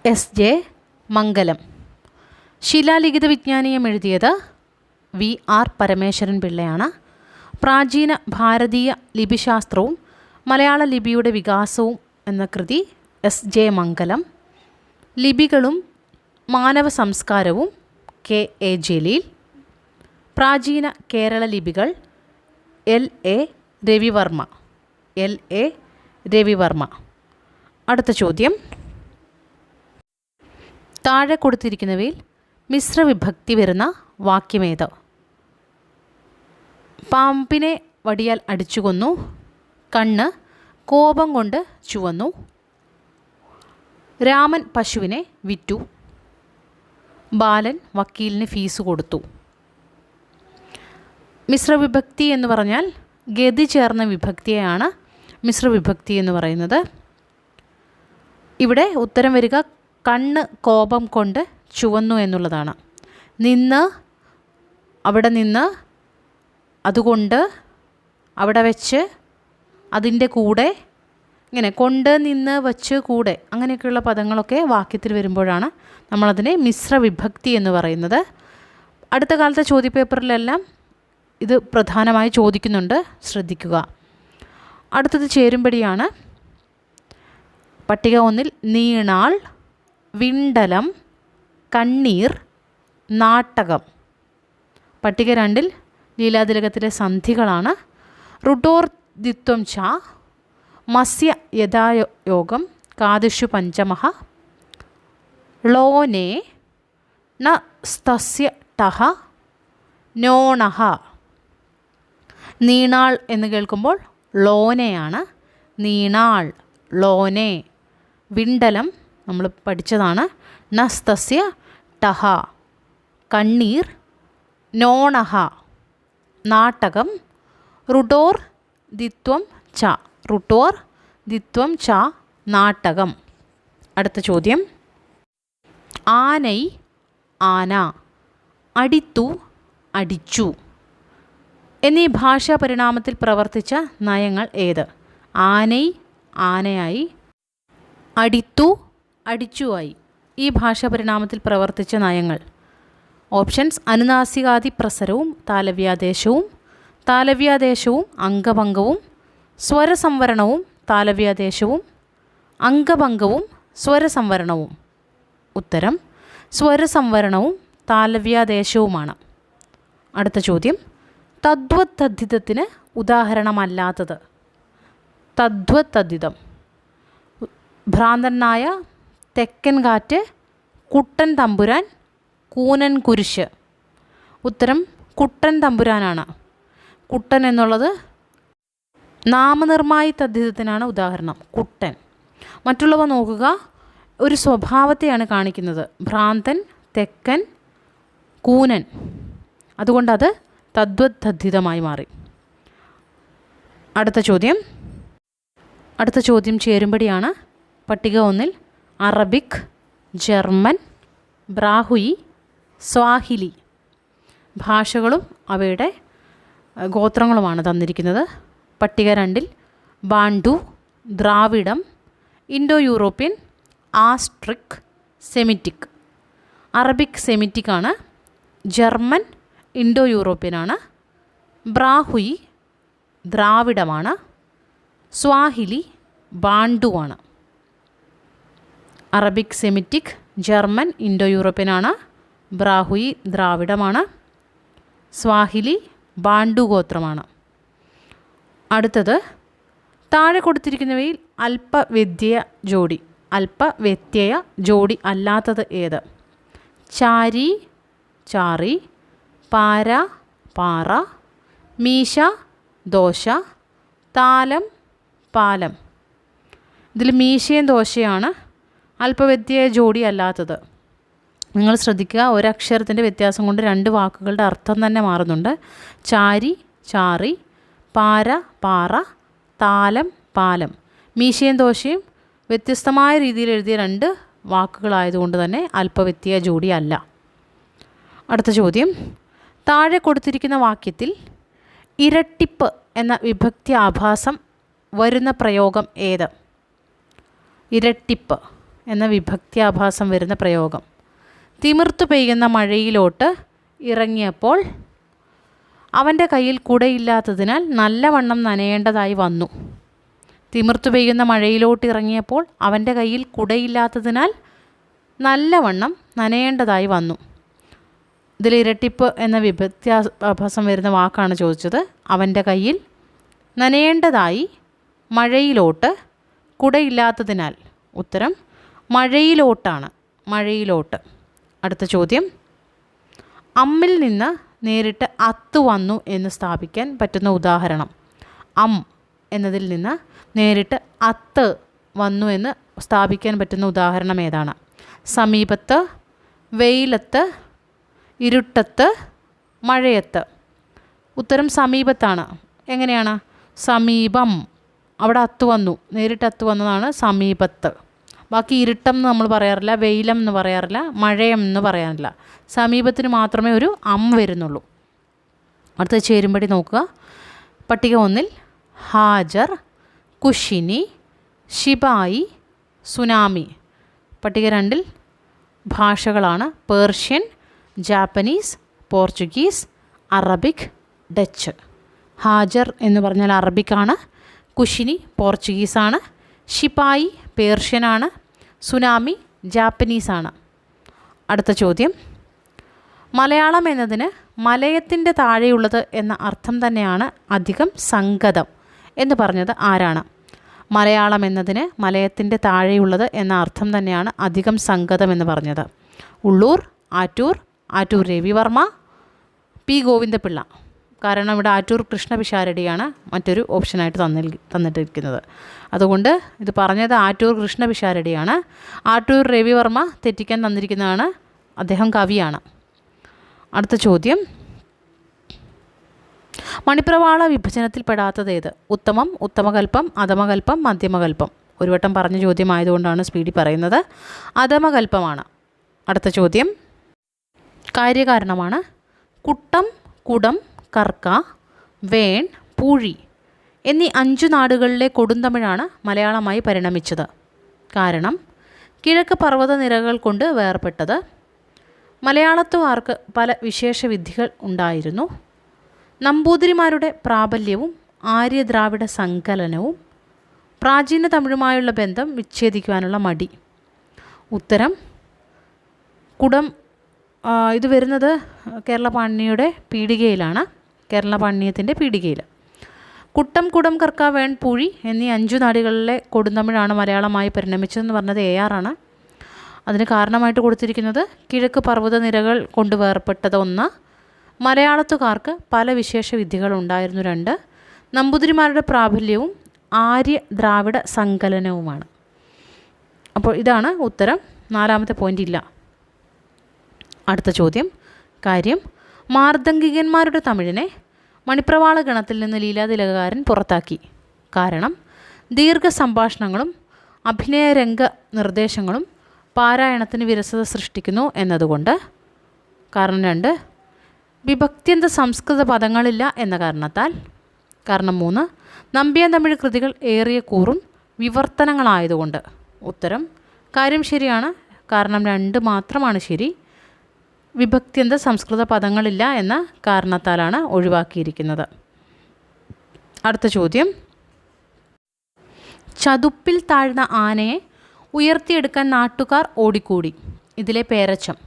S J Mangalam. ശിലാലിഖിത വിജ്ഞാനീയം എഴുതിയത് വി ആർ പരമേശ്വരൻ പിള്ളയാണ്. പ്രാചീന ഭാരതീയ ലിപിശാസ്ത്രവും മലയാള ലിപിയുടെ വികാസവും എന്ന കൃതി എസ് ജെ മംഗലം. ലിപികളും മാനവ സംസ്കാരവും കെ എ ജലീൽ. പ്രാചീന കേരള ലിപികൾ L A Ravivarma. L A Ravivarma. അടുത്ത ചോദ്യം. താഴെ കൊടുത്തിരിക്കുന്നവയിൽ മിശ്രവിഭക്തി വരുന്ന വാക്യമേത്? പാമ്പിനെ വടിയാൽ അടിച്ചു കൊന്നു, കണ്ണ് കോപം കൊണ്ട് ചുവന്നു, രാമൻ പശുവിനെ വിറ്റു, ബാലൻ വക്കീലിന് ഫീസ് കൊടുത്തു. മിശ്രവിഭക്തി എന്ന് പറഞ്ഞാൽ ഗതി ചേർന്ന വിഭക്തിയെയാണ് മിശ്രവിഭക്തി എന്ന് പറയുന്നത്. ഇവിടെ ഉത്തരം വരിക കണ്ണ് കോപം കൊണ്ട് ചുവന്നു എന്നുള്ളതാണ്. നിന്ന്, അവിടെ നിന്ന്, അതുകൊണ്ട്, അവിടെ വെച്ച്, അതിൻ്റെ കൂടെ, ഇങ്ങനെ കൊണ്ട്, നിന്ന്, വച്ച്, കൂടെ, അങ്ങനെയൊക്കെയുള്ള പദങ്ങളൊക്കെ വാക്യത്തിൽ വരുമ്പോഴാണ് നമ്മളതിനെ മിശ്രവിഭക്തി എന്ന് പറയുന്നത്. അടുത്ത കാലത്തെ ചോദ്യപേപ്പറിലെല്ലാം ഇത് പ്രധാനമായി ചോദിക്കുന്നുണ്ട്, ശ്രദ്ധിക്കുക. അടുത്തത് ചേരുംപടിയാണ്. പട്ടിക 1 നീണാൾ, വിണ്ടലം, കണ്ണീർ, നാട്ടകം. പട്ടിക 2 ലീലാതിലകത്തിലെ സന്ധികളാണ്. റുട്ടോർ ദിത്വം ച മസ്യ യഥായോഗം കാദിഷു പഞ്ചമഃ ലോനെ ന സ്തസ്യ ടഹ നോണഹ. നീണാൾ എന്ന് കേൾക്കുമ്പോൾ ലോനെയാണ്. നീണാൾ, ലോനെ. വിണ്ടലം നമ്മൾ പഠിച്ചതാണ്. നസ്തസ്യ ടഹ കണ്ണീർ, നോണഹ നാട്ടകം, റുട്ടോർ ദിത്വം ച. റുട്ടോർ ദിത്വം ച നാട്ടകം. അടുത്ത ചോദ്യം. ആനൈ ആന, അടിത്തു അടിച്ചു എന്നീ ഭാഷാ പരിണാമത്തിൽ പ്രവർത്തിച്ച നയങ്ങൾ ഏത്? ആനൈ ആനയായി, അടിത്തു അടിച്ചുവായി. ഈ ഭാഷാ പരിണാമത്തിൽ പ്രവർത്തിച്ച നയങ്ങൾ. ഓപ്ഷൻസ്: അനുനാസികാദി പ്രസരവും താലവ്യാദേശവും, താലവ്യാദേശവും അംഗഭംഗവും, സ്വരസംവരണവും താലവ്യാദേശവും, അംഗഭംഗവും സ്വരസംവരണവും. ഉത്തരം സ്വരസംവരണവും താലവ്യാദേശവുമാണ്. അടുത്ത ചോദ്യം. തദ്വത് തദ്ധിതത്തിന് ഉദാഹരണമല്ലാത്തത്. തദ്വത് തദ്ധിതം: ഭ്രാന്തനായ, തെക്കൻ കാറ്റ്, കുട്ടൻ തമ്പുരാൻ, കൂനൻ കുരിശ്. ഉത്തരം കുട്ടൻ തമ്പുരാനാണ്. കുട്ടൻ എന്നുള്ളത് നാമനിർമ്മായി തദ്ധിതത്തിനാണ് ഉദാഹരണം. കുട്ടൻ. മറ്റുള്ളവ നോക്കുക, ഒരു സ്വഭാവത്തെയാണ് കാണിക്കുന്നത്. ഭ്രാന്തൻ, തെക്കൻ, കൂനൻ. അതുകൊണ്ടത് തദ്വത് തദ്ധിതമായി മാറി. അടുത്ത ചോദ്യം ചേരുംപടിയാണ്. പട്ടിക 1 അറബിക്, ജർമ്മൻ, ബ്രാഹുയി, സ്വാഹിലി ഭാഷകളും അവയുടെ ഗോത്രങ്ങളുമാണ് തന്നിരിക്കുന്നത്. പട്ടിക 2 ബാണ്ടു, ദ്രാവിഡം, Indo European, Austric, Semitic. Arabic Semitic ആണ്. ജർമ്മൻ ഇൻഡോ യൂറോപ്യൻ ആണ്. ബ്രാഹുയി ദ്രാവിഡമാണ്. സ്വാഹിലി ബാണ്ടുവാണ്. അറബിക് സെമിറ്റിക് ജർമ്മൻ ഇൻഡോ യൂറോപ്യനാണ്. ബ്രാഹുയി ദ്രാവിഡമാണ്. സ്വാഹിലി ബാണ്ടു ഗോത്രമാണ്. അടുത്തത് താഴെ കൊടുത്തിരിക്കുന്നവയിൽ അല്പവ്യത്യയ ജോഡി അല്ലാത്തത് ഏത്? ചാരി ചാറി, പാര പാറ, മീശ ദോശ, താലം പാലം. ഇതിൽ മീശയും ദോശയാണ് അല്പവ്യത്യയ ജോഡി അല്ലാത്തത്. നിങ്ങൾ ശ്രദ്ധിക്കുക, ഒരക്ഷരത്തിൻ്റെ വ്യത്യാസം കൊണ്ട് രണ്ട് വാക്കുകളുടെ അർത്ഥം തന്നെ മാറുന്നുണ്ട്. ചാരി ചാറി, പാര പാറ, താലം പാലം. മീശയും ദോശയും വ്യത്യസ്തമായ രീതിയിൽ എഴുതിയ രണ്ട് വാക്കുകളായതുകൊണ്ട് തന്നെ അല്പവ്യത്യയ ജോഡി അല്ല. അടുത്ത ചോദ്യം, താഴെ കൊടുത്തിരിക്കുന്ന വാക്യത്തിൽ ഇരട്ടിപ്പ് എന്ന വിഭക്തി ആഭാസം വരുന്ന പ്രയോഗം ഏത്? ഇരട്ടിപ്പ് എന്ന വിഭക്തി ആഭാസം വരുന്ന പ്രയോഗം. തിമിർത്തു പെയ്യുന്ന മഴയിലോട്ട് ഇറങ്ങിയപ്പോൾ അവൻ്റെ കയ്യിൽ കുടയില്ലാത്തതിനാൽ നല്ലവണ്ണം നനയേണ്ടതായി വന്നു. തിമിർത്തു പെയ്യുന്ന മഴയിലോട്ട് ഇറങ്ങിയപ്പോൾ അവൻ്റെ കയ്യിൽ കുടയില്ലാത്തതിനാൽ നല്ലവണ്ണം നനയേണ്ടതായി വന്നു. ഇതിൽ ഇരട്ടിപ്പ് എന്ന വിഭക്തി ആഭാസം വരുന്ന വാക്കാണ് ചോദിച്ചത്. അവൻ്റെ കയ്യിൽ നനയേണ്ടതായി മഴയിലോട്ട് കുടയില്ലാത്തതിനാൽ. ഉത്തരം മഴയിലോട്ടാണ്. മഴയിലോട്ട്. അടുത്ത ചോദ്യം, അമ്മിൽ നിന്ന് നേരിട്ട് അത്ത് വന്നു എന്ന് സ്ഥാപിക്കാൻ പറ്റുന്ന ഉദാഹരണം. എന്നതിൽ നിന്ന് നേരിട്ട് അത്ത് വന്നു എന്ന് സ്ഥാപിക്കാൻ പറ്റുന്ന ഉദാഹരണം ഏതാണ്? സമീപത്ത്, വെയിലത്ത്, ഇരുട്ടത്ത്, മഴയത്ത്. ഉത്തരം സമീപത്താണ്. എങ്ങനെയാണ്? സമീപം, അവിടെ അത്ത് വന്നു, നേരിട്ട് അത്ത് വന്നതാണ് സമീപത്ത്. ബാക്കി ഇരുട്ടം എന്ന് നമ്മൾ പറയാറില്ല, വെയിലം എന്ന് പറയാറില്ല, മഴയം എന്ന് പറയാറില്ല. സമീപത്തിന് മാത്രമേ ഒരു വരുന്നുള്ളൂ. അടുത്ത ചേരുംപടി നോക്കുക. പട്ടിക 1 ഹാജർ, കുഷിനി, ശിപായി, സുനാമി. പട്ടിക 2 ഭാഷകളാണ്. Persian, Japanese, Portuguese, Arabic, Dutch. ഹാജർ എന്ന് പറഞ്ഞാൽ അറബിക്കാണ്. കുഷിനി പോർച്ചുഗീസാണ്. ശിപായി പേർഷ്യനാണ്. സുനാമി ജാപ്പനീസാണ്. അടുത്ത ചോദ്യം, മലയാളം എന്നതിന് മലയത്തിൻ്റെ താഴെയുള്ളത് എന്ന അർത്ഥം തന്നെയാണ് അധികം സംഗതം എന്ന് പറഞ്ഞത് ആരാണ്? മലയാളം എന്നതിന് മലയത്തിൻ്റെ താഴെയുള്ളത് എന്ന അർത്ഥം തന്നെയാണ് അധികം സംഗതം എന്ന് പറഞ്ഞത്. ഉള്ളൂർ, ആറ്റൂർ രവിവർമ്മ, പി ഗോവിന്ദപിള്ള. കാരണം ഇവിടെ ആറ്റൂർ കൃഷ്ണപിഷാരടിയാണ് മറ്റൊരു ഓപ്ഷനായിട്ട് തന്നിട്ടിരിക്കുന്നത്. അതുകൊണ്ട് ഇത് പറഞ്ഞത് ആറ്റൂർ കൃഷ്ണപിഷാരടിയാണ്. ആറ്റൂർ രവിവർമ്മ തെറ്റിക്കാൻ തന്നിരിക്കുന്നതാണ്. അദ്ദേഹം കവിയാണ്. അടുത്ത ചോദ്യം, മണിപ്രവാള വിഭജനത്തിൽപ്പെടാത്തത് ഏത്? ഉത്തമം, ഉത്തമകൽപ്പം, അധമകൽപ്പം, മധ്യമകൽപ്പം. ഒരു വട്ടം പറഞ്ഞ ചോദ്യമായതുകൊണ്ടാണ് സ്പീഡിൽ പറയുന്നത്. അധമകൽപ്പമാണ്. അടുത്ത ചോദ്യം കാര്യകാരണമാണ്. കുട്ടം, കുടം, കർക്ക, വേൺ, പൂഴി എന്നീ 5 നാടുകളിലെ കൊടുന്തമിഴാണ് മലയാളമായി പരിണമിച്ചത്. കാരണം കിഴക്ക് പർവ്വതനിരകൾ കൊണ്ട് വേർപെട്ടത്. മലയാളത്തുകാർക്ക് പല വിശേഷവിധികൾ ഉണ്ടായിരുന്നു. നമ്പൂതിരിമാരുടെ പ്രാബല്യവും ആര്യദ്രാവിഡ സങ്കലനവും, പ്രാചീന തമിഴുമായുള്ള ബന്ധം വിച്ഛേദിക്കുവാനുള്ള മടി. ഉത്തരം കുടം. ഇത് വരുന്നത് കേരള പാണിനിയുടെ പീഠികയിലാണ്. കേരള പാണിനീയത്തിൻ്റെ പീഠികയിൽ. കുട്ടം, കുടം, കർക്ക, വേൺ, പൂഴി എന്നീ 5 നാടുകളിലെ കൊടുന്തമിഴാണ് മലയാളമായി പരിണമിച്ചതെന്ന് പറഞ്ഞത് AR ആണ്. അതിന് കാരണമായിട്ട് കൊടുത്തിരിക്കുന്നത് കിഴക്ക് പർവ്വതനിരകൾ കൊണ്ട് വേർപെട്ടത് 1, മലയാളത്തുകാർക്ക് പല വിശേഷ വിധികൾ ഉണ്ടായിരുന്നു 2, നമ്പൂതിരിമാരുടെ പ്രാബല്യവും ആര്യ ദ്രാവിഡ സങ്കലനവുമാണ്. അപ്പോൾ ഇതാണ് ഉത്തരം. 4ാമത്തെ പോയിൻ്റ് ഇല്ല. അടുത്ത ചോദ്യം, കാര്യം മാർദ്ദംഗികന്മാരുടെ തമിഴിനെ മണിപ്രവാള ഗണത്തിൽ നിന്ന് ലീലാതിലകകാരൻ പുറത്താക്കി. കാരണം ദീർഘ സംഭാഷണങ്ങളും അഭിനയ രംഗ നിർദ്ദേശങ്ങളും പാരായണത്തിന് വിരസത സൃഷ്ടിക്കുന്നു എന്നതുകൊണ്ട്. കാരണം 2 വിഭക്ത്യന്ത സംസ്കൃത പദങ്ങളില്ല എന്ന കാരണത്താൽ. കാരണം 3 നമ്പ്യാൻ തമിഴ് കൃതികൾ ഏറിയ കൂറും വിവർത്തനങ്ങളായതുകൊണ്ട്. ഉത്തരം കാര്യം ശരിയാണ്. കാരണം 2 മാത്രമാണ് ശരി. വിഭക്ത്യന്ത സംസ്കൃത പദങ്ങളില്ല എന്ന കാരണത്താലാണ് ഒഴിവാക്കിയിരിക്കുന്നത്. അടുത്ത ചോദ്യം, ചതുപ്പിൽ താഴ്ന്ന ആനയെ ഉയർത്തിയെടുക്കാൻ നാട്ടുകാർ ഓടിക്കൂടി. ഇതിലെ പേരച്ചം.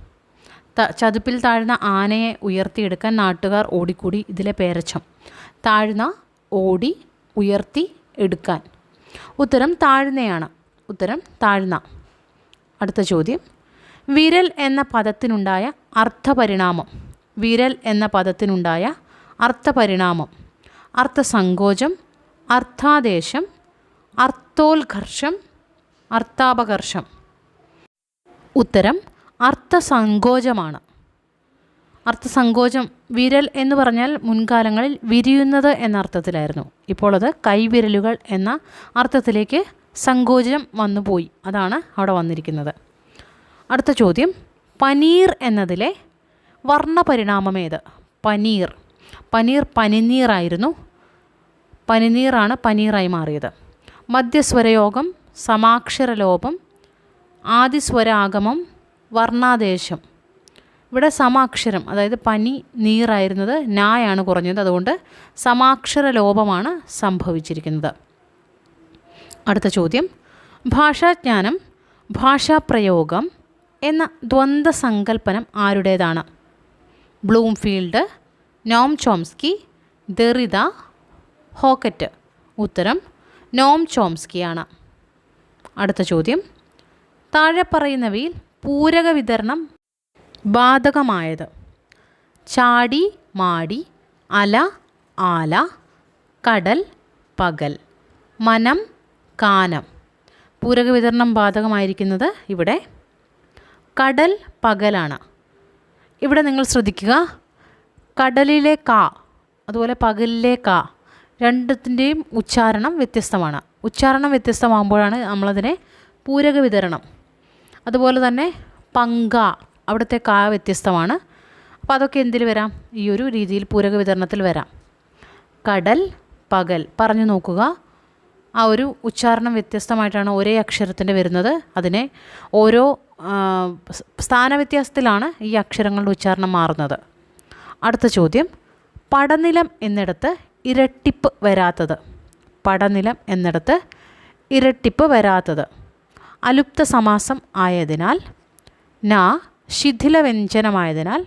ചതുപ്പിൽ താഴ്ന്ന ആനയെ ഉയർത്തിയെടുക്കാൻ നാട്ടുകാർ ഓടിക്കൂടി. ഇതിലെ പേരച്ചം. താഴ്ന്ന, ഓടി, ഉയർത്തി, എടുക്കാൻ. ഉത്തരം താഴ്ന്നയാണ്. ഉത്തരം താഴ്ന്ന. അടുത്ത ചോദ്യം, വിരൽ എന്ന പദത്തിനുണ്ടായ അർത്ഥപരിണാമം. വിരൽ എന്ന പദത്തിനുണ്ടായ അർത്ഥപരിണാമം. അർത്ഥസങ്കോചം, അർത്ഥാദേശം, അർത്ഥോത്കർഷം, അർത്ഥാപകർഷം. ഉത്തരം അർത്ഥസങ്കോചമാണ്. അർത്ഥസങ്കോചം. വിരൽ എന്ന് പറഞ്ഞാൽ മുൻകാലങ്ങളിൽ വിരിയുന്നത് എന്ന അർത്ഥത്തിലായിരുന്നു. ഇപ്പോൾ അത് കൈവിരലുകൾ എന്ന അർത്ഥത്തിലേക്ക് സങ്കോചം വന്നുപോയി. അതാണ് അവിടെ വന്നിരിക്കുന്നത്. അടുത്ത ചോദ്യം, പനീർ എന്നതിലെ വർണ്ണപരിണാമമേത്? പനീർ. പനീർ പനിനീറായിരുന്നു. പനിനീറാണ് പനീറായി മാറിയത്. മധ്യസ്വരയോഗം, സമാക്ഷരലോപം, ആദിസ്വരാഗമം, വർണ്ണാദേശം. ഇവിടെ സമാക്ഷരം, അതായത് പനി നീറായിരുന്നത് നായാണ് കുറഞ്ഞത്. അതുകൊണ്ട് സമാക്ഷരലോപമാണ് സംഭവിച്ചിരിക്കുന്നത്. അടുത്ത ചോദ്യം, ഭാഷാജ്ഞാനം, ഭാഷാപ്രയോഗം എന്ന ദ്വന്ദ്വ സങ്കല്പനം ആരുടേതാണ്? Bloomfield, Noam Chomsky, Derrida, Hockett. ഉത്തരം നോം ചോംസ്കിയാണ്. അടുത്ത ചോദ്യം, താഴെ പറയുന്നവയിൽ പൂരക വിതരണം ബാധകമായത്? ചാടി, മാടി, അല, ആല, കടൽ, പകൽ, മനം, കാനം. പൂരക വിതരണം ബാധകമായിരിക്കുന്നത് ഇവിടെ കടൽ, പകലാണ്. ഇവിടെ നിങ്ങൾ ശ്രദ്ധിക്കുക, കടലിലെ കാ അതുപോലെ പകലിലെ കാ രണ്ടത്തിൻ്റെയും ഉച്ചാരണം വ്യത്യസ്തമാണ്. ഉച്ചാരണം വ്യത്യസ്തമാകുമ്പോഴാണ് നമ്മളതിനെ പൂരക വിതരണം. അതുപോലെ തന്നെ പങ്ക, അവിടുത്തെ കാ വ്യത്യസ്തമാണ്. അപ്പോൾ അതൊക്കെ എന്തിൽ വരാം? ഈ ഒരു രീതിയിൽ പൂരക വിതരണത്തിൽ വരാം. കടൽ, പകൽ. പറഞ്ഞു നോക്കുക, ആ ഒരു ഉച്ചാരണം വ്യത്യസ്തമായിട്ടാണ് ഒരേ അക്ഷരത്തിൻ്റെ വരുന്നത്. അതിനെ ഓരോ സ്ഥാനവ്യത്യാസത്തിലാണ് ഈ അക്ഷരങ്ങളുടെ ഉച്ചാരണം മാറുന്നത്. അടുത്ത ചോദ്യം, പടനിലം എന്നിടത്ത് ഇരട്ടിപ്പ് വരാത്തത്? പടനിലം എന്നിടത്ത് ഇരട്ടിപ്പ് വരാത്തത്. അലുപ്ത സമാസം ആയതിനാൽ, ന ശിഥില വ്യഞ്ജനമായതിനാൽ,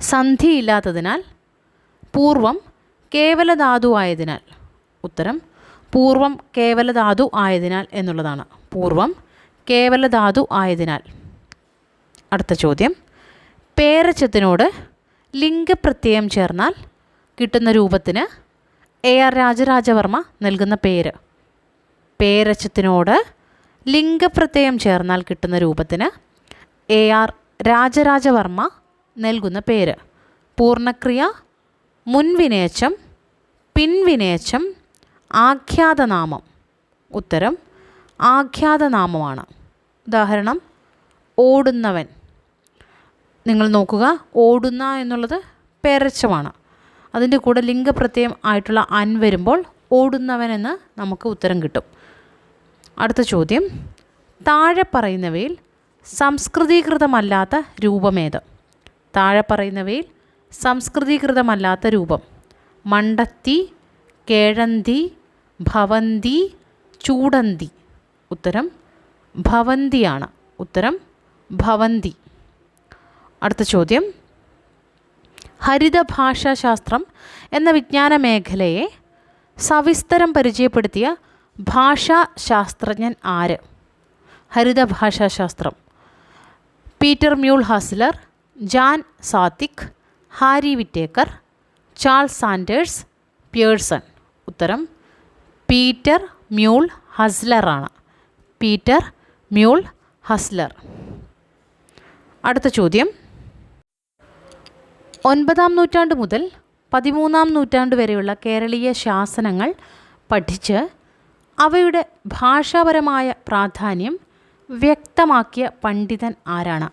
സന്ധിയില്ലാത്തതിനാൽ, പൂർവം കേവലധാതു ആയതിനാൽ. ഉത്തരം പൂർവം കേവലധാതു ആയതിനാൽ എന്നുള്ളതാണ്. പൂർവം കേവലധാതു ആയതിനാൽ. അടുത്ത ചോദ്യം, പേരച്ചത്തിനോട് ലിംഗപ്രത്യയം ചേർന്നാൽ കിട്ടുന്ന രൂപത്തിന് AR രാജരാജവർമ്മ നൽകുന്ന പേര്? പേരച്ചത്തിനോട് ലിംഗപ്രത്യയം ചേർന്നാൽ കിട്ടുന്ന രൂപത്തിന് AR രാജരാജവർമ്മ നൽകുന്ന പേര്? പൂർണ്ണക്രിയ, മുൻവിനയച്ചം, പിൻവിനയച്ചം, ആഖ്യാതനാമം. ഉത്തരം ആഖ്യാതനാമമാണ്. ഉദാഹരണം, ഓടുന്നവൻ. നിങ്ങൾ നോക്കുക, ഓടുന്ന എന്നുള്ളത് പേരച്ചമാണ്. അതിൻ്റെ കൂടെ ലിംഗപ്രത്യയം ആയിട്ടുള്ള അൻ വരുമ്പോൾ ഓടുന്നവൻ എന്ന് നമുക്ക് ഉത്തരം കിട്ടും. അടുത്ത ചോദ്യം, താഴെ പറയുന്നവയിൽ സംസ്കൃതീകൃതമല്ലാത്ത രൂപമേത്? താഴെ പറയുന്നവയിൽ സംസ്കൃതീകൃതമല്ലാത്ത രൂപം: മണ്ടത്തി, കേഴന്തി, ഭവന്തി, ചൂടന്തി. ഉത്തരം ഭവന്തിയാണ്. ഉത്തരം ഭവന്തി. അടുത്ത ചോദ്യം, ഹരിതഭാഷാശാസ്ത്രം എന്ന വിജ്ഞാന മേഖലയെ സവിസ്തരം പരിചയപ്പെടുത്തിയ ഭാഷാശാസ്ത്രജ്ഞൻ ആര്? ഹരിതഭാഷാശാസ്ത്രം: Peter Muhlhausler, Jan Sattik, Harry Whittaker, Charles Sanders, Pierson. ഉത്തരം Peter Muhlhausler. Peter Muhlhausler. അടുത്ത ചോദ്യം, 9-ാം നൂറ്റാണ്ട് മുതൽ 13-ാം നൂറ്റാണ്ട് വരെയുള്ള കേരളീയ ശാസനങ്ങൾ പഠിച്ച് അവയുടെ ഭാഷാപരമായ പ്രാധാന്യം വ്യക്തമാക്കിയ പണ്ഡിതൻ ആരാണ്?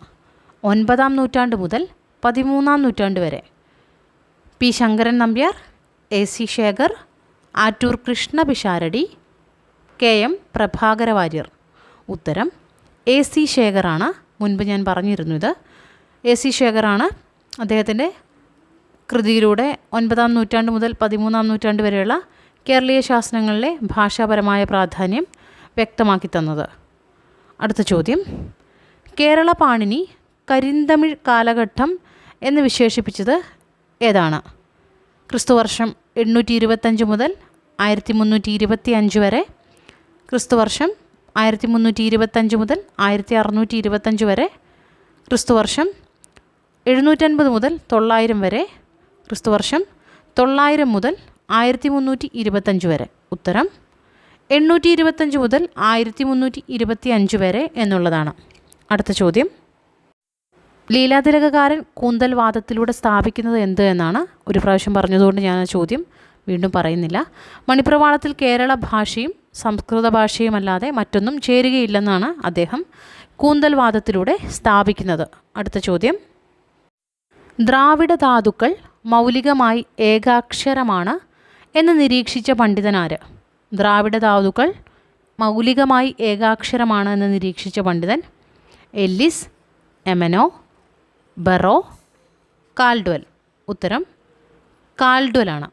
9-ാം നൂറ്റാണ്ട് മുതൽ 13-ാം നൂറ്റാണ്ട് വരെ. P Sankaran Nambiar, AC Shekhar, Attoor Krishna Pisharody, KM Prabhakara Warrier. ഉത്തരം AC ശേഖറാണ്. മുൻപ് ഞാൻ പറഞ്ഞിരുന്നു ഇത്. AC ശേഖറാണ്. അദ്ദേഹത്തിൻ്റെ കൃതിയിലൂടെ 9-ാം നൂറ്റാണ്ട് മുതൽ 13-ാം നൂറ്റാണ്ട് വരെയുള്ള കേരളീയ ശാസനങ്ങളിലെ ഭാഷാപരമായ പ്രാധാന്യം വ്യക്തമാക്കി തന്നത്. അടുത്ത ചോദ്യം, കേരള പാണിനി കരിന്തമിഴ് കാലഘട്ടം എന്ന് വിശേഷിപ്പിച്ചത് ഏതാണ്? ക്രിസ്തുവർഷം 825 മുതൽ 1325 വരെ, ക്രിസ്തുവർഷം 1325 മുതൽ 1625 വരെ, ക്രിസ്തുവർഷം 750 മുതൽ 900 വരെ, ക്രിസ്തുവർഷം 900 മുതൽ 1325 വരെ. ഉത്തരം 825 മുതൽ 1325 വരെ എന്നുള്ളതാണ്. അടുത്ത ചോദ്യം, ലീലാതിലകകാരൻ കൂന്തൽ വാദത്തിലൂടെ സ്ഥാപിക്കുന്നത് എന്ത് എന്നാണ്. ഒരു പ്രാവശ്യം പറഞ്ഞതുകൊണ്ട് ഞാൻ ആ ചോദ്യം വീണ്ടും പറയുന്നില്ല. മണിപ്രവാളത്തിൽ കേരള ഭാഷയും സംസ്കൃത ഭാഷയുമല്ലാതെ മറ്റൊന്നും ചേരുകയില്ലെന്നാണ് അദ്ദേഹം കൂന്തൽ വാദത്തിലൂടെ സ്ഥാപിക്കുന്നത്. അടുത്ത ചോദ്യം, ദ്രാവിഡ ധാതുക്കൾ മൗലികമായി ഏകാക്ഷരമാണ് എന്ന് നിരീക്ഷിച്ച പണ്ഡിതനാര്? ദ്രാവിഡ ധാതുക്കൾ മൗലികമായി ഏകാക്ഷരമാണ് എന്ന് നിരീക്ഷിച്ച പണ്ഡിതൻ എല്ലിസ്, എമനോ, ബറോ, കാൽഡ്വൽ. ഉത്തരം കാൽഡ്വലാണ്.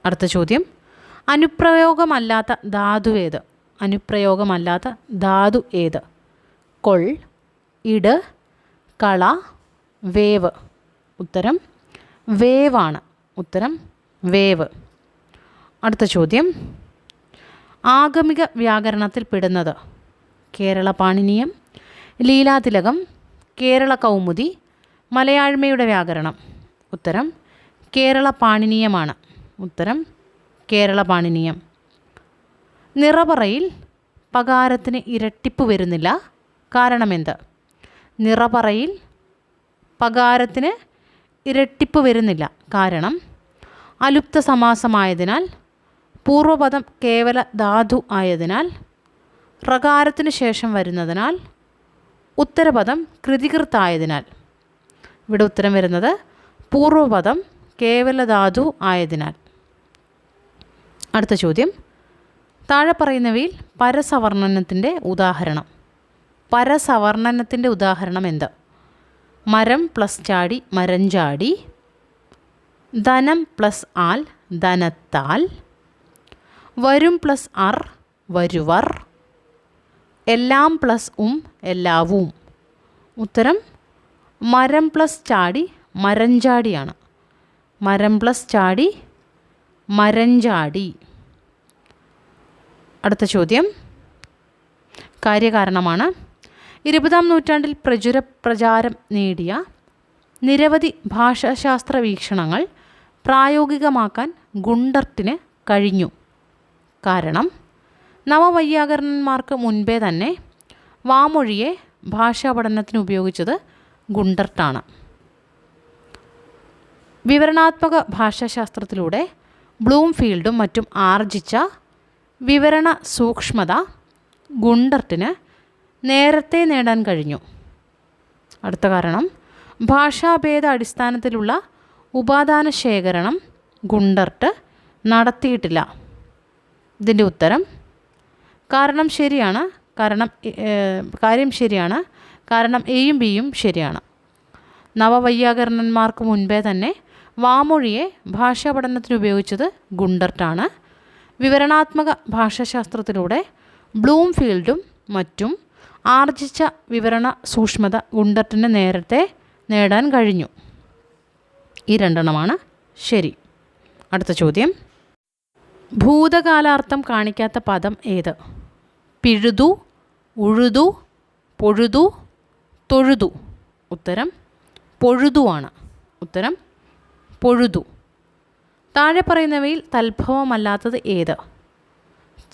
അടുത്ത ചോദ്യം, അനുപ്രയോഗമല്ലാത്ത ധാതു ഏത്? അനുപ്രയോഗമല്ലാത്ത ധാതു ഏത്? കൊൾ, ഇട്, കള, വേവ്. ഉത്തരം വേവാണ്. ഉത്തരം വേവ്. അടുത്ത ചോദ്യം, ആഗമിക വ്യാകരണത്തിൽ പെടുന്നത്? കേരള പാണിനീയം, ലീലാതിലകം, കേരള കൗമുദി, മലയാഴ്മയുടെ വ്യാകരണം. ഉത്തരം കേരള പാണിനീയമാണ്. ഉത്തരം കേരള പാണിനീയം. നിറപറയിൽ പകാരത്തിന് ഇരട്ടിപ്പ് വരുന്നില്ല, കാരണമെന്ത്? നിറപറയിൽ പകാരത്തിന് ഇരട്ടിപ്പ് വരുന്നില്ല, കാരണം അലുപ്ത സമാസമായതിനാൽ, പൂർവപദം കേവല ധാതു ആയതിനാൽ, റകാരത്തിന് ശേഷം വരുന്നതിനാൽ, ഉത്തരപദം കൃതികൃത്തായതിനാൽ. ഇവിടെ ഉത്തരം വരുന്നത് പൂർവപദം കേവല ധാതു ആയതിനാൽ. അടുത്ത ചോദ്യം, താഴെ പറയുന്നവയിൽ പരസവർണ്ണനത്തിൻ്റെ ഉദാഹരണം. പരസവർണ്ണനത്തിൻ്റെ ഉദാഹരണം എന്ത്? മരം പ്ലസ് ചാടി മരഞ്ചാടി, ധനം പ്ലസ് ആൽ ധനത്താൽ, വരും പ്ലസ് അർ വരുവർ, എല്ലാം പ്ലസ് എല്ലാവും. ഉത്തരം മരം പ്ലസ് ചാടി മരഞ്ചാടിയാണ്. മരം പ്ലസ് ചാടി മരഞ്ചാടി. അടുത്ത ചോദ്യം കാര്യകാരണമാണ്. 20-ാം നൂറ്റാണ്ടിൽ പ്രചാരം നേടിയ നിരവധി ഭാഷാശാസ്ത്ര വീക്ഷണങ്ങൾ പ്രായോഗികമാക്കാൻ ഗുണ്ടർട്ടിന് കഴിഞ്ഞു. കാരണം നവവൈയാകരണന്മാർക്ക് മുൻപേ തന്നെ വാമൊഴിയെ ഭാഷാ പഠനത്തിന് ഉപയോഗിച്ചത് ഗുണ്ടർട്ടാണ്. വിവരണാത്മക ഭാഷാശാസ്ത്രത്തിലൂടെ ബ്ലൂംഫീൽഡും മറ്റും ആർജിച്ച വിവരണ സൂക്ഷ്മത ഗുണ്ടർട്ടിന് നേരത്തെ നേടാൻ കഴിഞ്ഞു. അടുത്ത കാരണം, ഭാഷാഭേദ അടിസ്ഥാനത്തിലുള്ള ഉപാദാന ശേഖരണം ഗുണ്ടർട്ട് നടത്തിയിട്ടില്ല. ഇതിൻ്റെ ഉത്തരം കാര്യം ശരിയാണ്, കാരണം എയും ബിയും ശരിയാണ്. നവവൈയാകരണന്മാർക്ക് മുൻപേ തന്നെ വാമൊഴിയെ ഭാഷാ പഠനത്തിന് ഉപയോഗിച്ചത് ഗുണ്ടർട്ടാണ്. വിവരണാത്മക ഭാഷാശാസ്ത്രത്തിലൂടെ ബ്ലൂംഫീൽഡും മറ്റും ആർജിച്ച വിവരണ സൂക്ഷ്മത ഗുണ്ടർട്ടിന് നേരത്തെ നേടാൻ കഴിഞ്ഞു. ഈ രണ്ടെണ്ണമാണ് ശരി. അടുത്ത ചോദ്യം, ഭൂതകാലാർത്ഥം കാണിക്കാത്ത പദം ഏത്? പിഴുതു, ഉഴുതു, പൊഴുതു, തൊഴുതു. ഉത്തരം പൊഴുതുവാണ്. ഉത്തരം പൊഴുതു. താഴെ പറയുന്നവയിൽ തൽഭവമല്ലാത്തത് ഏത്?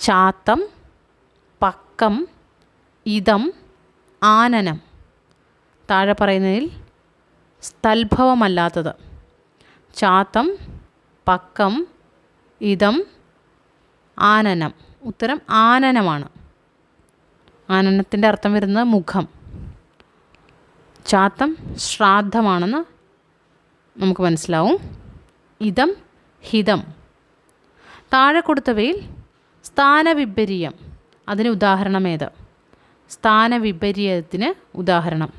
ചാത്തം, പക്കം, ഇതം, ആനനം. താഴെ പറയുന്നതിൽ തൽഭവമല്ലാത്തത് ചാത്തം, പക്കം, ഇതം, ആനനം. ഉത്തരം ആനനമാണ്. ആനനത്തിൻ്റെ അർത്ഥം വരുന്നത് മുഖം. ചാത്തം ശ്രാദ്ധമാണെന്ന് നമുക്ക് മനസ്സിലാവും. ഇതം ഹിതം. താഴെ കൊടുത്തവയിൽ സ്ഥാനവിപര്യം അതിന് ഉദാഹരണം ഏത്? സ്ഥാനവിപര്യത്തിന് ഉദാഹരണം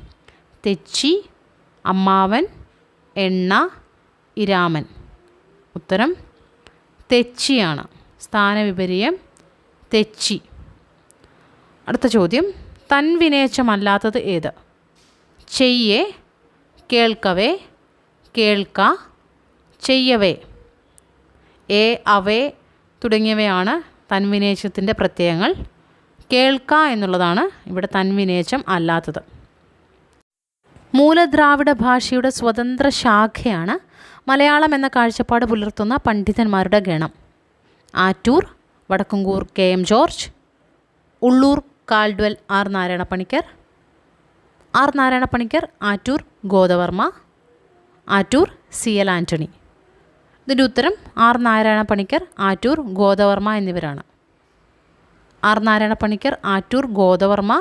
തെച്ചി, അമ്മാവൻ, എണ്ണ, ഇരാമൻ. ഉത്തരം തെച്ചിയാണ്. സ്ഥാനവിപര്യം തെച്ചി. അടുത്ത ചോദ്യം, തൻവിനേച്ചമല്ലാത്തത് ഏത്? ചെയ്യേ, കേൾക്കവേ, കേൾക്ക, ചെയ്യവേ. എ, അവേ തുടങ്ങിയവയാണ് തൻവിനേച്ചത്തിൻ്റെ പ്രത്യയങ്ങൾ. കേൾക്ക എന്നുള്ളതാണ് ഇവിടെ തൻവിനേച്ചം അല്ലാത്തത്. മൂലദ്രാവിഡ ഭാഷയുടെ സ്വതന്ത്ര ശാഖയാണ് മലയാളം എന്ന കാഴ്ചപ്പാട് പുലർത്തുന്ന പണ്ഡിതന്മാരുടെ ഗണം. Attoor, Vadakkumkur K M George, Ulloor Caldwell R Narayanapanicker, Attoor Godavarma, Attoor C L Antony. ഇതിൻ്റെ ഉത്തരം ആർ നാരായണപ്പണിക്കർ, ആറ്റൂർ ഗോദവർമ്മ എന്നിവരാണ്. R Narayanapanicker, Attoor Godavarma,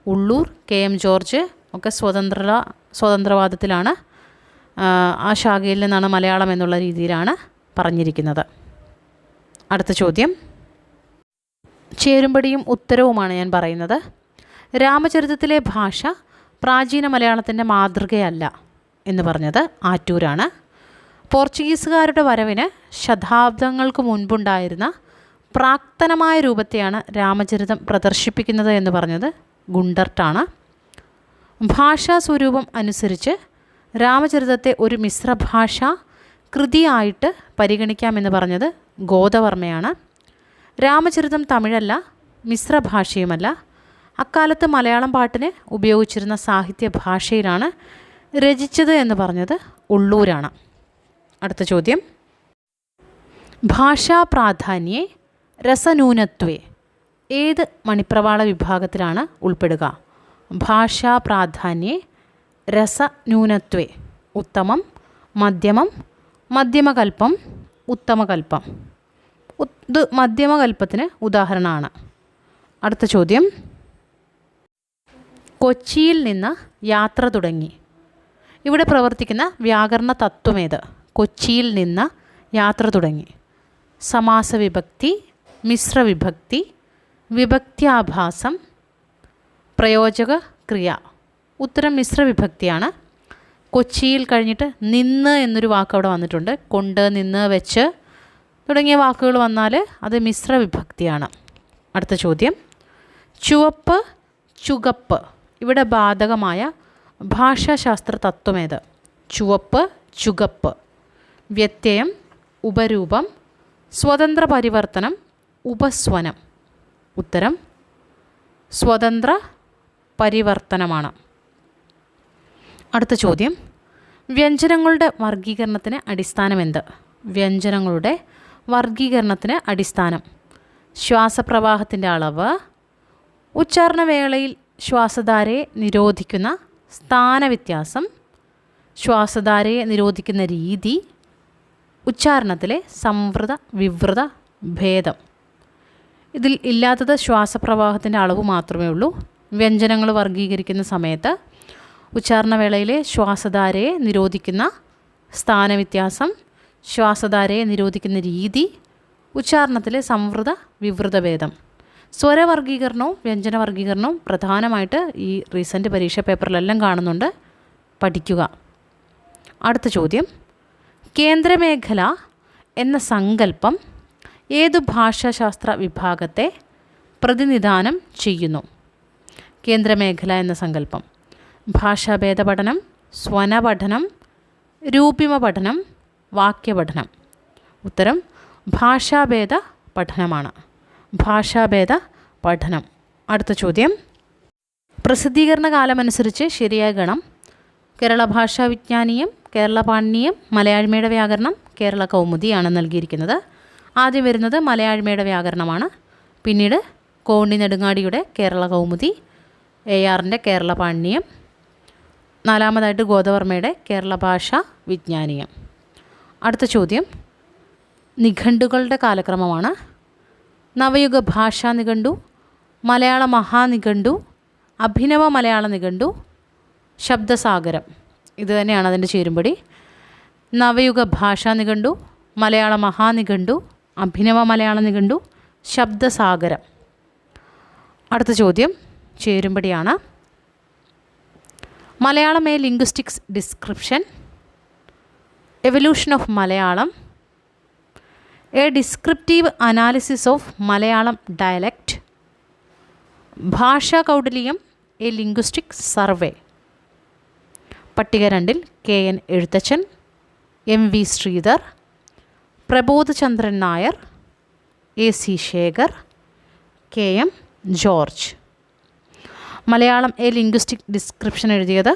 Ulloor K M George ഒക്കെ സ്വതന്ത്രവാദത്തിലാണ്. ആ ശാഖയിൽ നിന്നാണ് മലയാളം എന്നുള്ള രീതിയിലാണ് പറഞ്ഞിരിക്കുന്നത്. അടുത്ത ചോദ്യം, ചേരുംപടിയും ഉത്തരവുമാണ് ഞാൻ പറയുന്നത്. രാമചരിതത്തിലെ ഭാഷ പ്രാചീന മലയാളത്തിൻ്റെ മാതൃകയല്ല എന്ന് പറഞ്ഞത് ആറ്റൂരാണ്. പോർച്ചുഗീസുകാരുടെ വരവിന് ശതാബ്ദങ്ങൾക്ക് മുൻപുണ്ടായിരുന്ന പ്രാക്തനമായ രൂപത്തെയാണ് രാമചരിതം പ്രദർശിപ്പിക്കുന്നത് എന്ന് പറഞ്ഞത് ഗുണ്ടർട്ടാണ്. ഭാഷാ സ്വരൂപം അനുസരിച്ച് രാമചരിതത്തെ ഒരു മിശ്രഭാഷാ കൃതിയായിട്ട് പരിഗണിക്കാമെന്ന് പറഞ്ഞത് ഗോദവർമ്മയാണ്. രാമചരിതം തമിഴല്ല, മിശ്രഭാഷയുമല്ല. അക്കാലത്ത് മലയാളം പാട്ടിന് ഉപയോഗിച്ചിരുന്ന സാഹിത്യ ഭാഷയിലാണ് രചിച്ചത് എന്ന് പറഞ്ഞത് ഉള്ളൂരാണ്. അടുത്ത ചോദ്യം, ഭാഷാ പ്രാധാന്യേ രസന്യൂനത്വേ ഏത് മണിപ്രവാള വിഭാഗത്തിലാണ് ഉൾപ്പെടുക? ഭാഷാ പ്രാധാന്യേ രസന്യൂനത്വേ. ഉത്തമം, മധ്യമം, മധ്യമകൽപ്പം, ഉത്തമകൽപ്പം. ഇത് മധ്യമകൽപ്പത്തിന് ഉദാഹരണമാണ്. അടുത്ത ചോദ്യം, കൊച്ചിയിൽ നിന്ന് യാത്ര തുടങ്ങി. ഇവിടെ പ്രവർത്തിക്കുന്ന വ്യാകരണ തത്വമേത്? കൊച്ചിയിൽ നിന്ന് യാത്ര തുടങ്ങി. സമാസവിഭക്തി, മിശ്രവിഭക്തി, വിഭക്ത്യാഭാസം, പ്രയോജക ക്രിയ. ഉത്തരം മിശ്രവിഭക്തിയാണ്. കൊച്ചിയിൽ കഴിഞ്ഞിട്ട് നിന്ന് എന്നൊരു വാക്ക് അവിടെ വന്നിട്ടുണ്ട്. കൊണ്ട്, നിന്ന്, വെച്ച് തുടങ്ങിയ വാക്കുകൾ വന്നാൽ അത് മിശ്രവിഭക്തിയാണ്. അടുത്ത ചോദ്യം, ചുവപ്പ്, ചുകപ്പ് ഇവിടെ ബാധകമായ ഭാഷാശാസ്ത്ര തത്വമേത്? ചുവപ്പ്, ചുകപ്പ്. വ്യത്യയം, ഉപരൂപം, സ്വതന്ത്ര പരിവർത്തനം, ഉപസ്വനം. ഉത്തരം സ്വതന്ത്ര പരിവർത്തനമാണ്. അടുത്ത ചോദ്യം, വ്യഞ്ജനങ്ങളുടെ വർഗീകരണത്തിന് അടിസ്ഥാനമെന്ത്? വ്യഞ്ജനങ്ങളുടെ വർഗീകരണത്തിന് അടിസ്ഥാനം ശ്വാസപ്രവാഹത്തിൻ്റെ അളവ്, ഉച്ചാരണവേളയിൽ ശ്വാസധാരയെ നിരോധിക്കുന്ന സ്ഥാനവ്യത്യാസം, ശ്വാസധാരയെ നിരോധിക്കുന്ന രീതി, ഉച്ചാരണത്തിലെ സംവൃത വിവൃത ഭേദം. ഇതിൽ ഇല്ലാത്തത് ശ്വാസപ്രവാഹത്തിൻ്റെ അളവ് മാത്രമേ ഉള്ളൂ. വ്യഞ്ജനങ്ങൾ വർഗീകരിക്കുന്ന സമയത്ത് ഉച്ചാരണവേളയിലെ ശ്വാസധാരയെ നിരോധിക്കുന്ന സ്ഥാനവ്യത്യാസം, ശ്വാസധാരയെ നിരോധിക്കുന്ന രീതി, ഉച്ചാരണത്തിലെ സംവൃത വിവൃത ഭേദം. സ്വരവർഗീകരണവും വ്യഞ്ജനവർഗീകരണവും പ്രധാനമായിട്ട് ഈ റീസെൻ്റ് പരീക്ഷ പേപ്പറിലെല്ലാം കാണുന്നുണ്ട്, പഠിക്കുക. അടുത്ത ചോദ്യം, കേന്ദ്രമേഖല എന്ന സങ്കല്പം ഏതു ഭാഷാശാസ്ത്ര വിഭാഗത്തെ പ്രതിനിധാനം ചെയ്യുന്നു? കേന്ദ്രമേഖല എന്ന സങ്കല്പം ഭാഷാഭേദ പഠനം, സ്വനപഠനം, രൂപിമ പഠനം, വാക്യപഠനം. ഉത്തരം ഭാഷാഭേദ പഠനമാണ്. ഭാഷാഭേദ പഠനം. അടുത്ത ചോദ്യം, പ്രസിദ്ധീകരണ കാലമനുസരിച്ച് ശരിയായ ഗണം കേരള ഭാഷാ വിജ്ഞാനീയം, കേരള പാണിനീയം, മലയാഴ്മയുടെ വ്യാകരണം, കേരള കൗമുദിയാണ് നൽകിയിരിക്കുന്നത്. ആദ്യം വരുന്നത് മലയാഴ്മയുടെ വ്യാകരണമാണ്, പിന്നീട് കോണ്ടി നെടുങ്ങാടിയുടെ കേരള കൗമുദി, ARൻ്റെ കേരള പാണിനീയം, നാലാമതായിട്ട് ഗോദവർമ്മയുടെ കേരള ഭാഷാ വിജ്ഞാനീയം. അടുത്ത ചോദ്യം, നിഘണ്ടുക്കളുടെ കാലക്രമമാണ്. നവയുഗ ഭാഷാ നിഘണ്ടു, മലയാള മഹാനിഘണ്ടു, അഭിനവ മലയാള നിഘണ്ടു, ശബ്ദസാഗരം. ഇത് തന്നെയാണ് അതിൻ്റെ ചേരുംപടി. നവയുഗ ഭാഷാ നിഘണ്ടു, മലയാള മഹാനിഘണ്ടു, അഭിനവ മലയാള നിഘണ്ടു, ശബ്ദസാഗരം. അടുത്ത ചോദ്യം ചേരുംപടിയാണ്. Malayalam A linguistics description, evolution of Malayalam, A descriptive analysis of Malayalam dialect, Bhasha Kautilyam, A linguistic survey. പട്ടിക 2 KN Ezhuthachan, MV Sreedhar, Prabodhachandran Nair, AC Shekhar, KM George. Malayalam A linguistic description എഴുതിയത്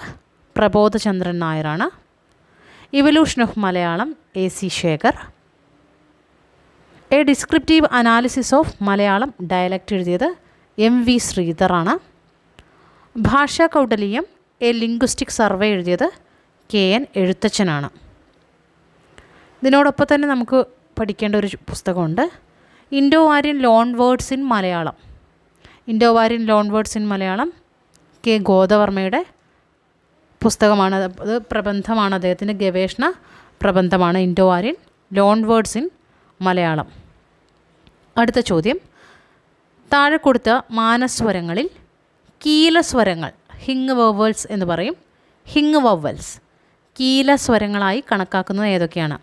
പ്രബോധചന്ദ്രൻ നായരാണ്. Evolution of Malayalam AC Shekhar. A descriptive analysis of Malayalam dialect എഴുതിയത് MV ശ്രീധറാണ്. Bhasha Kautilyam A linguistic survey എഴുതിയത് KN എഴുത്തച്ഛനാണ്. ഇതിനോടൊപ്പം തന്നെ നമുക്ക് പഠിക്കേണ്ട ഒരു പുസ്തകമുണ്ട്, Indo Aryan loan words in Malayalam. Indo Aryan loan words in Malayalam K ഗോദവർമ്മയുടെ പുസ്തകമാണ്. അത് പ്രബന്ധമാണ്, അദ്ദേഹത്തിൻ്റെ ഗവേഷണ പ്രബന്ധമാണ് Indo Aryan loan words in Malayalam. അടുത്ത ചോദ്യം, താഴെ കൊടുത്ത മാനസ്വരങ്ങളിൽ കീലസ്വരങ്ങൾ, ഹിങ് വവൽസ് എന്ന് പറയും, ഹിങ് വവൽസ് കീലസ്വരങ്ങളായി കണക്കാക്കുന്നത് ഏതൊക്കെയാണ്?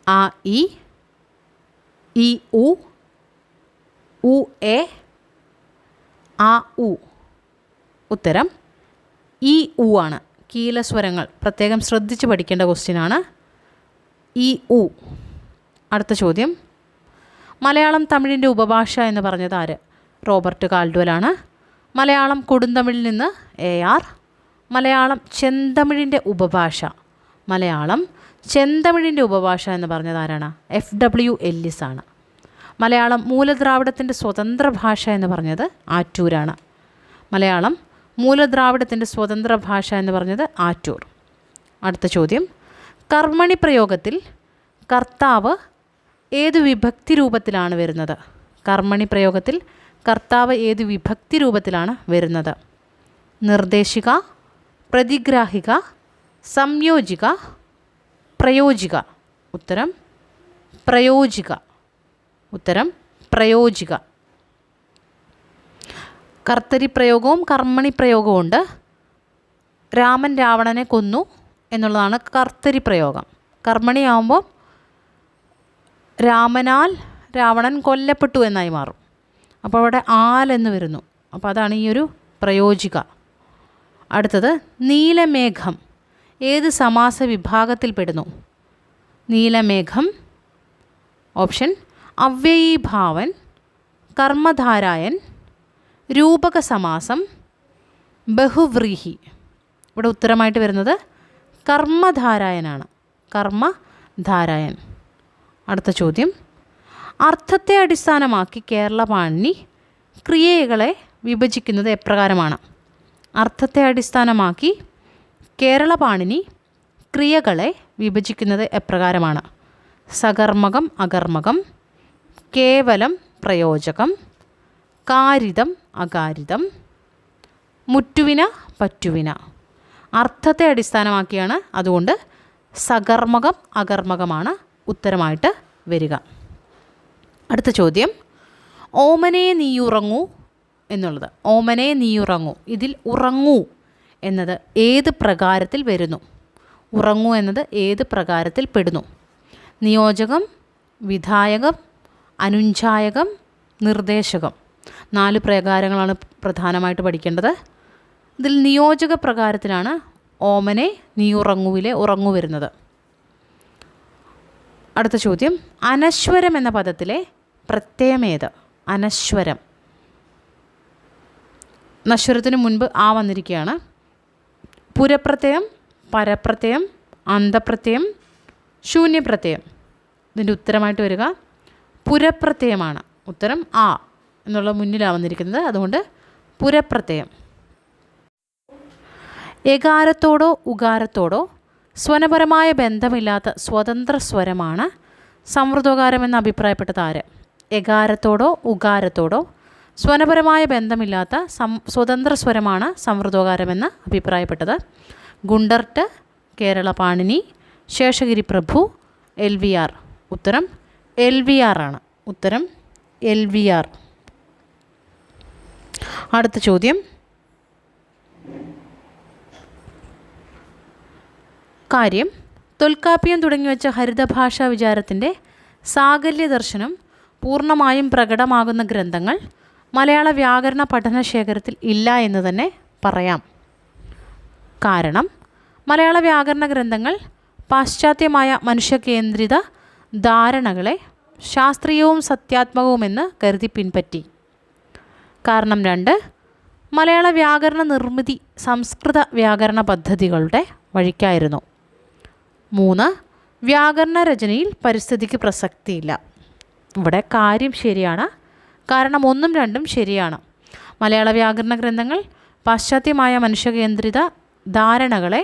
ആ ഇ, ഈ ഉ, ഉ എ, ആ ഉ. ഉത്തരം ഈ ഉ ആണ്. കീലസ്വരങ്ങൾ പ്രത്യേകം ശ്രദ്ധിച്ച് പഠിക്കേണ്ട ക്വസ്റ്റ്യനാണ് ഈ ഉ. അടുത്ത ചോദ്യം, മലയാളം തമിഴിൻ്റെ ഉപഭാഷ എന്ന് പറഞ്ഞത് ആര്? റോബർട്ട് കാൽഡ്വെലാണ്. മലയാളം കൊടുന്തമിഴിൽ നിന്ന് AR. മലയാളം ചെന്തമിഴിൻ്റെ ഉപഭാഷ, മലയാളം ചെന്തമിഴിൻ്റെ ഉപഭാഷ എന്ന് പറഞ്ഞത് ആരാണ്? FW എല്ലിസ് ആണ്. മലയാളം മൂലദ്രാവിഡത്തിൻ്റെ സ്വതന്ത്ര ഭാഷ എന്ന് പറഞ്ഞത് ആറ്റൂരാണ്. മലയാളം മൂലദ്രാവിഡത്തിൻ്റെ സ്വതന്ത്ര ഭാഷ എന്ന് പറഞ്ഞത് ആറ്റൂർ. അടുത്ത ചോദ്യം, കർമ്മണി പ്രയോഗത്തിൽ കർത്താവ് ഏത് വിഭക്തി രൂപത്തിലാണ് വരുന്നത്? കർമ്മണി പ്രയോഗത്തിൽ കർത്താവ് ഏത് വിഭക്തി രൂപത്തിലാണ് വരുന്നത്? നിർദ്ദേശിക, പ്രതിഗ്രാഹിക, സംയോജിക, പ്രയോജിക. ഉത്തരം പ്രയോജിക. ഉത്തരം പ്രയോജിക. കർത്തരി പ്രയോഗവും കർമ്മണി പ്രയോഗവും ഉണ്ട്. രാമൻ രാവണനെ കൊന്നു എന്നുള്ളതാണ് കർത്തരി പ്രയോഗം. കർമ്മണിയാവുമ്പോൾ രാമനാൽ രാവണൻ കൊല്ലപ്പെട്ടു എന്നായി മാറും. അപ്പോൾ അവിടെ ആൽ എന്ന് വരുന്നു. അപ്പോൾ അതാണ് ഈ ഒരു പ്രയോജിക. അടുത്തത്, നീലമേഘം ഏത് സമാസ വിഭാഗത്തിൽപ്പെടുന്നു? നീലമേഘം ഓപ്ഷൻ അവ്യയീഭാവൻ, കർമ്മധാരായൻ, രൂപക സമാസം, ബഹുവ്രീഹി. ഇവിടെ ഉത്തരമായിട്ട് വരുന്നത് കർമ്മധാരായനാണ്. കർമ്മധാരായൻ. അടുത്ത ചോദ്യം, അർത്ഥത്തെ അടിസ്ഥാനമാക്കി കേരള പാണിനി ക്രിയകളെ വിഭജിക്കുന്നത് എപ്രകാരമാണ്? അർത്ഥത്തെ അടിസ്ഥാനമാക്കി കേരള പാണിനി ക്രിയകളെ വിഭജിക്കുന്നത് എപ്രകാരമാണ്? സകർമ്മകം, അകർമ്മകം, കേവലം, പ്രയോജകം, കാരിതം, അകാരിതം, മുറ്റുവിന, പറ്റുവിന. അർത്ഥത്തെ അടിസ്ഥാനമാക്കിയാണ്. അതുകൊണ്ട് സകർമ്മകം, അകർമ്മകമാണ് ഉത്തരമായിട്ട് വരിക. അടുത്ത ചോദ്യം, ഓമനെ നീയുറങ്ങൂ എന്നുള്ളത്. ഓമനെ നീയുറങ്ങൂ, ഇതിൽ ഉറങ്ങൂ എന്നത് ഏത് പ്രകാരത്തിൽ വരുന്നു? ഉറങ്ങൂ എന്നത് ഏത് പ്രകാരത്തിൽ പെടുന്നു? നിയോജകം, വിധായകം, അനുഞ്ജായകം, നിർദ്ദേശകം. 4 പ്രകാരങ്ങളാണ് പ്രധാനമായിട്ട് പഠിക്കേണ്ടത്. ഇതിൽ നിയോജക പ്രകാരത്തിലാണ് ഓമനെ നീയുറങ്ങുവിലെ ഉറങ്ങു വരുന്നത്. അടുത്ത ചോദ്യം, അനശ്വരം എന്ന പദത്തിലെ പ്രത്യയമേത്? അനശ്വരം. നശ്വരത്തിന് മുൻപ് ആ വന്നിരിക്കുകയാണ്. പുരപ്രത്യയം, പരപ്രത്യയം, അന്തപ്രത്യയം, ശൂന്യപ്രത്യയം. ഇതിൻ്റെ ഉത്തരമായിട്ട് വരിക പുരപ്രത്യയമാണ്. ഉത്തരം ആ എന്നുള്ള മുന്നിലാണ് വന്നിരിക്കുന്നത്. അതുകൊണ്ട് പുരപ്രത്യയം. എകാരത്തോടോ ഉകാരത്തോടോ സ്വനപരമായ ബന്ധമില്ലാത്ത സ്വതന്ത്ര സ്വരമാണ് സമൃദ്ധോകാരമെന്ന് അഭിപ്രായപ്പെട്ടത് ആര്? എകാരത്തോടോ ഉകാരത്തോടോ സ്വനപരമായ ബന്ധമില്ലാത്ത സ്വതന്ത്ര സ്വരമാണ് സമൃദ്ധോകാരമെന്ന് അഭിപ്രായപ്പെട്ടത് ഗുണ്ടർട്ട്, കേരള പാണിനി, ശേഷഗിരി പ്രഭു, LVR. ഉത്തരം LVR ആണ്. ഉത്തരം LVR. അടുത്ത ചോദ്യം, കാര്യം തൊൽക്കാപ്പ്യം തുടങ്ങിവെച്ച ഹരിതഭാഷാ വിചാരത്തിൻ്റെ സാകല്യ ദർശനം പൂർണ്ണമായും പ്രകടമാകുന്ന ഗ്രന്ഥങ്ങൾ മലയാള വ്യാകരണ പഠനശേഖരത്തിൽ ഇല്ല എന്ന് തന്നെ പറയാം. കാരണം മലയാള വ്യാകരണ ഗ്രന്ഥങ്ങൾ പാശ്ചാത്യമായ മനുഷ്യകേന്ദ്രിത ധാരണകളെ ശാസ്ത്രീയവും സത്യാത്മകവുമെന്ന് കരുതി പിൻപറ്റി. കാരണം 2, മലയാള വ്യാകരണ നിർമ്മിതി സംസ്കൃത വ്യാകരണ പദ്ധതികളുടെ വഴിക്കായിരുന്നു. 3, വ്യാകരണ രചനയിൽ പരിസ്ഥിതിക്ക് പ്രസക്തിയില്ല. ഇവിടെ കാര്യം ശരിയാണ്, കാരണം 1ഉം 2ഉം ശരിയാണ്. മലയാള വ്യാകരണ ഗ്രന്ഥങ്ങൾ പാശ്ചാത്യമായ മനുഷ്യകേന്ദ്രിത ധാരണകളെ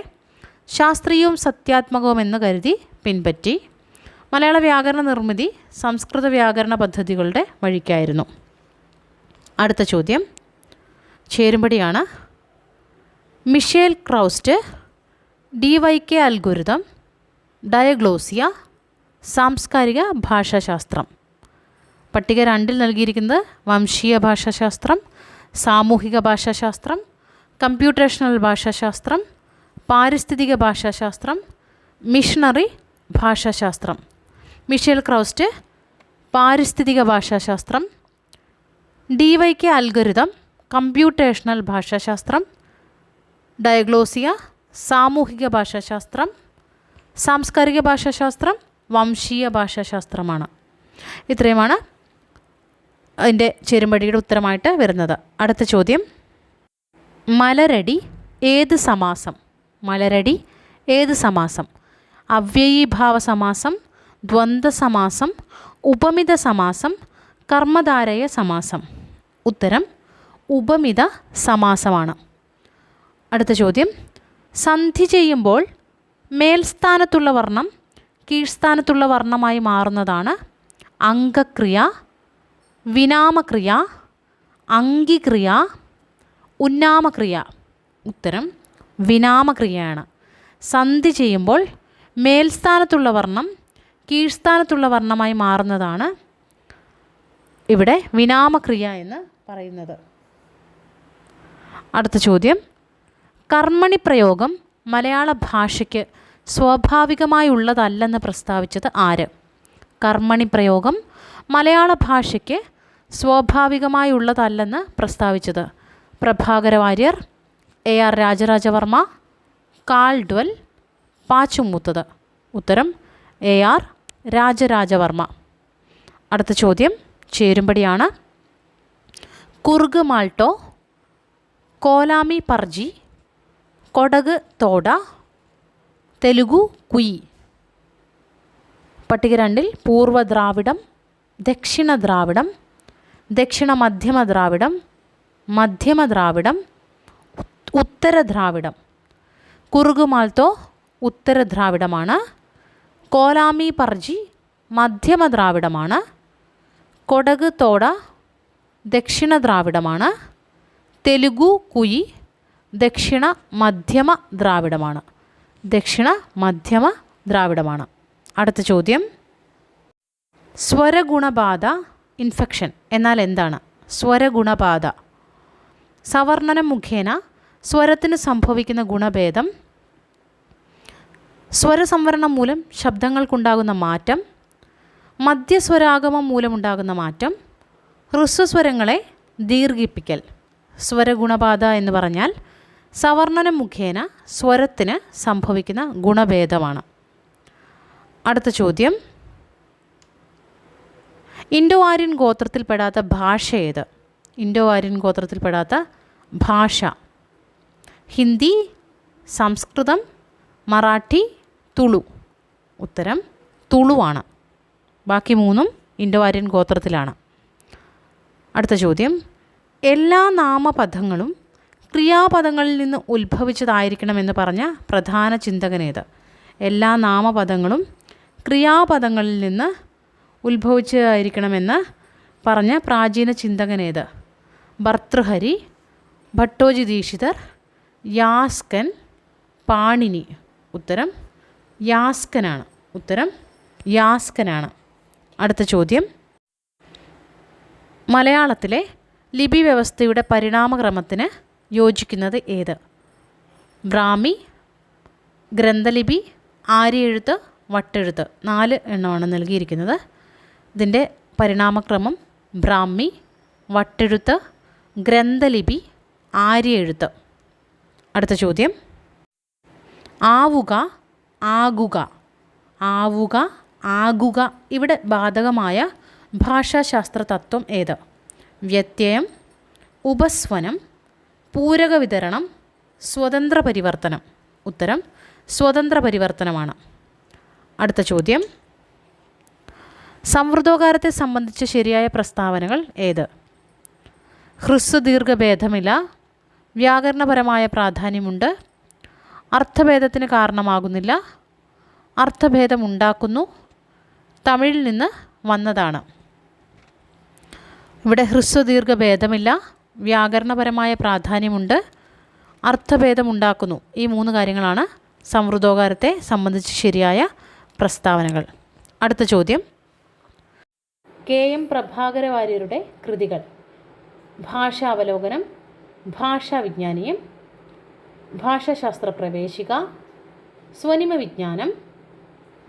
ശാസ്ത്രീയവും സത്യാത്മകവുമെന്ന് കരുതി പിൻപറ്റി. മലയാള വ്യാകരണ നിർമ്മിതി സംസ്കൃത വ്യാകരണ പദ്ധതികളുടെ വഴിക്കായിരുന്നു. അടുത്ത ചോദ്യം ചേരുംപടിയാണ്. മിഷേൽ ക്രൗസ്റ്റ്, DYK അൽഗോരിതം, ഡയഗ്ലോസിയ, സാംസ്കാരിക ഭാഷാശാസ്ത്രം. പട്ടിക 2 നൽകിയിരിക്കുന്നത് വംശീയ ഭാഷാശാസ്ത്രം, സാമൂഹിക ഭാഷാശാസ്ത്രം, കമ്പ്യൂട്ടേഷണൽ ഭാഷാശാസ്ത്രം, പാരിസ്ഥിതിക ഭാഷാശാസ്ത്രം, മിഷണറി ഭാഷാശാസ്ത്രം. മിഷേൽ ക്രൗസ്റ്റ് പാരിസ്ഥിതിക ഭാഷാശാസ്ത്രം, DYK അൽഗോരിതം കമ്പ്യൂട്ടേഷണൽ ഭാഷാശാസ്ത്രം, ഡയഗ്ലോസിയ സാമൂഹിക ഭാഷാശാസ്ത്രം, സാംസ്കാരിക ഭാഷാശാസ്ത്രം വംശീയ ഭാഷാശാസ്ത്രമാണ്. ഇത്രയുമാണ് അതിൻ്റെ ചേരുംപടിയുടെ ഉത്തരമായിട്ട് വരുന്നത്. അടുത്ത ചോദ്യം, മലരടി ഏത് സമാസം? മലരടി ഏത് സമാസം? അവ്യയീഭാവ സമാസം, ദ്വന്ദ്വ സമാസം, ഉപമിത സമാസം, കർമ്മധാരയ സമാസം. ഉത്തരം ഉപമിത സമാസമാണ്. അടുത്ത ചോദ്യം, സന്ധി ചെയ്യുമ്പോൾ മേൽസ്ഥാനത്തുള്ള വർണ്ണം കീഴ്സ്ഥാനത്തുള്ള വർണ്ണമായി മാറുന്നതാണ് അംഗക്രിയ, വിനാമക്രിയ, അംഗിക്രിയ, ഉന്നാമക്രിയ. ഉത്തരം വിനാമക്രിയയാണ്. സന്ധി ചെയ്യുമ്പോൾ മേൽസ്ഥാനത്തുള്ള വർണ്ണം കീഴ്സ്ഥാനത്തുള്ള വർണ്ണമായി മാറുന്നതാണ് ഇവിടെ വിനാമക്രിയ എന്ന് പറയുന്നത്. അടുത്ത ചോദ്യം, കർമ്മണി പ്രയോഗം മലയാള ഭാഷയ്ക്ക് സ്വാഭാവികമായുള്ളതല്ലെന്ന് പ്രസ്താവിച്ചത് ആര്? കർമ്മണി പ്രയോഗം മലയാള ഭാഷയ്ക്ക് സ്വാഭാവികമായുള്ളതല്ലെന്ന് പ്രസ്താവിച്ചത് പ്രഭാകര വാര്യർ, AR രാജരാജവർമ്മ, കാൾഡ്വൽ, പാച്ചുമൂത്തത്. ഉത്തരം AR രാജരാജവർമ്മ. അടുത്ത ചോദ്യം ചേരുംപടിയാണ്. കുർഗ് മാൾട്ടോ, കോലാമി പർജി, കൊടക് തോട, തെലുഗു കുയി. പട്ടിക 2 പൂർവ്വ ദ്രാവിഡം, ദക്ഷിണ ദ്രാവിഡം, ദക്ഷിണ മധ്യമ ദ്രാവിഡം, മധ്യമ ദ്രാവിഡം, ഉത്തര ദ്രാവിഡം. കുർഗ് മാൾട്ടോ ഉത്തര ദ്രാവിഡമാണ്. കോലാമി പർജി മധ്യമ ദ്രാവിഡമാണ്. കൊടക് തോട ദക്ഷിണ ദ്രാവിഡമാണ്. തെലുഗു കുയി ദക്ഷിണ മധ്യമ ദ്രാവിഡമാണ്. ദക്ഷിണ മധ്യമ ദ്രാവിഡമാണ്. അടുത്ത ചോദ്യം, സ്വരഗുണബാധ ഇൻഫെക്ഷൻ എന്നാൽ എന്താണ്? സ്വരഗുണബാധ സവർണനം മുഖേന സ്വരത്തിന് സംഭവിക്കുന്ന ഗുണഭേദം, സ്വരസംവരണം മൂലം ശബ്ദങ്ങൾക്കുണ്ടാകുന്ന മാറ്റം, മധ്യസ്വരാഗമം മൂലമുണ്ടാകുന്ന മാറ്റം, ഹ്രസ്വസ്വരങ്ങളെ ദീർഘിപ്പിക്കൽ. സ്വരഗുണബാധ എന്ന് പറഞ്ഞാൽ സവർണനം മുഖേന സ്വരത്തിന് സംഭവിക്കുന്ന ഗുണഭേദമാണ്. അടുത്ത ചോദ്യം, ഇൻഡോ ആര്യൻ ഗോത്രത്തിൽപ്പെടാത്ത ഭാഷ ഏത്? ഇൻഡോ ആര്യൻ ഗോത്രത്തിൽപ്പെടാത്ത ഭാഷ ഹിന്ദി, സംസ്കൃതം, മറാഠി, തുളു. ഉത്തരം തുളുവാണ്. ബാക്കി 3ഉം ഇൻഡോ ആര്യൻ ഗോത്രത്തിലാണ്. അടുത്ത ചോദ്യം, എല്ലാ നാമപദങ്ങളും ക്രിയാപദങ്ങളിൽ നിന്ന് ഉത്ഭവിച്ചതായിരിക്കണമെന്ന് പറഞ്ഞ പ്രധാന ചിന്തകനേത്? എല്ലാ നാമപദങ്ങളും ക്രിയാപദങ്ങളിൽ നിന്ന് ഉത്ഭവിച്ചതായിരിക്കണമെന്ന് പറഞ്ഞ പ്രാചീന ചിന്തകനേത്? ഭർതൃഹരി, ഭട്ടോജി ദീക്ഷിതർ, യാസ്കൻ, പാണിനി. ഉത്തരം യാസ്കനാണ്. ഉത്തരം യാസ്കനാണ്. അടുത്ത ചോദ്യം, മലയാളത്തിലെ ലിപി വ്യവസ്ഥയുടെ പരിണാമക്രമത്തിന് യോജിക്കുന്നത് ഏത്? ബ്രാഹ്മി, ഗ്രന്ഥലിപി, ആര്യ എഴുത്ത്, വട്ടെഴുത്ത് 4 എണ്ണമാണ് നൽകിയിരിക്കുന്നത്. ഇതിൻ്റെ പരിണാമക്രമം ബ്രാഹ്മി, വട്ടെഴുത്ത്, ഗ്രന്ഥലിപി, ആര്യ എഴുത്ത്. അടുത്ത ചോദ്യം, ആവുക, ആകുക, ആവുക, ആകുക ഇവിടെ ബാധകമായ ഭാഷാശാസ്ത്ര തത്വം ഏത്? വ്യത്യയം, ഉപസ്വനം, പൂരക വിതരണം, സ്വതന്ത്ര പരിവർത്തനം. ഉത്തരം സ്വതന്ത്ര പരിവർത്തനമാണ്. അടുത്ത ചോദ്യം, സംവൃതോകാരത്തെ സംബന്ധിച്ച് ശരിയായ പ്രസ്താവനകൾ ഏത്? ഹ്രസ്വദീർഘഭേദമില്ല, വ്യാകരണപരമായ പ്രാധാന്യമുണ്ട്, അർത്ഥഭേദത്തിന് കാരണമാകുന്നില്ല, അർത്ഥഭേദമുണ്ടാക്കുന്നു, തമിഴിൽ നിന്ന് വന്നതാണ്. ഇവിടെ ഹ്രസ്വദീർഘഭേദമില്ല, വ്യാകരണപരമായ പ്രാധാന്യമുണ്ട്, അർത്ഥഭേദമുണ്ടാക്കുന്നു. ഈ 3 കാര്യങ്ങളാണ് സംവൃതോകാരത്തെ സംബന്ധിച്ച് ശരിയായ പ്രസ്താവനകൾ. അടുത്ത ചോദ്യം, KM പ്രഭാകര വാര്യരുടെ കൃതികൾ: ഭാഷാവലോകനം, ഭാഷാവിജ്ഞാനീയം, ഭാഷാശാസ്ത്ര പ്രവേശിക, സ്വനിമ വിജ്ഞാനം,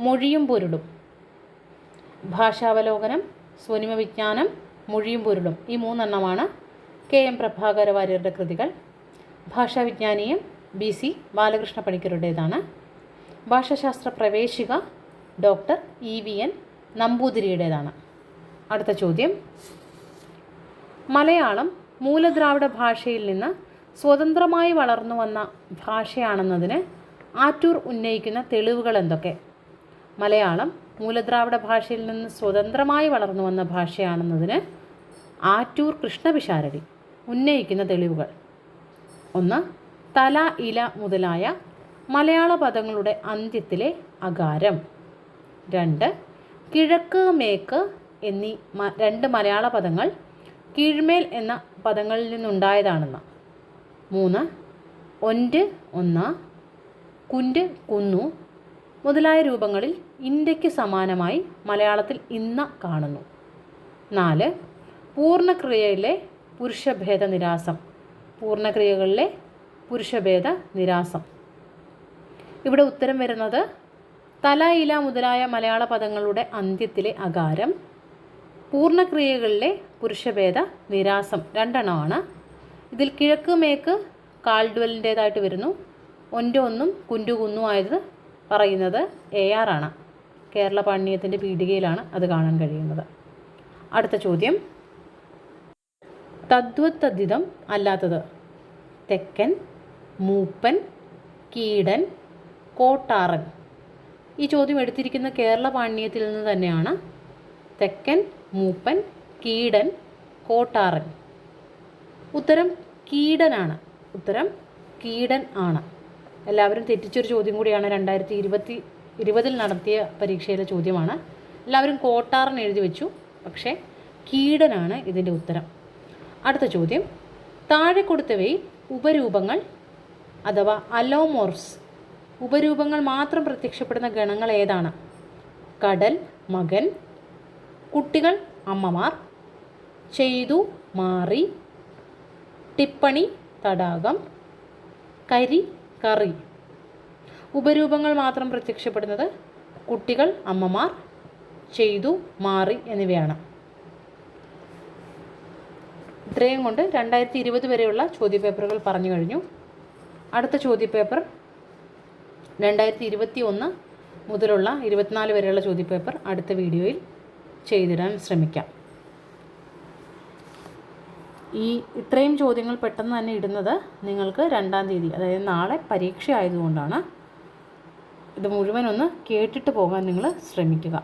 മൊഴിയും പൊരുളും. ഭാഷാവലോകനം, സ്വനിമ വിജ്ഞാനം, മൊഴിയും പൊരുളും ഈ 3 എണ്ണമാണ് KM പ്രഭാകര വാര്യരുടെ കൃതികൾ. ഭാഷാവിജ്ഞാനീയം BC ബാലകൃഷ്ണ പണിക്കരുടേതാണ്. ഭാഷാശാസ്ത്ര പ്രവേശിക ഡോക്ടർ EVN നമ്പൂതിരിയുടേതാണ്. അടുത്ത ചോദ്യം, മലയാളം മൂലദ്രാവിഡ ഭാഷയിൽ നിന്ന് സ്വതന്ത്രമായി വളർന്നു വന്ന ഭാഷയാണെന്നതിന് ആറ്റൂർ ഉന്നയിക്കുന്ന തെളിവുകൾ എന്തൊക്കെ? മലയാളം മൂലദ്രാവിഡ ഭാഷയിൽ നിന്ന് സ്വതന്ത്രമായി വളർന്നു വന്ന ഭാഷയാണെന്നതിന് ആറ്റൂർ കൃഷ്ണപിഷാരടി ഉന്നയിക്കുന്ന തെളിവുകൾ: 1. തല, ഇല മുതലായ മലയാള പദങ്ങളുടെ അന്ത്യത്തിലെ അകാരം. 2. കിഴക്ക്, മേക്ക് എന്നീ 2 മലയാള പദങ്ങൾ കീഴ്മേൽ എന്ന പദങ്ങളിൽ നിന്നുണ്ടായതാണെന്ന്. 3. ഒൻറ്റ്, ഒന്ന, കുൻറ്റ്, കുന്നു മുതലായ രൂപങ്ങളിൽ ഇന്ത്യക്ക് സമാനമായി മലയാളത്തിൽ ഇന്ന കാണുന്നു. 4. പൂർണ്ണക്രിയയിലെ പുരുഷഭേദ നിരാസം. പൂർണ്ണക്രിയകളിലെ പുരുഷഭേദ നിരാസം. ഇവിടെ ഉത്തരം വരുന്നത് തല, ഇല മുതലായ മലയാള പദങ്ങളുടെ അന്ത്യത്തിലെ അകാരം, പൂർണ്ണക്രിയകളിലെ പുരുഷഭേദ നിരാസം 2 എണ്ണമാണ്. ഇതിൽ കിഴക്ക്, മേക്ക് കാൽഡ്വലിൻ്റേതായിട്ട് വരുന്നു. ഒൻറ്റ്, ഒന്നും, കുൻറ്റു, കുന്നു ആയത് പറയുന്നത് AR ആണ്. കേരള പാണിനീയത്തിൻ്റെ പീഠികയിലാണ് അത് കാണാൻ കഴിയുന്നത്. അടുത്ത ചോദ്യം, തദ്വത്തദ്ധിതം അല്ലാത്തത്: തെക്കൻ, മൂപ്പൻ, കീടൻ, കോട്ടാറൻ. ഈ ചോദ്യം എടുത്തിരിക്കുന്ന കേരള പാണിനീയത്തിൽ നിന്ന് തന്നെയാണ്. തെക്കൻ, മൂപ്പൻ, കീടൻ, കോട്ടാറൻ. ഉത്തരം കീടനാണ്. ഉത്തരം കീടൻ ആണ്. എല്ലാവരും തെറ്റിച്ചൊരു ചോദ്യം കൂടിയാണ്. 2020 നടത്തിയ പരീക്ഷയിലെ ചോദ്യമാണ്. എല്ലാവരും കോട്ടാറൻ എഴുതി വെച്ചു, പക്ഷേ കീടനാണ് ഇതിൻ്റെ ഉത്തരം. അടുത്ത ചോദ്യം, താഴെ കൊടുത്തവയിൽ ഉപരൂപങ്ങൾ അഥവാ അലോമോർഫ്സ് ഉപരൂപങ്ങൾ മാത്രം പ്രത്യക്ഷപ്പെടുന്ന ഗണങ്ങൾ ഏതാണ്? കടൽ, മകൻ, കുട്ടികൾ, അമ്മമാർ, ചെയ്തു, മാറി, ടിപ്പണി, തടാകം, കരി, കറി. ഉപരൂപങ്ങൾ മാത്രം പ്രത്യക്ഷപ്പെടുന്നത് കുട്ടികൾ, അമ്മമാർ, ചെയ്തു, മാറി എന്നിവയാണ്. ഇത്രയും കൊണ്ട് 2020 വരെയുള്ള ചോദ്യപേപ്പറുകൾ പറഞ്ഞു കഴിഞ്ഞു. അടുത്ത ചോദ്യപേപ്പർ 2021 മുതലുള്ള 24 വരെയുള്ള ചോദ്യപേപ്പർ അടുത്ത വീഡിയോയിൽ ചെയ്തിടാൻ ശ്രമിക്കാം. ഇത്രയും ചോദ്യങ്ങൾ പെട്ടെന്ന് തന്നെ ഇടുന്നത് നിങ്ങൾക്ക് 2-ാം തീയതി, അതായത് നാളെ പരീക്ഷ ആയതുകൊണ്ടാണ്. ഇത് മുഴുവനൊന്ന് കേട്ടിട്ട് പോകാൻ നിങ്ങൾ ശ്രമിക്കുക.